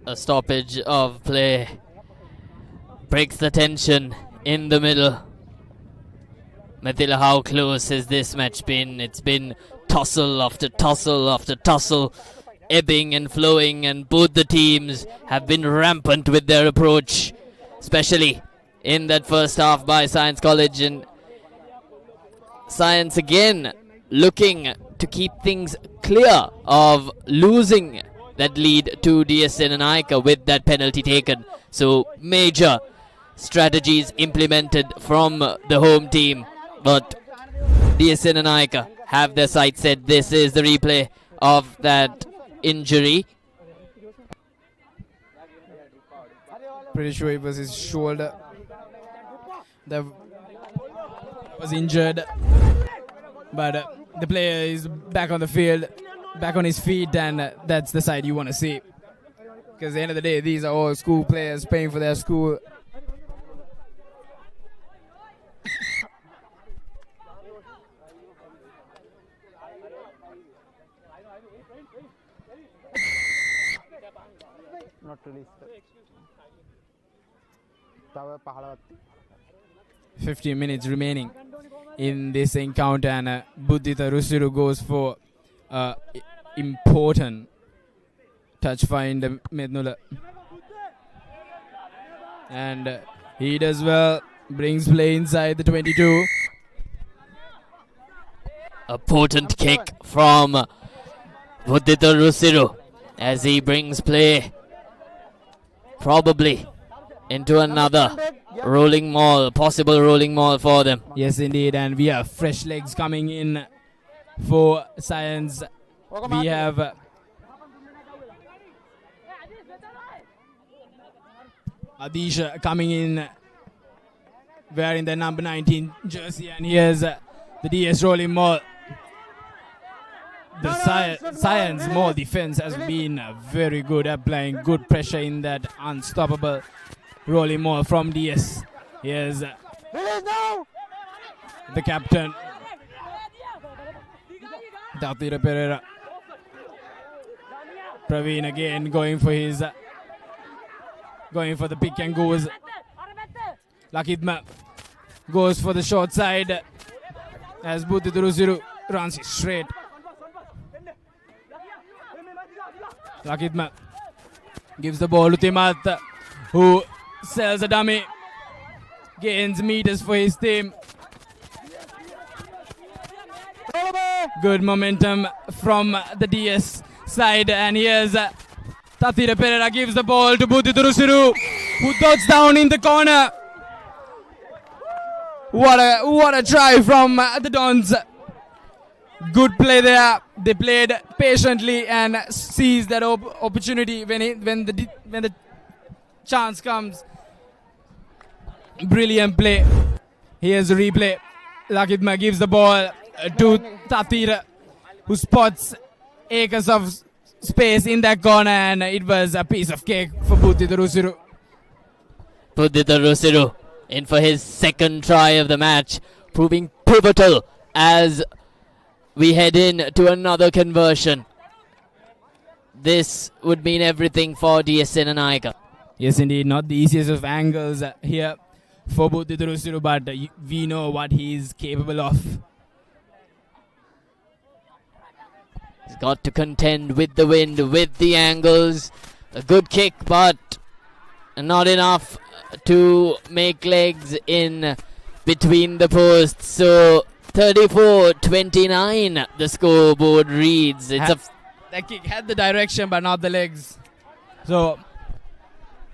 B: A stoppage of play breaks the tension in the middle. Mathila, how close has this match been? It's been tussle after tussle after tussle, ebbing and flowing, and both the teams have been rampant with their approach, especially in that first half by Science College. And Science again looking to keep things clear of losing that lead to D.S Senanayake with that penalty taken. So major strategies implemented from the home team, but D.S Senanayake have their sights set. This is the replay of that injury.
A: Pretty sure it was his shoulder that was injured, but the player is back on the field, back on his feet, and that's the side you want to see, because at the end of the day, these are all school players paying for their school.
C: Not released.
A: 15 minutes remaining in this encounter, and Buddhita Rusiru goes for important touch find Mednula, and he does well, brings play inside the 22.
B: A potent kick from Buddhita Rusiru as he brings play probably into another rolling maul, possible rolling maul for them.
A: Yes, indeed, and we have fresh legs coming in for Science. We have Adisha coming in wearing the number 19 jersey, and here's the DS rolling mall. The Science mall defense has been very good, applying good pressure in that unstoppable rolling mall from DS. Here's the captain, ThePapare. Praveen again going for the pick and goes. Lakidma goes for the short side as Buddhidurusiru runs it straight. Lakidma gives the ball to Timat, who sells a dummy, gains meters for his team. Good momentum from the DS side, and here's Tatira Pereira gives the ball to Buddhidurusiru, who dots down in the corner. What a try from the Dons. Good play there. They played patiently and seized that opportunity when the chance comes. Brilliant play. Here's a replay. Lakidma gives the ball to Tatira, who spots acres of space in that corner, and it was a piece of cake for Buddhidurusiru.
B: Buddhidurusiru in for his second try of the match, proving pivotal as we head in to another conversion. This would mean everything for D.S Senanayake.
A: Yes, indeed. Not the easiest of angles here for Buddhidurusiru, but we know what he is capable of.
B: He's got to contend with the wind, with the angles. A good kick, but not enough to make legs in between the posts. So 34-29 the scoreboard reads.
A: That kick had the direction but not the legs. So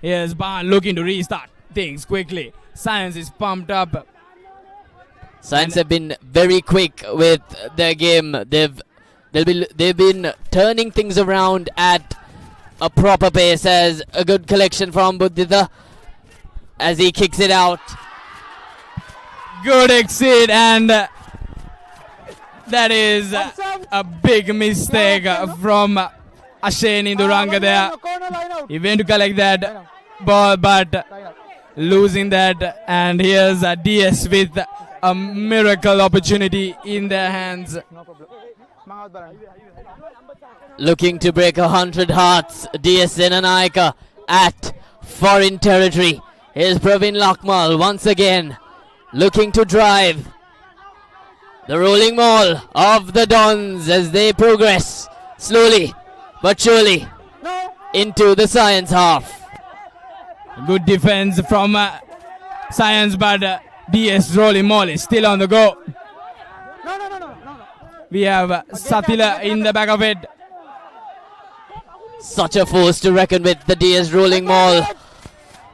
A: here's Bahan looking to restart things quickly. Science is pumped up.
B: Science have been very quick with their game. They've been turning things around at a proper pace, as a good collection from Buddhida as he kicks it out.
A: Good exit, and that is a big mistake from Asheni Duranga there. He went to collect that ball, but losing that, and here's a DS with a miracle opportunity in their hands.
B: Looking to break 100 hearts, D.S Senanayake at foreign territory. Here's Praveen Lakmal once again, looking to drive the rolling maul of the Dons as they progress slowly but surely into the Science half.
A: Good defense from Science, but DS rolling maul is still on the go. We have Satila in the back of it.
B: Such a force to reckon with, the DS rolling maul.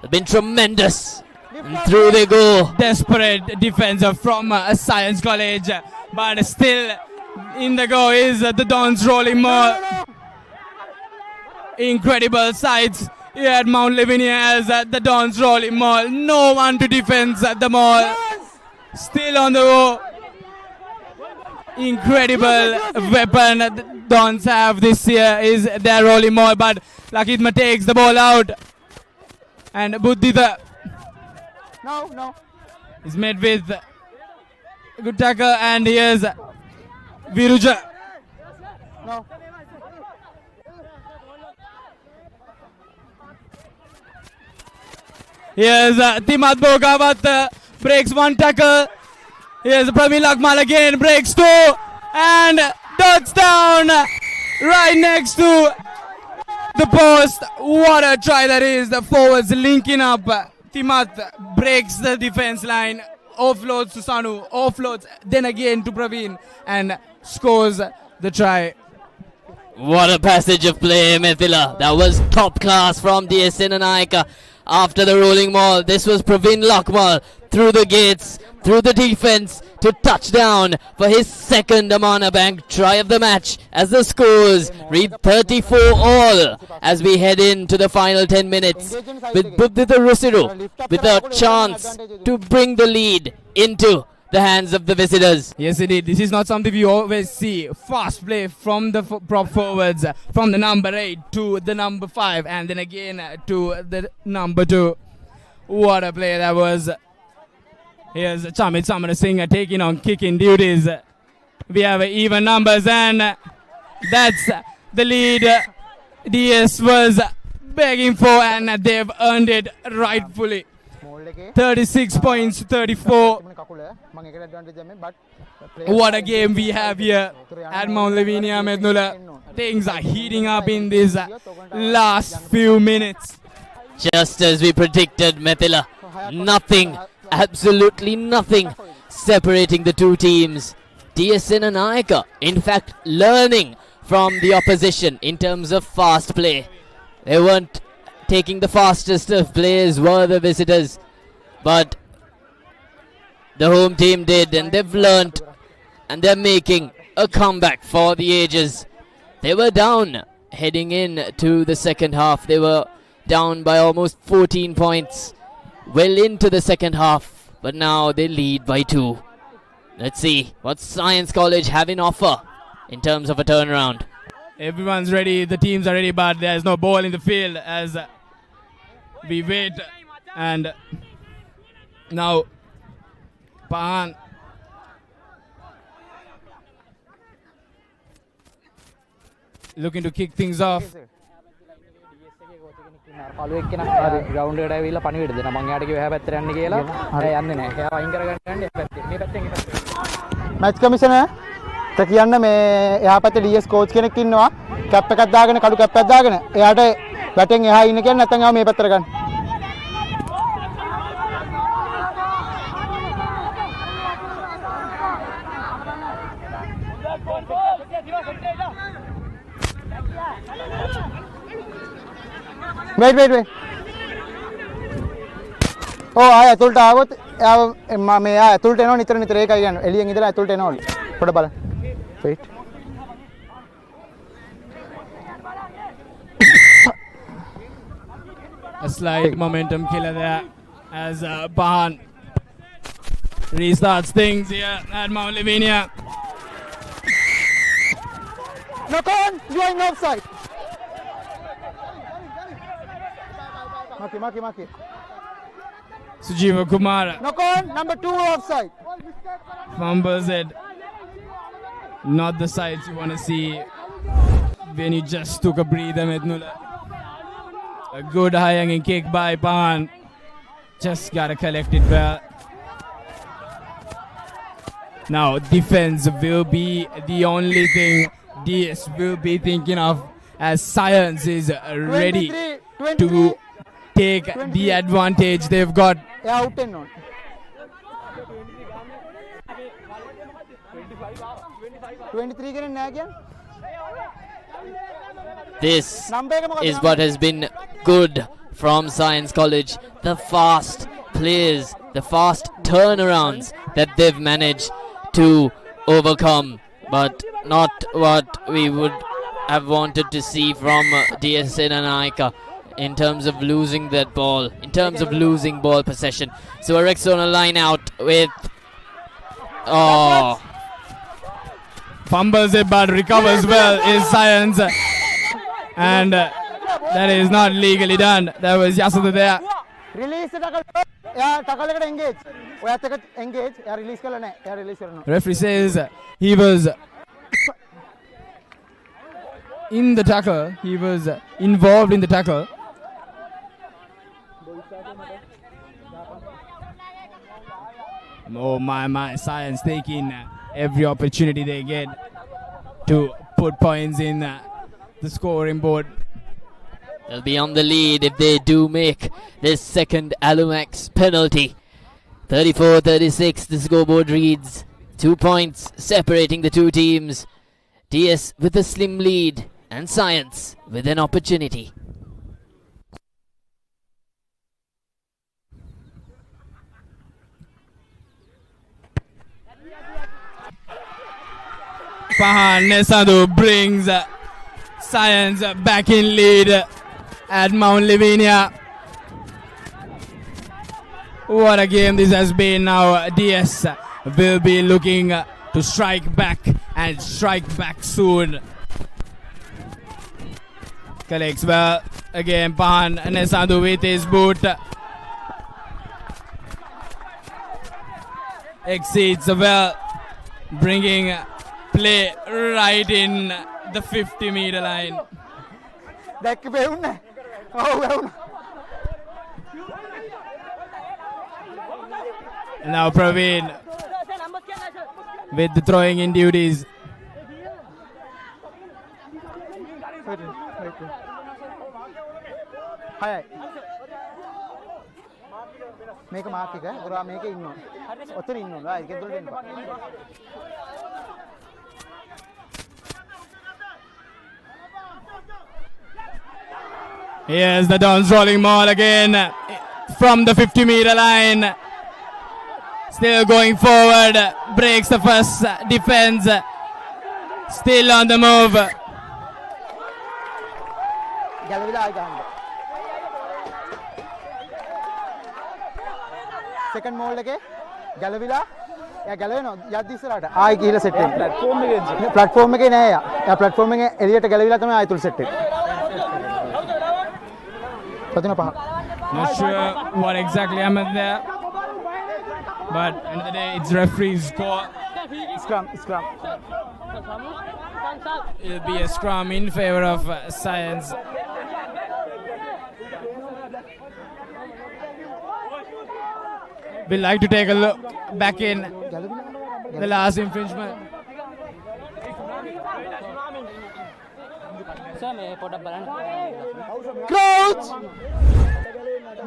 B: It's been tremendous. And through they go.
A: Desperate defense from Science College, but still in the go is the Dons rolling maul. Incredible sights here at Mount Lavinia as the Dons rolling maul. No one to defend the maul. Still on the go. Incredible weapon the Dons have this year is their rolling maul, but Lakidma takes the ball out, and Buddhida is met with a good tackle, and here's Viruja. Here's Timat Bogawat, breaks one tackle. Here's Praveen Lakmal again, breaks two, and dots down right next to the post. What a try that is. The forwards linking up. Timat breaks the defense line, offloads to Sanu, offloads then again to Praveen, and scores the try.
B: What a passage of play, Mithila. That was top class from D.S Senanayake. After the rolling maul, this was Praveen Lakmal through the gates, through the defense to touchdown for his second Amana Bank try of the match as the scores read 34 all as we head into the final 10 minutes with Buddhita Rusiru with a chance to bring the lead into the hands of the visitors.
A: Yes, indeed. This is not something we always see. Fast play from the prop forwards, from the number 8 to the number 5, and then again to the number 2. What a play that was. Here's Chamit Samarasinghe taking on kicking duties. We have even numbers, and that's the lead DS was begging for, and they've earned it rightfully. 36 points, 34. What a game we have here at Mount Lavinia, Mednula. Things are heating up in these last few minutes.
B: Just as we predicted, Methila. Nothing, absolutely nothing separating the two teams. D.S Senanayake, in fact, learning from the opposition in terms of fast play. They weren't taking the fastest of players, were the visitors. But the home team did, and they've learnt, and they're making a comeback for the ages. They were down heading in to the second half. They were down by almost 14 points well into the second half, but now they lead by 2. Let's see what Science College have in offer in terms of a turnaround.
A: Everyone's ready, the teams are ready, but there's no ball in the field as we wait. And now Pahan looking to kick things off.
C: Ground එකට ඇවිල්ලා පණිවිඩ දෙනවා. මං යාට කිව්වා එහා පැත්තට යන්න කියලා. එයා යන්නේ නැහැ. එයා වයින් කරගන්න යන්නේ මේ පැත්තෙන්. මැච් කමිෂනර් ට කියන්න මේ එහා පැත්තේ DS කෝච් කෙනෙක් ඉන්නවා. කැප් එකක් දාගෙන කළු කැප් එකක් දාගෙන එයාට බැටෙන් එහා ඉන්න කියන්නේ නැත්නම් එයා මේ පැත්තට ගන්න. Wait. Oh, ආය ඇතුළට ආවොත් එයා මේ ආය ඇතුළට එනවා නිතර ඒකයි කියන්නේ. එළියෙන් ඉඳලා ඇතුළට එනවලු. පොඩ බලන්න. Wait.
A: A slight momentum killer there as Pahan restarts things here at Mount Lavinia.
C: Knock on, you are in offside. Maki.
A: Sujiva Kumar
C: Knock on, number 2 offside.
A: fumbles it. Not the sights you want to see when you just took a breather, Mednula. A good high hanging kick by Pahan. Just gotta collect it well. Now defense will be the only thing DS will be thinking of as Science is ready
C: 23.
A: to take the advantage they've got.
C: Out and on. 23 කෙනෙක් නෑ කියන්නේ.
B: This is what has been good from Science College. The fast plays, the fast turnarounds that they've managed to overcome, but not what we would have wanted to see from D.S Senanayake in terms of losing that ball, in terms of losing ball possession. So a Rexona line out with
A: fumbles it but recovers well is Science, and that is not legally done. That was Yasuda there.
C: Release the tackle. එයා tackle එකට engage. ඔයත් එක්ක engage. එයා release කරලා නැහැ. එයා release කරනවා.
A: Referee says he was in the tackle. He was involved in the tackle. Oh my, Science taking every opportunity they get to put points in the scoring board.
B: They'll be on the lead if they do make this second Alumax penalty. 34-36 the scoreboard reads. 2 points separating the two teams. DS with a slim lead and Science with an opportunity.
A: Pahan Nesadu brings Science back in lead at Mount Lavinia. What a game this has been now. DS will be looking to strike back and strike back soon. Collects well again. Pahan Nesadu with his boot. Exceeds well, bringing play right in the 50-meter line. Now Praveen with the throwing in duties.
C: Hi. Make a mark, or make it no. I get the
A: Here's the Dons rolling ball again from the 50-meter line. Still going forward, breaks the first defense. Still on the move.
C: Second mold again. Galavila. Yeah, Galavino. Yaddi Sarata. I kill a set. Platform again. Yeah, platform again. Elliot Galavila. I will set it.
A: Not sure what exactly happened there, but end of the day, it's referee's call.
C: Scrum.
A: It'll be a scrum in favor of Science. We'd like to take a look back in the last infringement.
C: Crouch!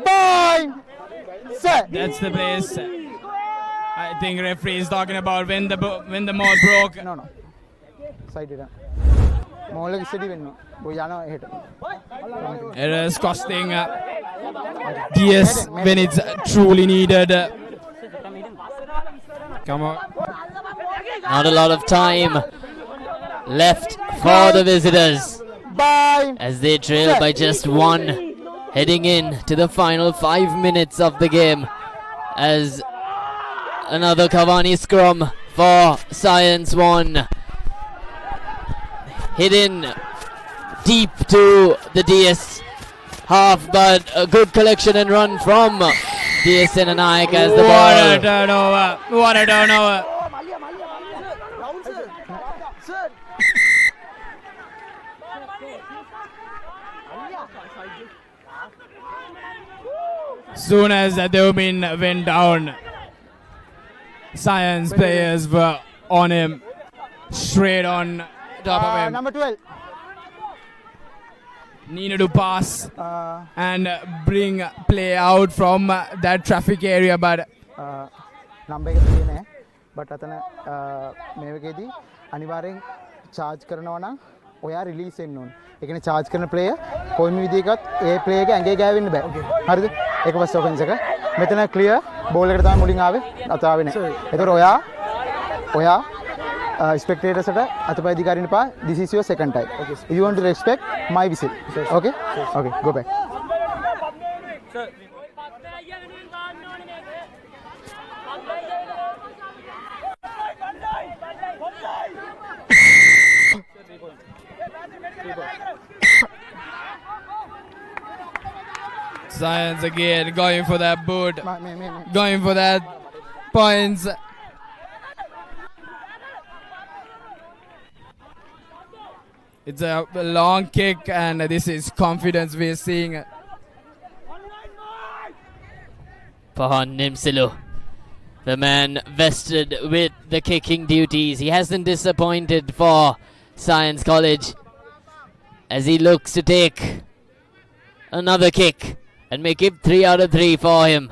C: Bind! Set!
A: That's the place. I think referee is talking about when the mall broke.
C: No. Side it. Mall is steady when hit.
A: It is costing DS when it's truly needed. Come on.
B: Not a lot of time left for the visitors as they trail by just one, heading in to the final 5 minutes of the game, as another Cavani scrum for Science 1, hidden deep to the DS half, but a good collection and run from D.S Senanayake as the ball.
A: What a turnover. Soon as Deomin went down, Science players were on him, straight on top of him.
C: Number 12.
A: Needed to pass and bring play out from that traffic area, but
C: number 3 but atana mevagedi aniwaren charge කරනවා නම් ඔයා release වෙන්න ඕන. ඒ කියන්නේ charge කරන player කොයිම විදිහකත් ඒ player එක ඇඟේ ගෑවෙන්න බෑ. හරිද? ඒක පස්සේ offense එක. මෙතන clear ball එකට තමයි මුලින් ආවේ. අතාවේ නෑ. ඒතකොට ඔයා spectators ට අතපය දිගාරින්න පා. This is your second time. You want to respect my whistle. Okay? Okay, go back.
A: Science again going for that boot, going for that points. It's a long kick, and this is confidence we're seeing.
B: Pahan Nimsilu, the man vested with the kicking duties. He hasn't disappointed for Science College as he looks to take another kick and make it 3 out of 3 for him.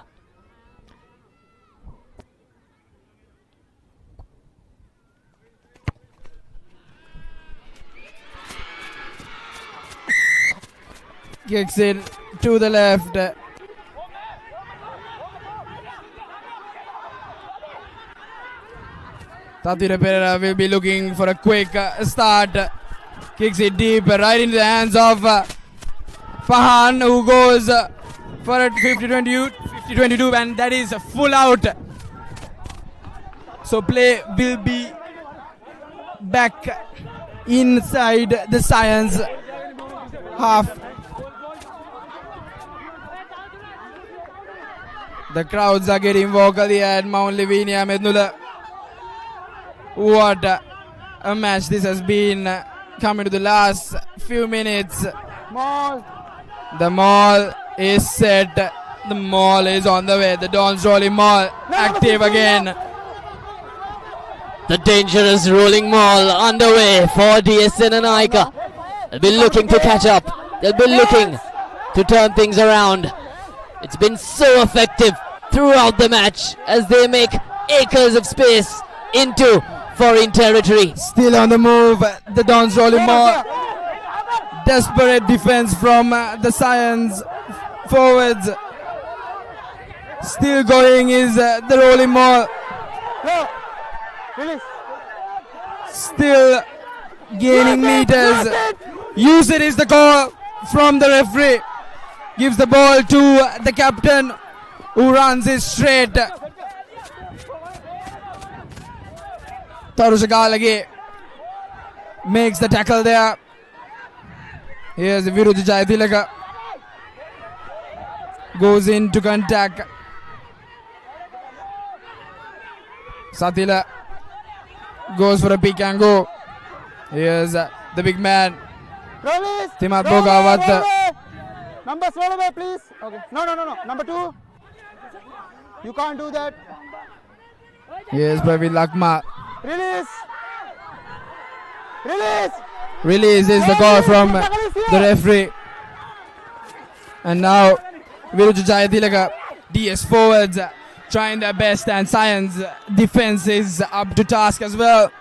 A: Kicks it to the left. ThePapare will be looking for a quick start. Kicks it deep right into the hands of Fahan, who goes for a 50-22, and that is a full out. So play will be back inside the Science half. The crowds are getting vocal here at Mount Lavinia, Mednula. What a match this has been, coming to the last few minutes. The maul is set. The maul is on the way. The Dons rolling maul active again.
B: The dangerous rolling maul underway for D.S Senanayake. They'll be looking to catch up. They'll be looking to turn things around. It's been so effective throughout the match as they make acres of space into foreign territory.
A: Still on the move, the Dons rolling maul. Desperate defense from the Science forwards. Still going is the rolling maul. Still gaining meters. Use it is the call from the referee. Gives the ball to the captain, who runs it straight. Tarushagalage makes the tackle there. Here's Viruddha Jayatilaka. Goes into contact. Satila goes for a pick and go. Here's the big man. Timat Bogawat.
C: Numbers roll away, please. Okay. No. Number 2. You can't do that.
A: Here's Praveen Lakma.
C: Release. Release.
A: Release is the call from the referee. And now Viruddha Jayatilaka. DS forwards trying their best, and Science defense is up to task as well.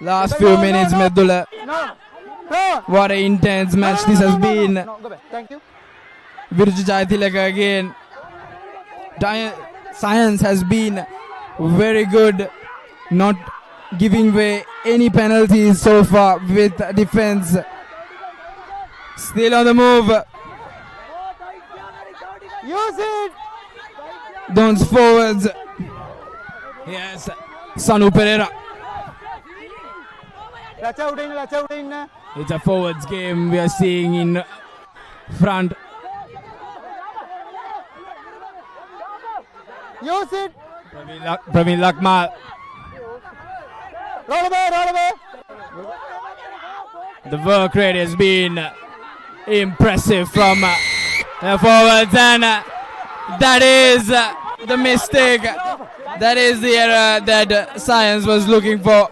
A: Last few minutes, Medula. What an intense match this has been.
C: Thank you.
A: Viruddha Jayatilaka again. Science has been very good, not giving away any penalties so far with defense. Still on the move.
C: Use it.
A: Dons forwards. Yes, Sanu Pereira. It's a forwards game we are seeing in front.
C: Use it.
A: Praveen Lakma.
C: Roll away.
A: The work rate has been impressive from the forwards, and that is the mistake. That is the error that Science was looking for.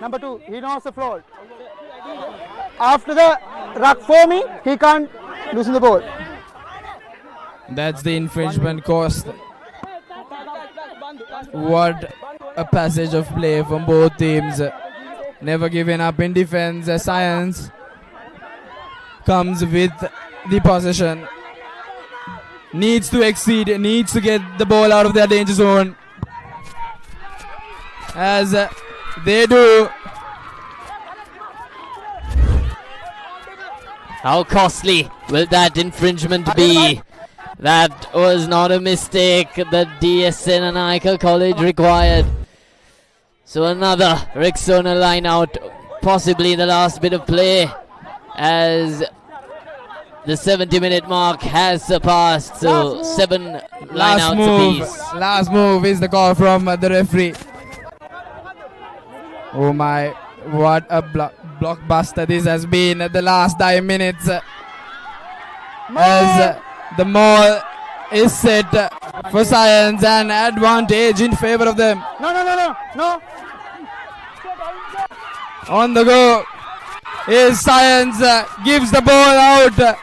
C: Number 2, he knows the floor. After the ruck forming, he can't loosen the ball.
A: That's the infringement cost. What a passage of play from both teams. Never giving up in defense. Science comes with the possession. Needs to exceed, needs to get the ball out of their danger zone. As they do.
B: How costly will that infringement be? That was not a mistake that D.S Senanayake College required. So another Rexona line out, possibly in the last bit of play, as the 70-minute mark has surpassed. So 7 line outs apiece.
A: Last move is the call from the referee. Oh my, what a blockbuster this has been the last 9 minutes. As the maul is set for Science, and advantage in favor of them.
C: No.
A: On the go is Science, gives the ball out.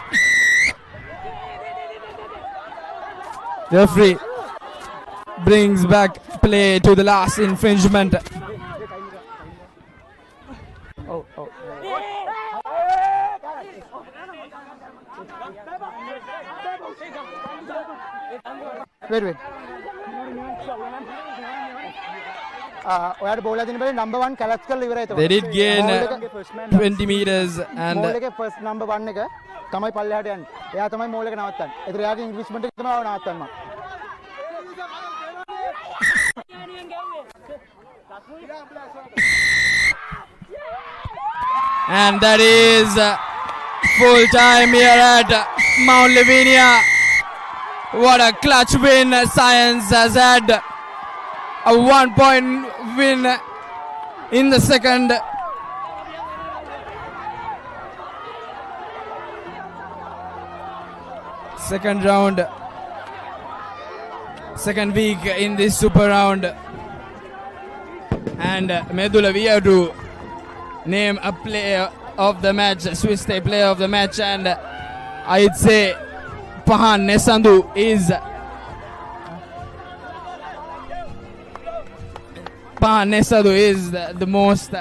A: Referee brings back play to the last infringement.
C: Wait. ඔයාට බෝල දෙන්න බැරි number 1 කැලස් කරලා ඉවරයි එතකොට.
A: They did gain 20 meters and
C: මෝල් එකේ first number 1 එක තමයි පල්ලෙහාට යන්නේ. එයා තමයි මෝල් එක නවත්තන්නේ. ඒතර එයාගේ ඉන්වෙස්ට්මන්ට් එක තමයි නවත්තන්න.
A: And that is full time here at Mount Lavinia. What a clutch win. Science has had a 1-point win in the second. Second round. Second week in this super round. And Medula, we have to name a player of the match, Swiss State player of the match, and I'd say Pahan Nesandu is the most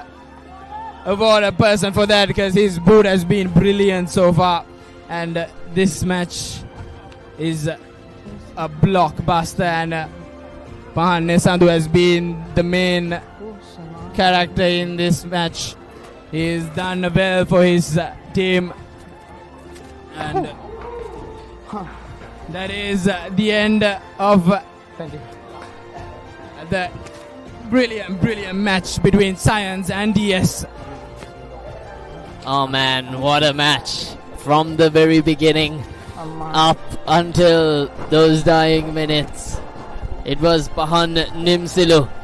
A: awarded person for that, because his boot has been brilliant so far, and this match is a blockbuster, and Pahan Nesandu has been the main character in this match. He's done well for his team, and that is the end of the brilliant match between Science and DS.
B: Oh man, what a match. From the very beginning up until those dying minutes. It was Pahan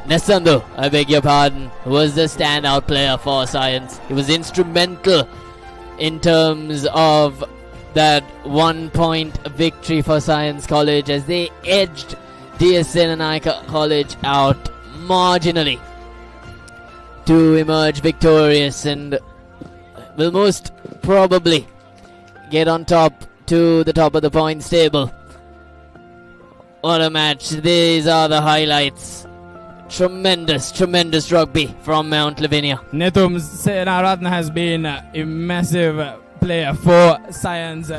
B: Nesandu, I beg your pardon, who was the standout player for Science. He was instrumental in terms of that 1-point victory for Science College as they edged D.S Senanayake College out marginally to emerge victorious and will most probably get on top to the top of the points table. What a match. These are the highlights. Tremendous rugby from Mount Lavinia.
A: Netum Senaratna has been a massive player for Science.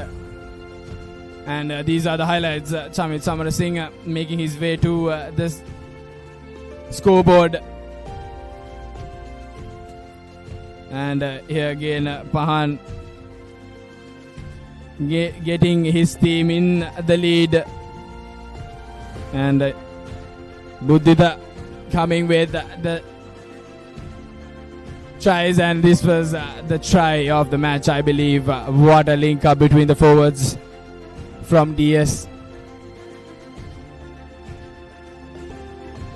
A: And these are the highlights. Chamit Samarasingh making his way to this scoreboard. And here again, Pahan getting his team in the lead. And Buddhita coming with the tries, and this was the try of the match, I believe. What a link up between the forwards from DS.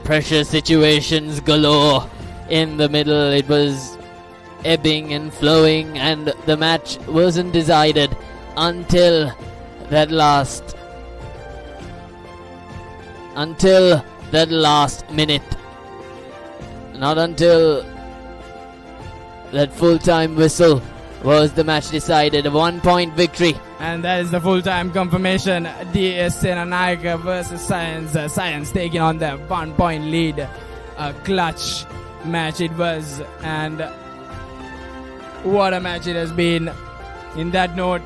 B: Pressure situations galore in the middle. It was ebbing and flowing, and the match wasn't decided until that last minute. Not until that full-time whistle was the match decided. A 1-point victory.
A: And that is the full-time confirmation. D.S Senanayake versus Science. Science taking on the 1-point lead. A clutch match it was. And what a match it has been. In that note,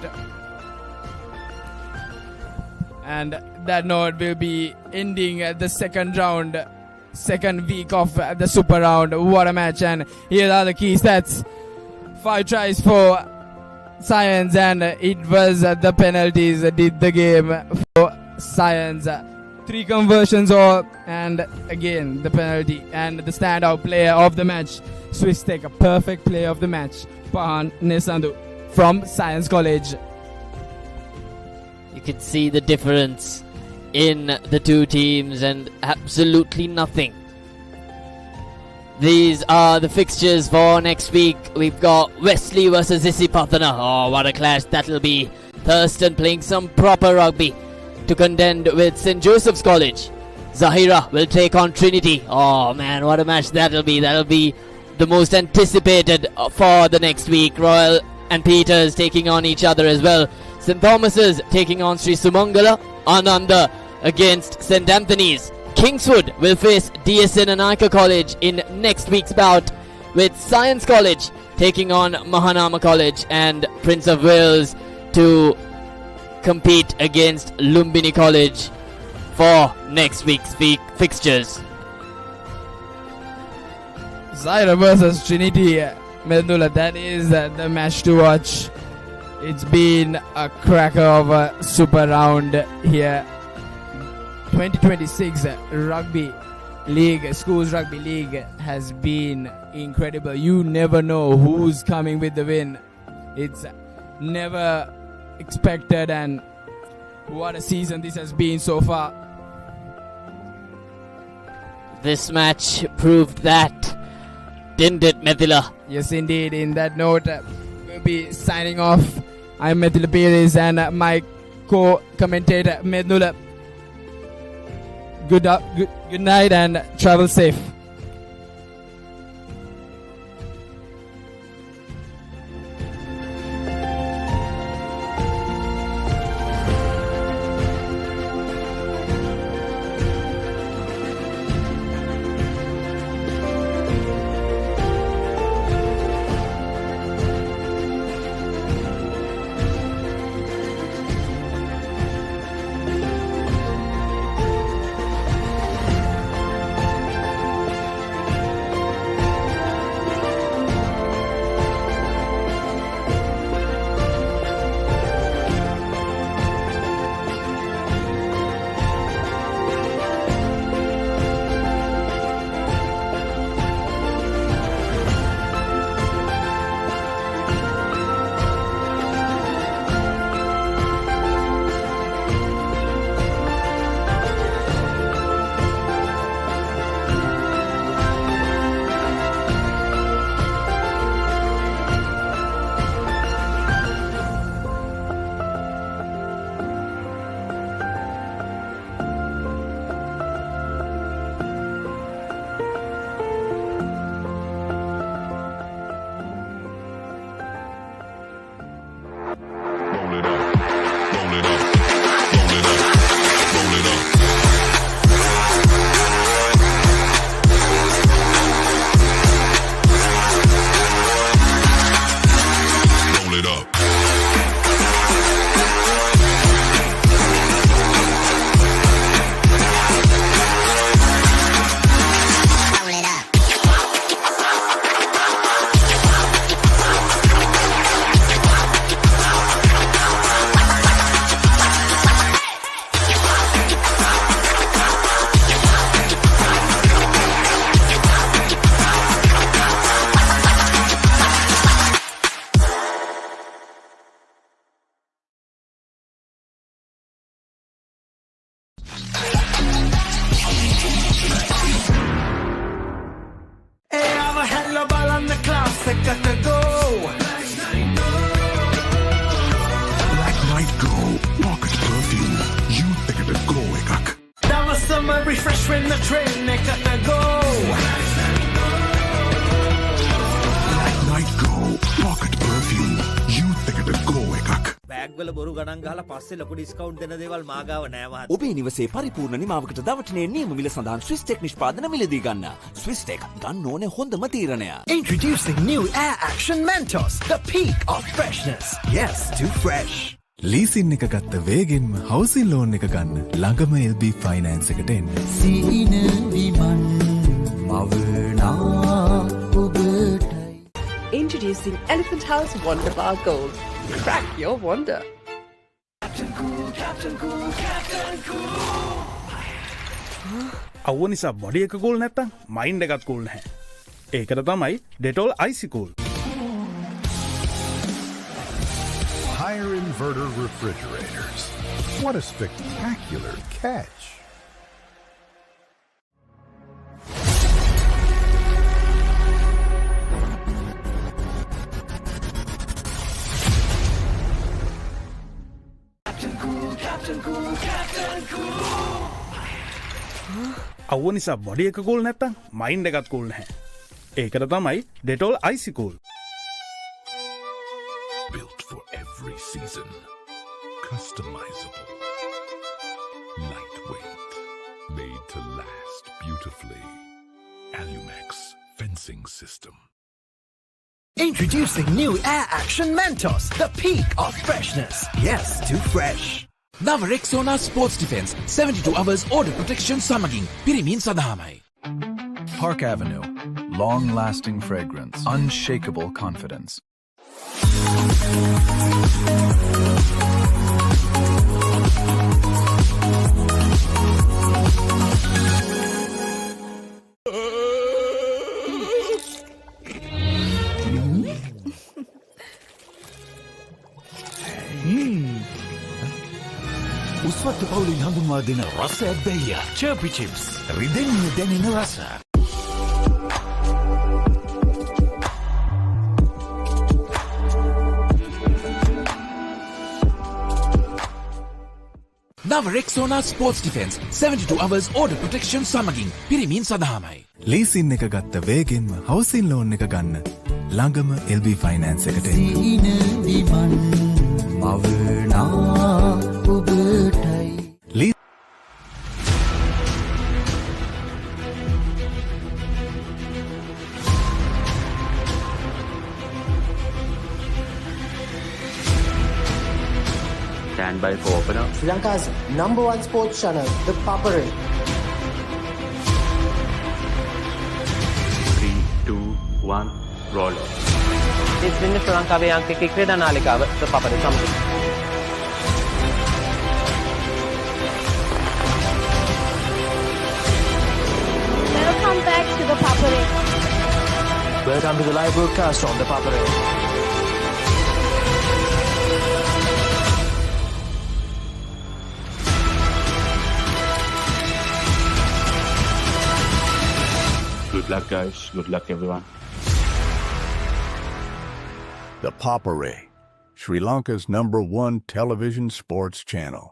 A: and that note will be ending the second round, second week of the super round. What a match. And here are the key stats. 5 tries for Science, and it was the penalties that did the game for Science. 3 conversions all, and again the penalty. And the standout player of the match, Swiss Tech, a perfect player of the match, Pahan Nesandu from Science College.
B: You could see the difference in the two teams, and absolutely nothing. These are the fixtures for next week. We've got Wesley versus Isipathana. Oh, what a clash that'll be. Thurston playing some proper rugby to contend with St. Joseph's College. Zahira will take on Trinity. Oh man, what a match that'll be. That'll be the most anticipated for the next week. Royal and Peters taking on each other as well. St. Thomas's taking on Sri Sumangala. Ananda against St. Anthony's. Kingswood will face D.S Senanayake College in next week's bout, with Science College taking on Mahanama College, and Prince of Wales to compete against Lumbini College for next week's fixtures.
A: Zaire versus Trinity Medula, that is the match to watch. It's been a cracker of a super round here. 2026 Rugby League, Schools Rugby League has been incredible. You never know who's coming with the win. It's never expected, and what a season this has been so far.
B: This match proved that, didn't it, Methila?
A: Yes, indeed. In that note, we'll be signing off. I'm Methila Perez and my co-commentator Mednula. Good night and travel safe.
U: Refreshment the train nekkata go.
F: Black Night Go Pocket Perfume. Youth එකට go එකක්.
J: Bag වල බොරු ගණන් ගහලා පස්සේ ලොකු discount දෙන දේවල් මාගාව නෑ මහත්තයා.
H: ඔබේ නිවසේ පරිපූර්ණ නිමාවකට දවටනේ නියම මිල සඳහන් ස්විස් ටෙක් නිෂ්පාදන මිලදී ගන්න. ස්විස් ටෙක් ගන්න ඕනේ හොඳම තීරණය.
I: Introducing new Air Action Mentos, the peak of freshness. Yes, too fresh.
P: Leasing එක ගත්ත වේගෙන්ම හවුසින් ලෝන් එක ගන්න ළඟම LB ෆයිනෑන්ස් එකට එන්න.
U: සීන විමන් මවනා ඔබටයි.
R: Introducing Elephant House Wonder Bar Gold. Crack your wonder.
U: Captain Cool, Captain Cool, Captain Cool.
O: අවුව නිසා body එක cool නැත්තම් මයින්ඩ් එකත් කූල් නැහැ. ඒකට තමයි Dettol Icy Cool.
F: Higher inverter refrigerators. What a spectacular catch.
U: Captain Cool, Captain Cool, Captain Cool.
O: අවුව නිසා body එක cool නැත්තම් මයින්ඩ් එකත් කූල් නැහැ. ඒකට තමයි Dettol Icy Cool.
F: Built for every season. Customizable. Lightweight. Made to last beautifully. Alumex fencing system.
I: Introducing new Air Action Mentos, the peak of freshness. Yes, too fresh.
T: නව Rexona sports defence 72 hours order protection සමගින් පිරිමින් සඳහාමයි.
K: Park Avenue. Long-lasting fragrance. Unshakable confidence.
N: උස්වත්ත පවුලින් හඳුන්වා දෙන රස ඇබ්බැහිය චර්පි chips රිදෙන්නේ දැනෙන රස.
T: නව Rexona sports defence 72 hours order protection සමගින් පිරිමින් සඳහාමයි.
P: ලීසින් එක ගත්ත වේගෙන්ම හවසින් ලෝන් එක ගන්න ළඟම LB ෆයිනෑන්ස් එකට එන්න.
L: Stand by for opener.
M: Sri Lanka's #1 sports channel, ThePapare.
L: 3, 2, 1, roll.
X: This is Sri Lankaවේ අංක 1 ක්‍රීඩා නාලිකාව ThePapare සමගින්.
Y: Welcome back to ThePapare.
M: Welcome to the live broadcast on ThePapare.
L: Good luck, guys. Good luck, everyone.
F: The Papare, Sri Lanka's #1 television sports channel.